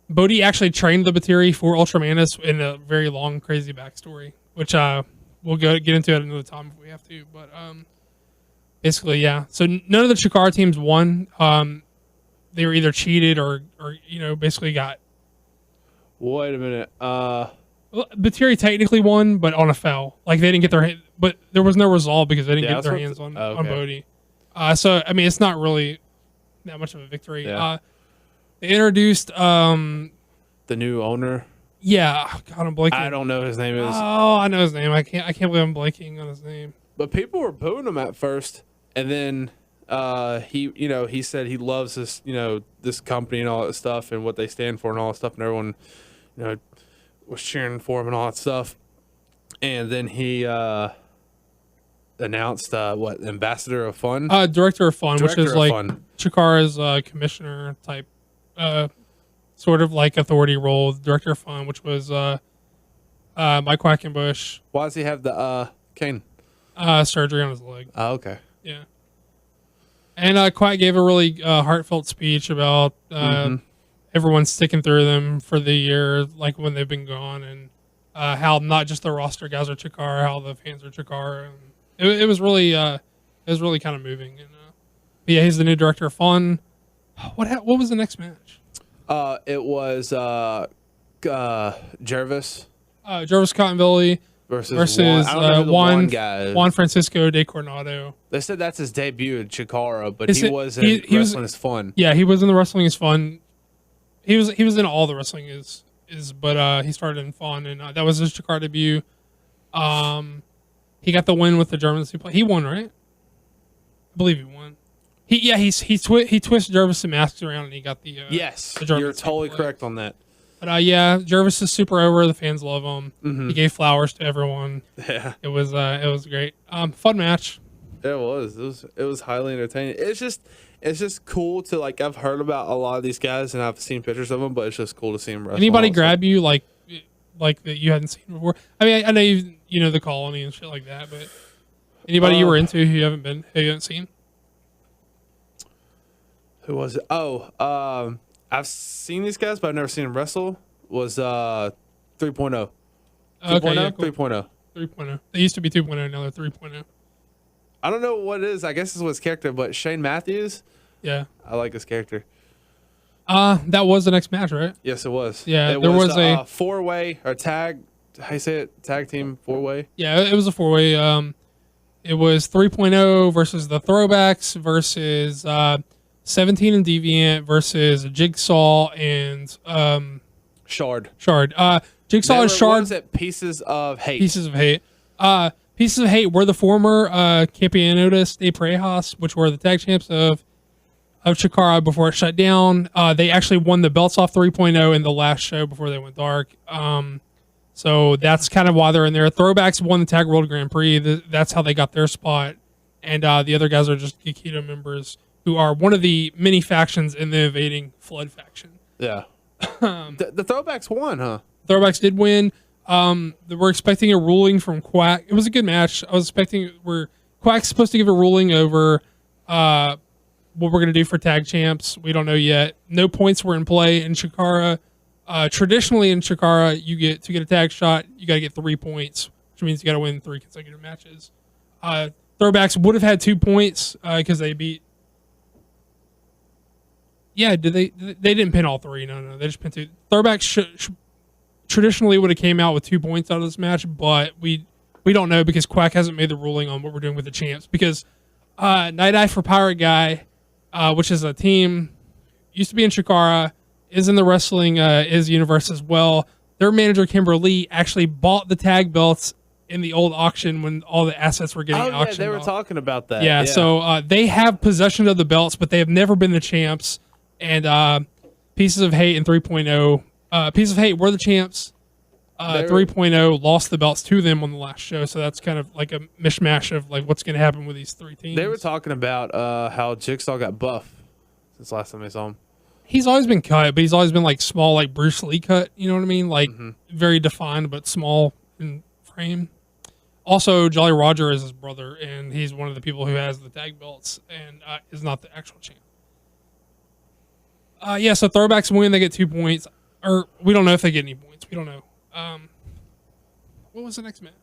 Bodhi actually trained the Batiri for Ultramanus in a very long, crazy backstory, which we'll get into at another time if we have to. But basically, yeah. So none of the Chikara teams won. They were either cheated or basically got. Wait a minute. Batiri technically won, but on a foul. Like they didn't get their, but there was no resolve because they didn't get their hands on Bodhi. So I mean, it's not really that much of a victory. Yeah. They introduced the new owner. Yeah, God, I'm blanking. I don't know what his name is. Oh, I know his name. I can't believe I'm blanking on his name. But people were booing him at first, and then he said he loves this this company and all that stuff and what they stand for and all that stuff, and everyone was cheering for him and all that stuff. And then he announced Ambassador of Fun, Director of Fun, which is like Fun. Chikara's commissioner type sort of like authority role, director of fun, which was Mike Quackenbush. Why does he have the cane? Surgery on his leg. Oh, okay. Yeah. And Quack gave a really heartfelt speech about everyone sticking through them for the year, like when they've been gone, and how not just the roster guys are Chikara, how the fans are Chikara. And it was really kind of moving. And but yeah, he's the new director of fun. What was the next match? It was Jervis. Jervis Cottonbilly versus Juan Francisco de Coronado. They said that's his debut in Chikara, but he was in Wrestling is Fun. Yeah, he was in the Wrestling is Fun. He was in all the Wrestling is but he started in Fun, and that was his Chikara debut. He got the win with the German suplex. He won, right? I believe he won. He twisted Jervis and masks around, and he got the yes. The German you're totally suplex. correct on that. But yeah, Jervis is super over. The fans love him. Mm-hmm. He gave flowers to everyone. Yeah, it was great. Fun match. It was highly entertaining. It's just cool to like. I've heard about a lot of these guys and I've seen pictures of them, but it's just cool to see them wrestle. Anybody grab you like that you hadn't seen before? I mean, I know you know the Colony and shit like that, but anybody you were into who you haven't seen? Who was it? Oh, I've seen these guys, but I've never seen them wrestle. Was 3.0. 3.0? Okay, yeah, cool. 3.0. 3.0. They used to be 2.0, now they're 3.0. I don't know what it is. I guess this was his character, but Shane Matthews. Yeah. I like his character. That was the next match, right? Yes, it was. Yeah, there was a four-way or tag. How you say it? Tag team four-way. Yeah, it was a four-way. It was 3.0 versus the Throwbacks versus 17 and Deviant versus Jigsaw and Shard. Jigsaw and Shard. What was it? Pieces of Hate. Pieces of Hate. Pieces of Hate were the former Campeonatos de Parejas, which were the tag champs of Chikara before it shut down. They actually won the belts off 3.0 in the last show before they went dark. So that's kind of why they're in there. Throwbacks won the Tag World Grand Prix. That's how they got their spot. And the other guys are just Kikita members who are one of the many factions in the invading Flood faction. Yeah. The Throwbacks won, huh? Throwbacks did win. We're expecting a ruling from Quack. It was a good match. I was expecting Quack's supposed to give a ruling over what we're going to do for tag champs. We don't know yet. No points were in play in Chikara. Traditionally in Chikara, to get a tag shot, you got to get 3 points, which means you got to win 3 consecutive matches. Throwbacks would have had 2 points because they beat. Yeah, they didn't pin all 3. No, they just pinned 2. Throwbacks traditionally would have came out with 2 points out of this match, but we don't know because Quack hasn't made the ruling on what we're doing with the champs. Because Night Eye for Pirate Guy, which is a team, used to be in Chikara, is in the wrestling is universe as well. Their manager Kimberly actually bought the tag belts in the old auction when all the assets were getting auctioned. They were talking about that. Yeah, so they have possession of the belts, but they have never been the champs. And Pieces of Hate and 3.0. Pieces of Hate were the champs. 3.0 lost the belts to them on the last show, so that's kind of like a mishmash of like what's going to happen with these 3 teams. They were talking about how Jigsaw got buff since last time they saw him. He's always been cut, but he's always been like small, like Bruce Lee cut. You know what I mean? Like very defined, but small in frame. Also, Jolly Roger is his brother, and he's one of the people who has the tag belts and is not the actual champ. So Throwbacks win, they get 2 points. Or we don't know if they get any points. We don't know. What was the next match?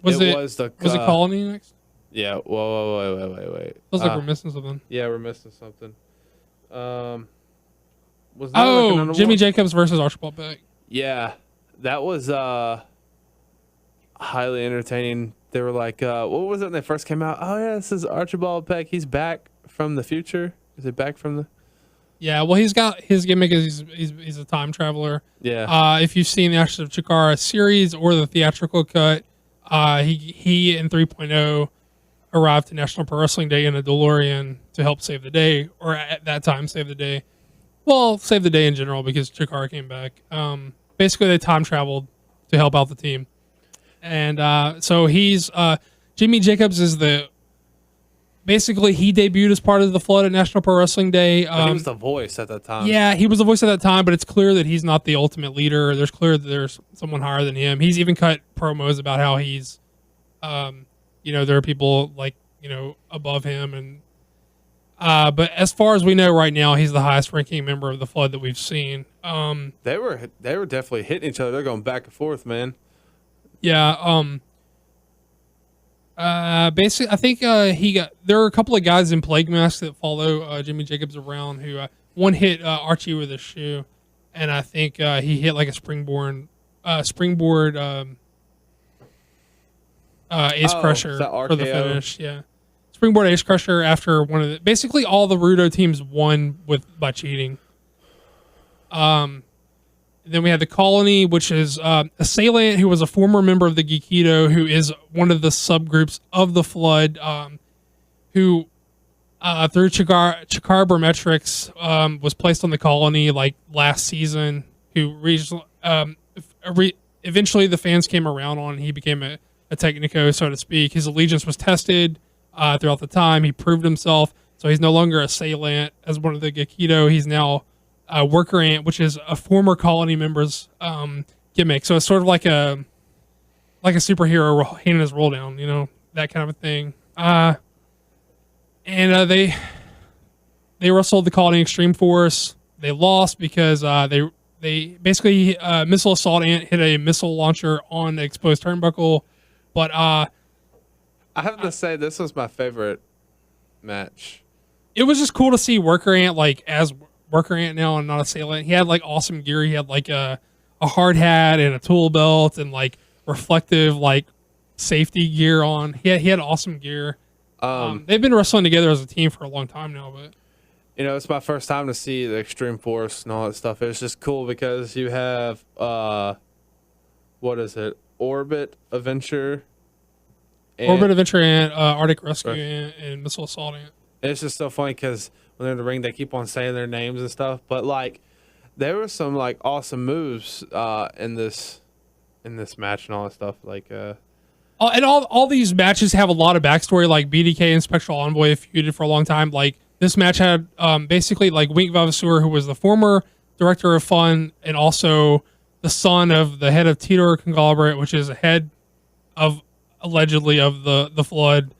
Was it Colony next? Yeah. Whoa, wait. Feels like we're missing something. Yeah, we're missing something. Jimmy Jacobs versus Archibald Peck. Yeah, that was highly entertaining. They were like, what was it when they first came out? Oh yeah, this is Archibald Peck. He's back from the future. Is it back from the? Yeah, well, he's got his gimmick is he's a time traveler. Yeah. If you've seen the Ashes of Chikara series or the theatrical cut, he in 3.0 arrived to National Pro Wrestling Day in a DeLorean to help save the day, or at that time save the day. Well, save the day in general because Chikara came back. Basically, they time traveled to help out the team, and so he's Jimmy Jacobs is basically he debuted as part of the Flood at National Pro Wrestling Day. But he was the voice at that time. Yeah, he was the voice at that time, but it's clear that he's not the ultimate leader. There's clear that there's someone higher than him. He's even cut promos about how he's, there are people like, above him. And but as far as we know right now, he's the highest ranking member of the Flood that we've seen. They were definitely hitting each other. They're going back and forth, man. Yeah. Basically, I think there are a couple of guys in plague masks that follow Jimmy Jacobs around. Who one hit Archie with a shoe, and I think he hit like a springboard ace crusher for the finish. Yeah, springboard ace crusher after one of the. Basically, all the Rudo teams won by cheating. Then we had the Colony, which is Assailant, who was a former member of the Geekido, who is one of the subgroups of the Flood, who through Chikara Barometrics was placed on the Colony like last season. Who eventually the fans came around on. He became a Technico, so to speak. His allegiance was tested throughout the time. He proved himself, so he's no longer Assailant as one of the Geekido. He's now Worker Ant, which is a former Colony member's gimmick. So it's sort of like a superhero handing his roll down, that kind of a thing. And they wrestled the Colony Extreme Force. They lost because they basically Missile Assault Ant hit a missile launcher on the exposed turnbuckle. But I have to say this was my favorite match. It was just cool to see Worker Ant as Worker Ant now and not Assailant. He had awesome gear. He had a hard hat and a tool belt and reflective safety gear on. He had awesome gear. They've been wrestling together as a team for a long time now, but it's my first time to see the Extreme Force and all that stuff. It's just cool because you have what is it? Orbit Adventure, and Arctic Rescue and Missile Assault Ant. It's just so funny because when they're in the ring, they keep on saying their names and stuff. But there were some awesome moves in this match and all that stuff. And all these matches have a lot of backstory. Like BDK and Spectral Envoy feuded for a long time. This match had basically Wink Vavasour, who was the former director of Fun and also the son of the head of Tidor Conglomerate, which is a head of allegedly of the Flood.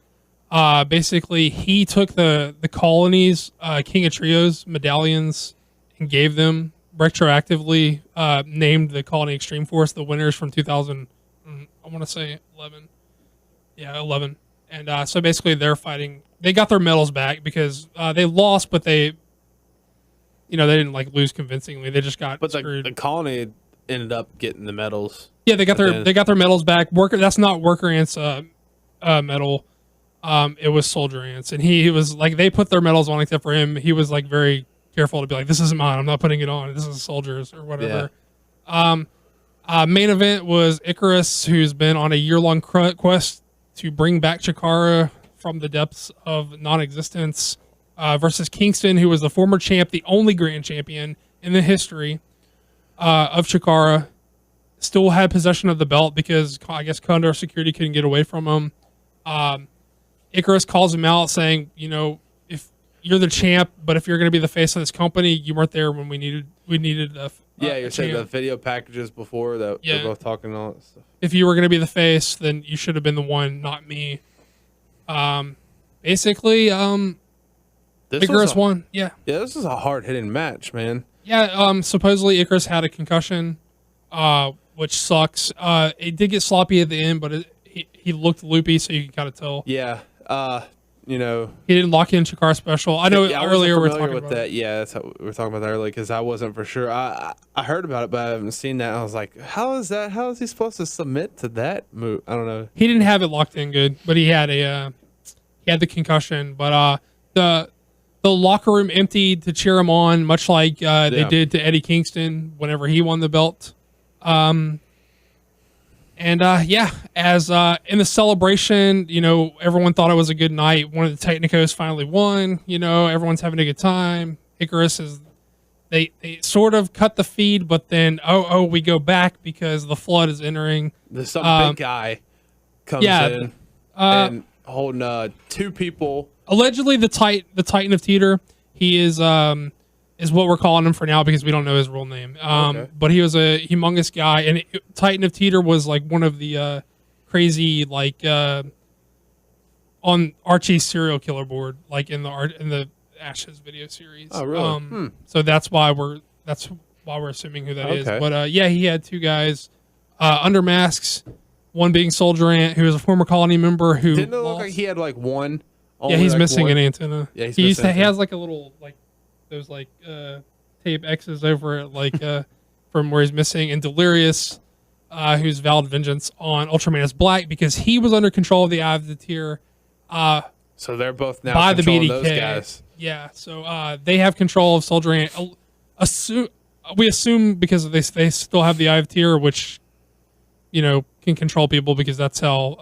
Basically, he took the Colony's King of Trios medallions and gave them retroactively, named the Colony Extreme Force the winners from 2000. I want to say 11. Yeah, 11. And so basically, they're fighting. They got their medals back because they lost, but they didn't lose convincingly. They just got screwed. The Colony ended up getting the medals. Yeah, they got their medals back. That's not Worker Ant's medal. It was Soldier Ants, and he was they put their medals on except for him. He was very careful to be this isn't mine. I'm not putting it on. This is Soldier's or whatever. Yeah. Main event was Icarus, who's been on a year-long quest to bring back Chikara from the depths of non-existence, versus Kingston, who was the former champ, the only grand champion in the history of Chikara. Still had possession of the belt because I guess Condor Security couldn't get away from him. Icarus calls him out saying, if you're the champ, but if you're going to be the face of this company, you weren't there when we needed you're saying the video packages before that they're both talking all that stuff. If you were going to be the face, then you should have been the one, not me. Basically, Icarus won. Yeah. Yeah, this is a hard-hitting match, man. Yeah, supposedly Icarus had a concussion, which sucks. It did get sloppy at the end, but he looked loopy, so you can kind of tell. Yeah. He didn't lock in Chikara special. I know earlier we were talking about that. Yeah, that's how we were talking about that earlier because I wasn't for sure. I heard about it, but I haven't seen that. I was like, how is that? How is he supposed to submit to that move? I don't know. He didn't have it locked in good, but he had the concussion. But the locker room emptied to cheer him on, much like they did to Eddie Kingston whenever he won the belt. As in the celebration, everyone thought it was a good night. One of the Technicos finally won. Everyone's having a good time. Icarus they sort of cut the feed, but then we go back because the Flood is entering. There's some big guy comes in and holding two people allegedly the Titan of Teeter. He is what we're calling him for now because we don't know his real name. But he was a humongous guy, and Titan of Teeter was like one of the crazy like on Archie's serial killer board, like in the Ashes video series. Oh, really? So that's why we're assuming who that is. But yeah, he had two guys under masks. One being Soldier Ant, who is a former Colony member who didn't it look like he had like one. Yeah, he's missing an antenna. Yeah, he has like a little like those like tape X's over it, like from where he's missing. And Delirious, who's vowed vengeance on Ultramanus Black because he was under control of the Eye of the Tier. So they're both now by the BDK. Those guys. Yeah, so they have control of Soldier Ant. We assume because they still have the Eye of Tier, which can control people because that's how.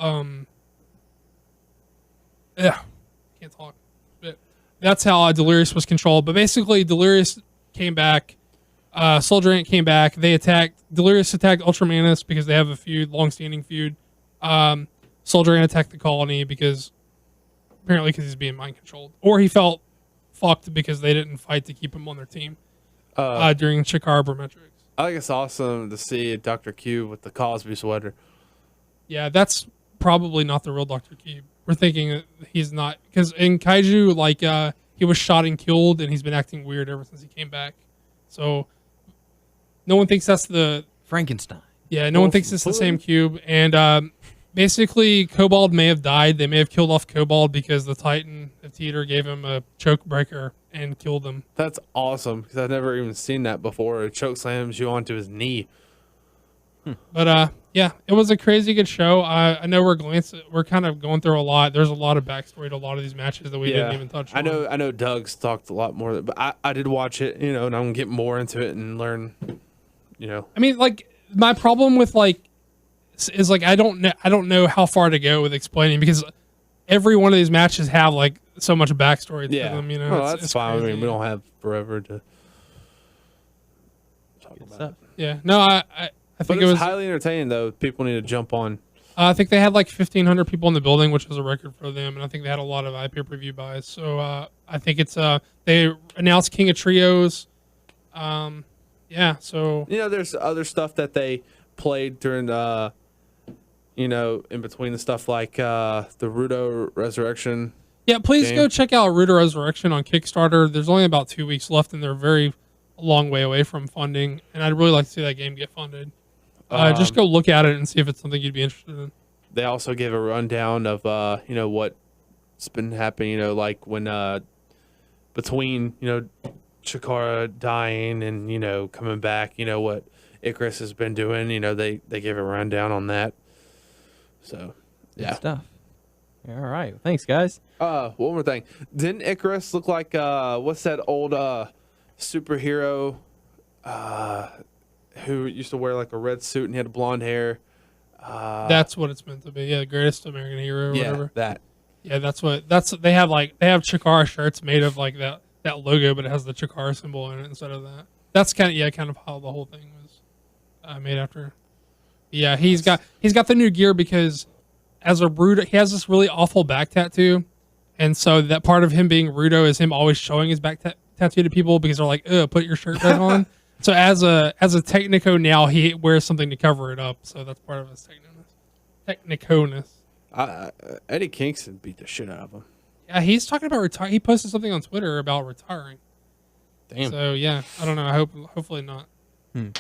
Can't talk. But that's how Delirious was controlled. But basically, Delirious came back. Soldier Ant came back. Delirious attacked Ultramanus because they have a feud, long-standing feud. Soldier Ant attacked the Colony because he's being mind controlled, or he felt fucked because they didn't fight to keep him on their team during Chikara Barometrics. I think it's awesome to see Dr. Cube with the Cosby sweater. Yeah, that's probably not the real Dr. Cube. We're thinking that he's not, because in Kaiju, like he was shot and killed, and he's been acting weird ever since he came back. So no one thinks that's the Frankenstein. Yeah, no one thinks it's the same Cube. And basically, Kobold may have died. They may have killed off Kobold because the Titan of Teeter gave him a choke breaker and killed him. That's awesome because I've never even seen that before. It choke slams you onto his knee. But yeah, it was a crazy good show. I know we're kind of going through a lot. There's a lot of backstory to a lot of these matches that we didn't even touch on. I know Doug's talked a lot more, but I did watch it, and I'm gonna get more into it and learn. I mean, like my problem with is like I don't know how far to go with explaining because every one of these matches have like so much backstory to them. Well, that's fine. Crazy. I mean, we don't have forever to talk about it. Yeah, no, I think it was highly entertaining though. People need to jump on. I think they had like 1,500 people in the building, which was a record for them, and I think they had a lot of pay-per-view buys. So I think it's they announced King of Trios. Yeah, so there's other stuff that they played during in between the stuff like the Rudo Resurrection. Yeah, please game. go check out Rudo Resurrection on Kickstarter. There's only about 2 weeks left, and they're a long way away from funding, and I'd really like to see that game get funded. Just go look at it and see if it's something you'd be interested in. They also gave a rundown of what's been happening. Like when between Chikara dying and coming back. What Icarus has been doing. They gave a rundown on that. So yeah, good stuff. All right, thanks guys. One more thing. Didn't Icarus look like what's that old superhero? Who used to wear like a red suit and he had blonde hair. That's what it's meant to be. Yeah, the greatest American hero or whatever. That. Yeah, they have Chikara shirts made of like that logo, but it has the Chikara symbol in it instead of that. That's kind of how the whole thing was made after. Yeah, he's got the new gear because as a Rudo, he has this really awful back tattoo, and so that part of him being Rudo is him always showing his back tattoo to people because they're like, put your shirt back on. So as a Technico now, he wears something to cover it up. So that's part of his Technico-ness. Eddie Kingston beat the shit out of him. Yeah, he's talking about retiring. He posted something on Twitter about retiring. Damn. So yeah, I don't know. Hopefully not. Well,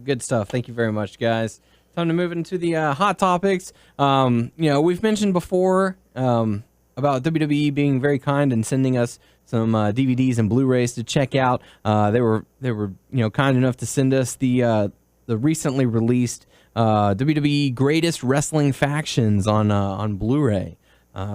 good stuff. Thank you very much, guys. Time to move into the hot topics. We've mentioned before about WWE being very kind and sending us some DVDs and Blu-rays to check out. They were kind enough to send us the recently released WWE Greatest Wrestling Factions on Blu-ray.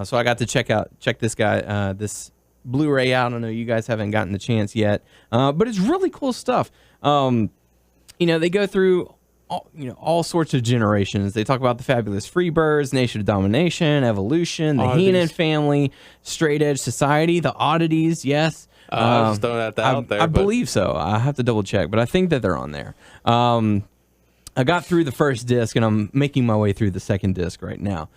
So I got to check this Blu-ray out. I know you guys haven't gotten the chance yet, but it's really cool stuff. They go through all sorts of generations. They talk about the Fabulous Freebirds, Nation of Domination, Evolution, the Heenan family, Straight Edge Society, the Oddities. Yes, I was just throwing that out there. I believe so. I have to double check, but I think that they're on there. I got through the first disc, and I'm making my way through the second disc right now.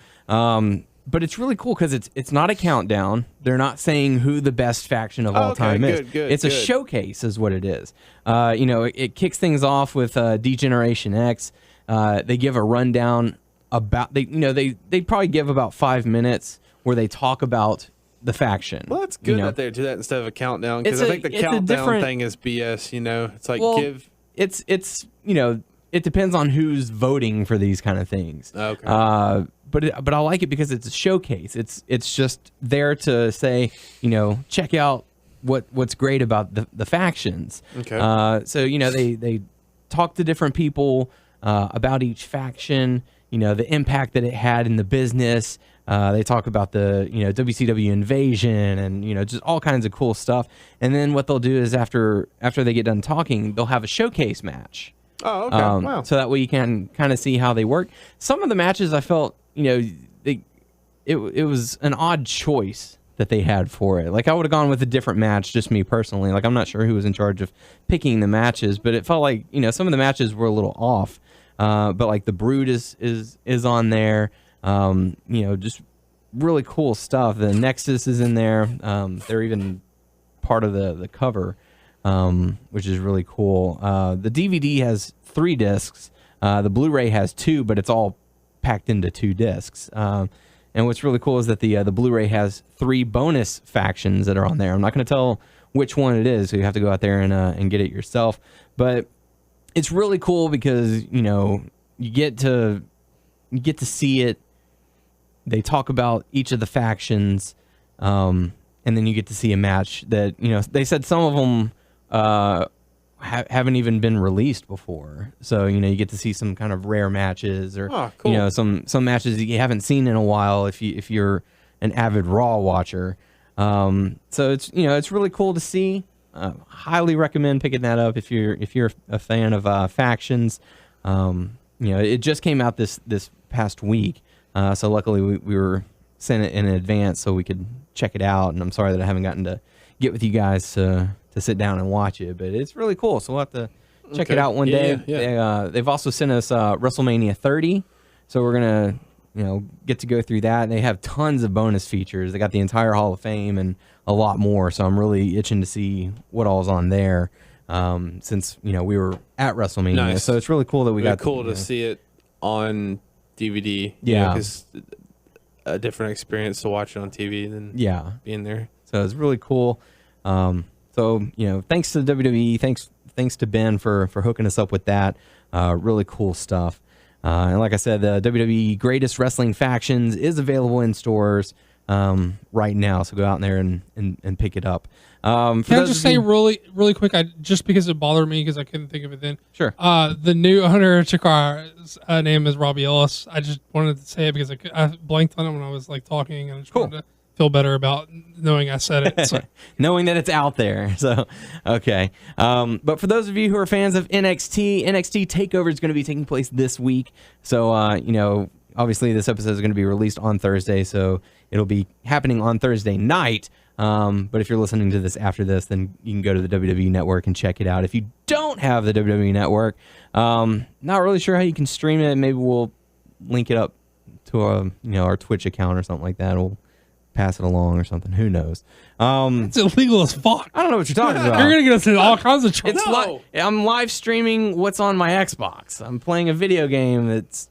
but it's really cool because it's not a countdown. They're not saying who the best faction of all time is. It's a showcase, is what it is. It kicks things off with Degeneration X. They give a rundown about they probably give about 5 minutes where they talk about the faction. Well, that's good that they do that instead of a countdown, because I think the countdown thing is BS. It's like it depends on who's voting for these kind of things. Okay. But I like it because it's a showcase. It's just there to say, check out what's great about the factions. Okay. So they talk to different people about each faction. The impact that it had in the business. They talk about the WCW invasion and just all kinds of cool stuff. And then what they'll do is after they get done talking, they'll have a showcase match. Oh, okay. Wow. So that way you can kind of see how they work. Some of the matches I felt, it was an odd choice that they had for it. Like I would have gone with a different match, just me personally. Like I'm not sure who was in charge of picking the matches, but it felt like some of the matches were a little off. But like the Brood is on there. Just really cool stuff. The Nexus is in there. They're even part of the cover, which is really cool. The DVD has 3 discs. The Blu-ray has 2, but it's all packed into 2 discs. And what's really cool is that the Blu-ray has 3 bonus factions that are on there. I'm not going to tell which one it is, so you have to go out there and get it yourself. But it's really cool because you get to see it. They talk about each of the factions, and then you get to see a match that they said some of them haven't even been released before. So you get to see some kind of rare matches, or cool. some matches that you haven't seen in a while if you're an avid Raw watcher. So it's really cool to see. Highly recommend picking that up if you're a fan of factions. It just came out this past week, so luckily we were sent it in advance so we could check it out. And I'm sorry that I haven't gotten to get with you guys to sit down and watch it, but it's really cool. So we'll have to check it out one day. Yeah. They've also sent us WrestleMania 30, so we're gonna get to go through that. And they have tons of bonus features. They got the entire Hall of Fame and a lot more. So I'm really itching to see what all's on there. Since we were at WrestleMania, nice. So it's really cool that we got cool to see it on DVD. Yeah, because a different experience to watch it on TV than being there. So it's really cool. So thanks to WWE, thanks to Ben for hooking us up with that. Really cool stuff. And like I said, the WWE Greatest Wrestling Factions is available in stores right now. So go out there and pick it up. Can I just say really quick, just because it bothered me because I couldn't think of it then. Sure. The new owner of Chikara's name is Robbie Ellis. I just wanted to say it because I blanked on it when I was talking, and I just wanted to feel better about knowing I said it. So. Knowing that it's out there. So, okay. But for those of you who are fans of NXT TakeOver is going to be taking place this week. So, obviously this episode is going to be released on Thursday, so it'll be happening on Thursday night. But if you're listening to this after this, then you can go to the WWE Network and check it out. If you don't have the WWE Network, not really sure how you can stream it. Maybe we'll link it up to our Twitch account or something like that. We'll pass it along or something. Who knows? It's illegal as fuck. I don't know what you're talking about. You're gonna get us in all kinds of trouble. It's I'm live streaming what's on my Xbox. I'm playing a video game that's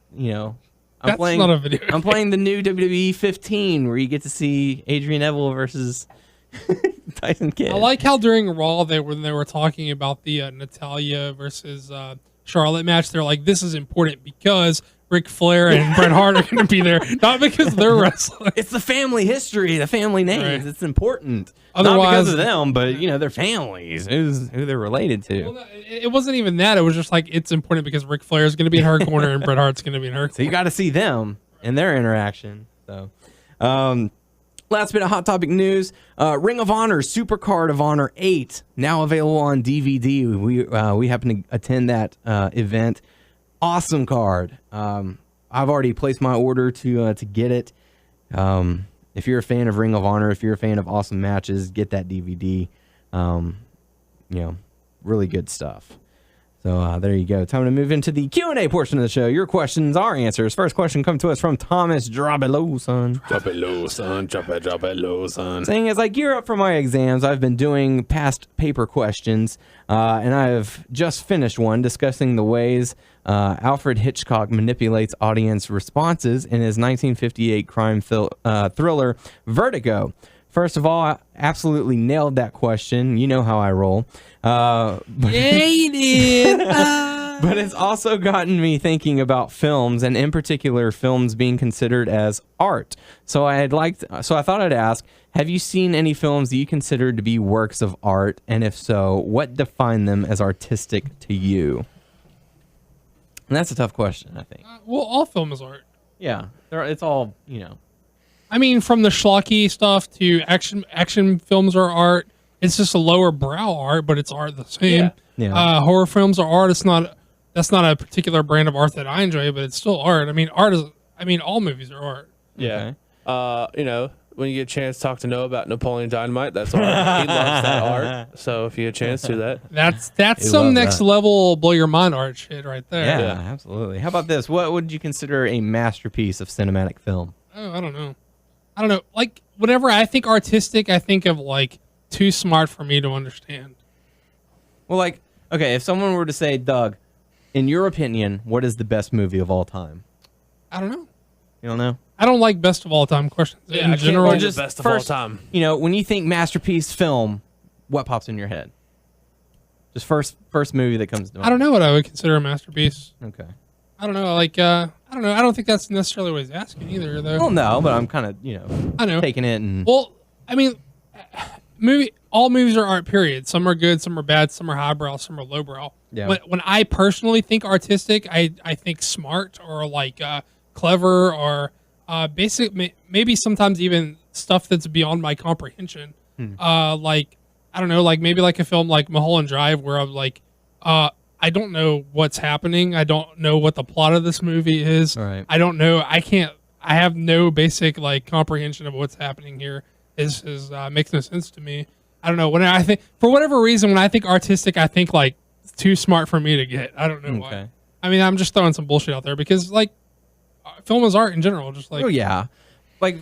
That's not a video game. I'm playing the new WWE 15 where you get to see Adrian Neville versus Tyson Kidd. I like how during Raw when they were talking about the Natalya versus Charlotte match, they're like, this is important because Ric Flair and Bret Hart are going to be there, not because they're wrestling. It's the family history, the family names. Right. It's important. Otherwise, not because of them, but their families, who they're related to. Well, it wasn't even that. It was just like it's important because Ric Flair is going to be in her corner and Bret Hart's going to be in her corner. So you got to see them and their interaction. So, last bit of Hot Topic news: Ring of Honor Supercard of Honor 8 now available on DVD. We happen to attend that event. Awesome card. I've already placed my order to get it. If you're a fan of Ring of Honor, if you're a fan of awesome matches, get that DVD. Really good stuff. So there you go. Time to move into the Q&A portion of the show. Your questions, our answers. First question comes to us from Thomas. Drop it low, son. Drop it low, son. Drop it low, son. Saying, as I gear up for my exams, I've been doing past paper questions, and I have just finished one discussing the ways Alfred Hitchcock manipulates audience responses in his 1958 crime thriller, Vertigo. First of all, I absolutely nailed that question. You know how I roll. Yeah, you did. But it's also gotten me thinking about films, and in particular, films being considered as art. So I thought I'd ask, have you seen any films that you consider to be works of art? And if so, what define them as artistic to you? And that's a tough question, I think. Well, all film is art. Yeah, it's all, you know. I mean, from the schlocky stuff to action films are art. It's just a lower brow art, but it's art the same. Yeah. Horror films are art. That's not a particular brand of art that I enjoy, but it's still art. I mean, all movies are art. Yeah. Okay. When you get a chance to talk to Noah about Napoleon Dynamite, that's art. He loves that art. So if you get a chance to do that. That's some next level blow your mind art shit right there. Yeah, absolutely. How about this? What would you consider a masterpiece of cinematic film? Oh, I don't know. Like, whenever I think artistic, I think of, like, too smart for me to understand. Well, like, okay, if someone were to say, Doug, in your opinion, what is the best movie of all time? I don't know. You don't know? I don't like best of all time questions in general. Or just best of all time. You know, when you think masterpiece film, what pops in your head? Just first movie that comes to mind. I don't know what I would consider a masterpiece. Okay. I don't know. Like, I don't know. I don't think that's necessarily what he's asking either, though. Well, no, but I'm kind of, I know. taking it and... Well, I mean, all movies are art, period. Some are good, some are bad, some are highbrow, some are lowbrow. Yeah. When I personally think artistic, I think smart or, like, clever or basic, maybe sometimes even stuff that's beyond my comprehension. Like, I don't know, like maybe like a film like Mulholland Drive where I'm like, I don't know what's happening. I don't know what the plot of this movie is. Right. I don't know. I have no basic like comprehension of what's happening here. Is makes no sense to me. I don't know. When I think, for whatever reason, when I think artistic, I think like too smart for me to get. I don't know why. I mean, I'm just throwing some bullshit out there because like film is art in general. Just like, oh yeah, like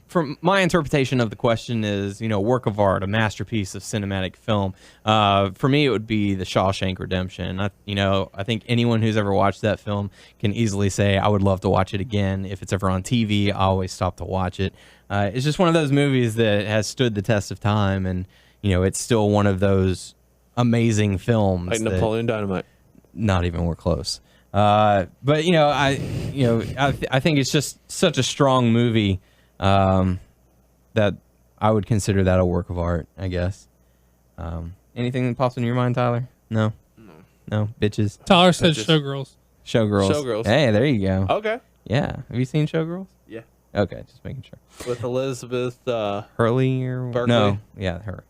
from my interpretation of the question is, you know, work of art, a masterpiece of cinematic film. For me, it would be The Shawshank Redemption. I think anyone who's ever watched that film can easily say, I would love to watch it again. If it's ever on TV, I always stop to watch it. It's just one of those movies that has stood the test of time, and you know, it's still one of those amazing films. Like Napoleon Dynamite. Not even we're close. But you know, I think it's just such a strong movie. That I would consider that a work of art, I guess. Anything that pops in your mind, Tyler? No, bitches. Tyler said Showgirls. Showgirls. Hey, there you go. Okay. Yeah. Have you seen Showgirls? Yeah. Okay, just making sure. With Elizabeth Hurley or Berkeley? No, yeah, her.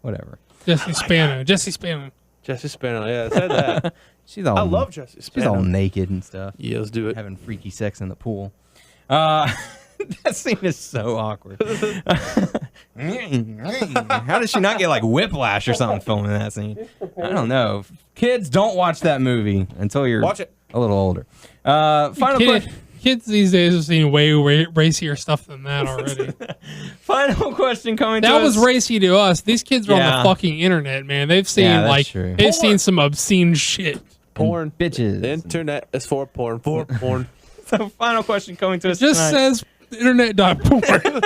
Whatever. Jesse Spano. Jesse Spano. Yeah, I said that. I love Jesse Spano. She's all naked and stuff. Yeah, let's do it. Having freaky sex in the pool. That scene is so awkward. How did she not get like whiplash or something filming that scene? I don't know. Kids, don't watch that movie until you're watch it a little older. Final question. Kids these days are seeing way racier stuff than that already. Final question coming to us. That was racy to us. These kids are on the fucking internet, man. They've seen they've seen some obscene shit. Porn. Bitches. The internet is for porn. For porn. So final question coming to us just tonight. says internet.porn.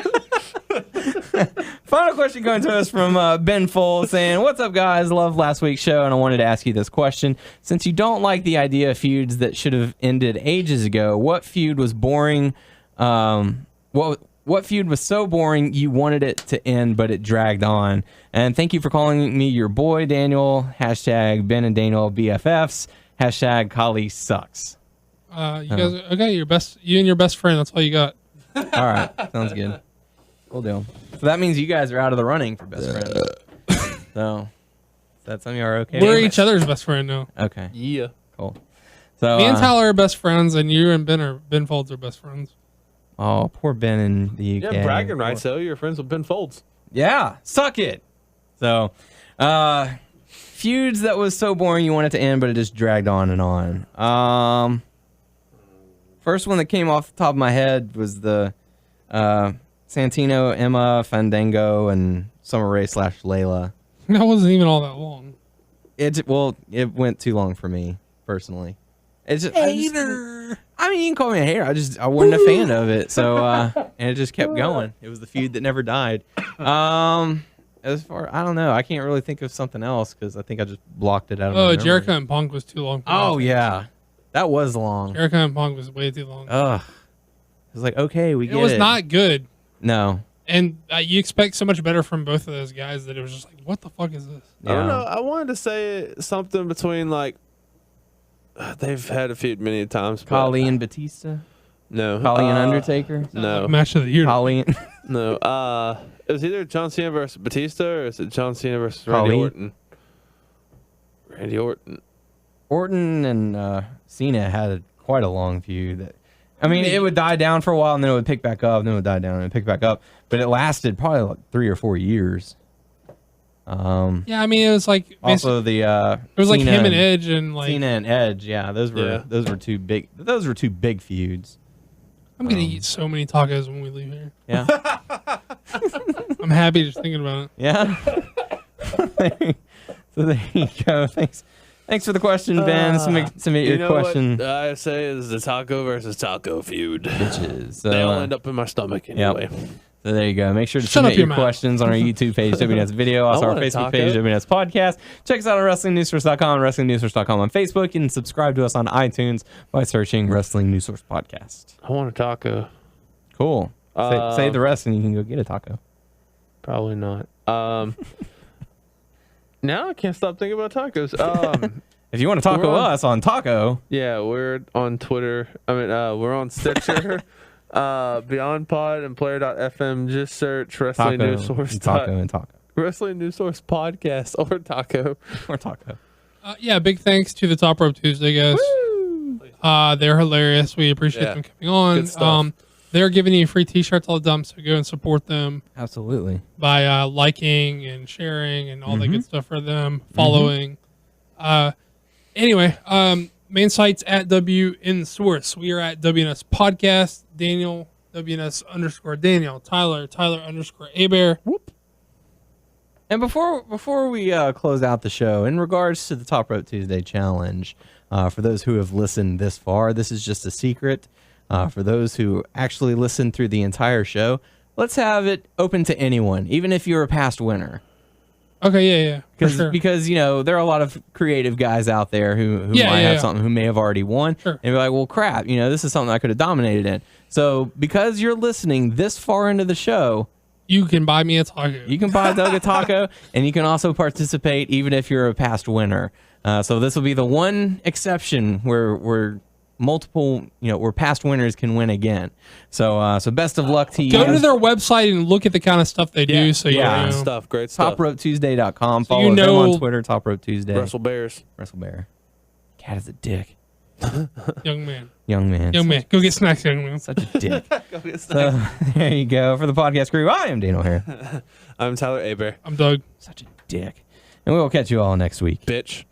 Final question coming to us from Ben Full saying, what's up, guys? Love last week's show, and I wanted to ask you this question. Since you don't like the idea of feuds that should have ended ages ago, what feud was boring? What feud was so boring you wanted it to end, but it dragged on? And thank you for calling me your boy, Daniel. Hashtag Ben and Daniel BFFs. Hashtag Kali sucks. You guys, okay, you and your best friend. That's all you got. All right, sounds good. We'll do. So that means you guys are out of the running for best friend. So that's something you're okay. We're each other's best friend now. Okay. Yeah. Cool. So me and Tyler are best friends, and you and Ben Folds are best friends. Oh, poor Ben in the UK. Yeah, bragging rights. So you're friends with Ben Folds. Yeah, suck it. So, Feuds that was so boring you want it to end, but it just dragged on and on. First one that came off the top of my head was the Santino, Emma, Fandango, and Summer Rae / Layla. That wasn't even all that long. It went too long for me personally. It's just, I mean, you can call me a hater. I wasn't a fan of it. So and it just kept going. It was the feud that never died. As far, I don't know. I can't really think of something else because I think I just blocked it out of my memory. Jericho and Punk was too long. Oh yeah, that was long. Jericho and Punk was way too long. Ugh. It was like, okay, we get it. It was not good. No. And you expect so much better from both of those guys that it was just like, what the fuck is this? I don't know. I wanted to say something between like they've had a feud many times. Khali and Batista. No. Khali and Undertaker. No. Like match of the year. Khali. No. It was either John Cena versus Batista or is it John Cena versus Khali? Randy Orton? Randy Orton. Orton and Cena had quite a long feud. I mean, it would die down for a while and then it would pick back up, and then it would die down and it would pick back up. But it lasted probably like 3 or 4 years. Yeah, I mean, it was like also the it was like Cena him and Edge and like Cena and Edge. Yeah, those were two big. Those were two big feuds. I'm gonna eat so many tacos when we leave here. Yeah, I'm happy just thinking about it. Yeah. So there you go. Thanks for the question, Ben. Submit your question. What I say is the taco versus taco feud. Bitches. They'll end up in my stomach anyway. Yep. So there you go. Make sure to submit your questions on our YouTube page, WNS Video, also our Facebook page, WNS Podcast. Check us out on WrestlingNewsSource.com, WrestlingNewsSource.com on Facebook, and subscribe to us on iTunes by searching Wrestling News Source Podcast. I want a taco. Cool. Say the rest and you can go get a taco. Probably not. Now I can't stop thinking about tacos. If you want to taco us on taco. Yeah, we're on Twitter. I mean, we're on Stitcher. Beyond Pod and Player.fm. Just search Wrestling News Source. Taco and taco. Wrestling News Source Podcast or taco. Or taco. Yeah, big thanks to the Top Rope Tuesday guys. They're hilarious. We appreciate them coming on. Good stuff. They're giving you free t-shirts all the time, so go and support them. Absolutely. By liking and sharing and all that good stuff for them. Following. Anyway, main site's at WN Source. We are at WNS Podcast. Daniel, WNS_Daniel. Tyler _Abear. Whoop. And before we close out the show, in regards to the Top Rope Tuesday Challenge, for those who have listened this far, this is just a secret. For those who actually listen through the entire show, let's have it open to anyone, even if you're a past winner. Okay, yeah. Because you know there are a lot of creative guys out there who might have something who may have already won, and be like, well, crap, you know, this is something I could have dominated in. So because you're listening this far into the show, you can buy me a taco. You can buy Doug a taco, and you can also participate even if you're a past winner. So this will be the one exception where multiple, where past winners can win again. So best of luck to you. Go to their website and look at the kind of stuff they do. So great stuff. TopRopeTuesday.com. Follow them on Twitter. Top Rope Tuesday. Wrestle Bears. Cat is a dick. Young man. Go get snacks, young man. Such a dick. Go get snacks. So, there you go. For the podcast crew, I am Daniel here. I'm Tyler Abear. I'm Doug. Such a dick. And we will catch you all next week. Bitch.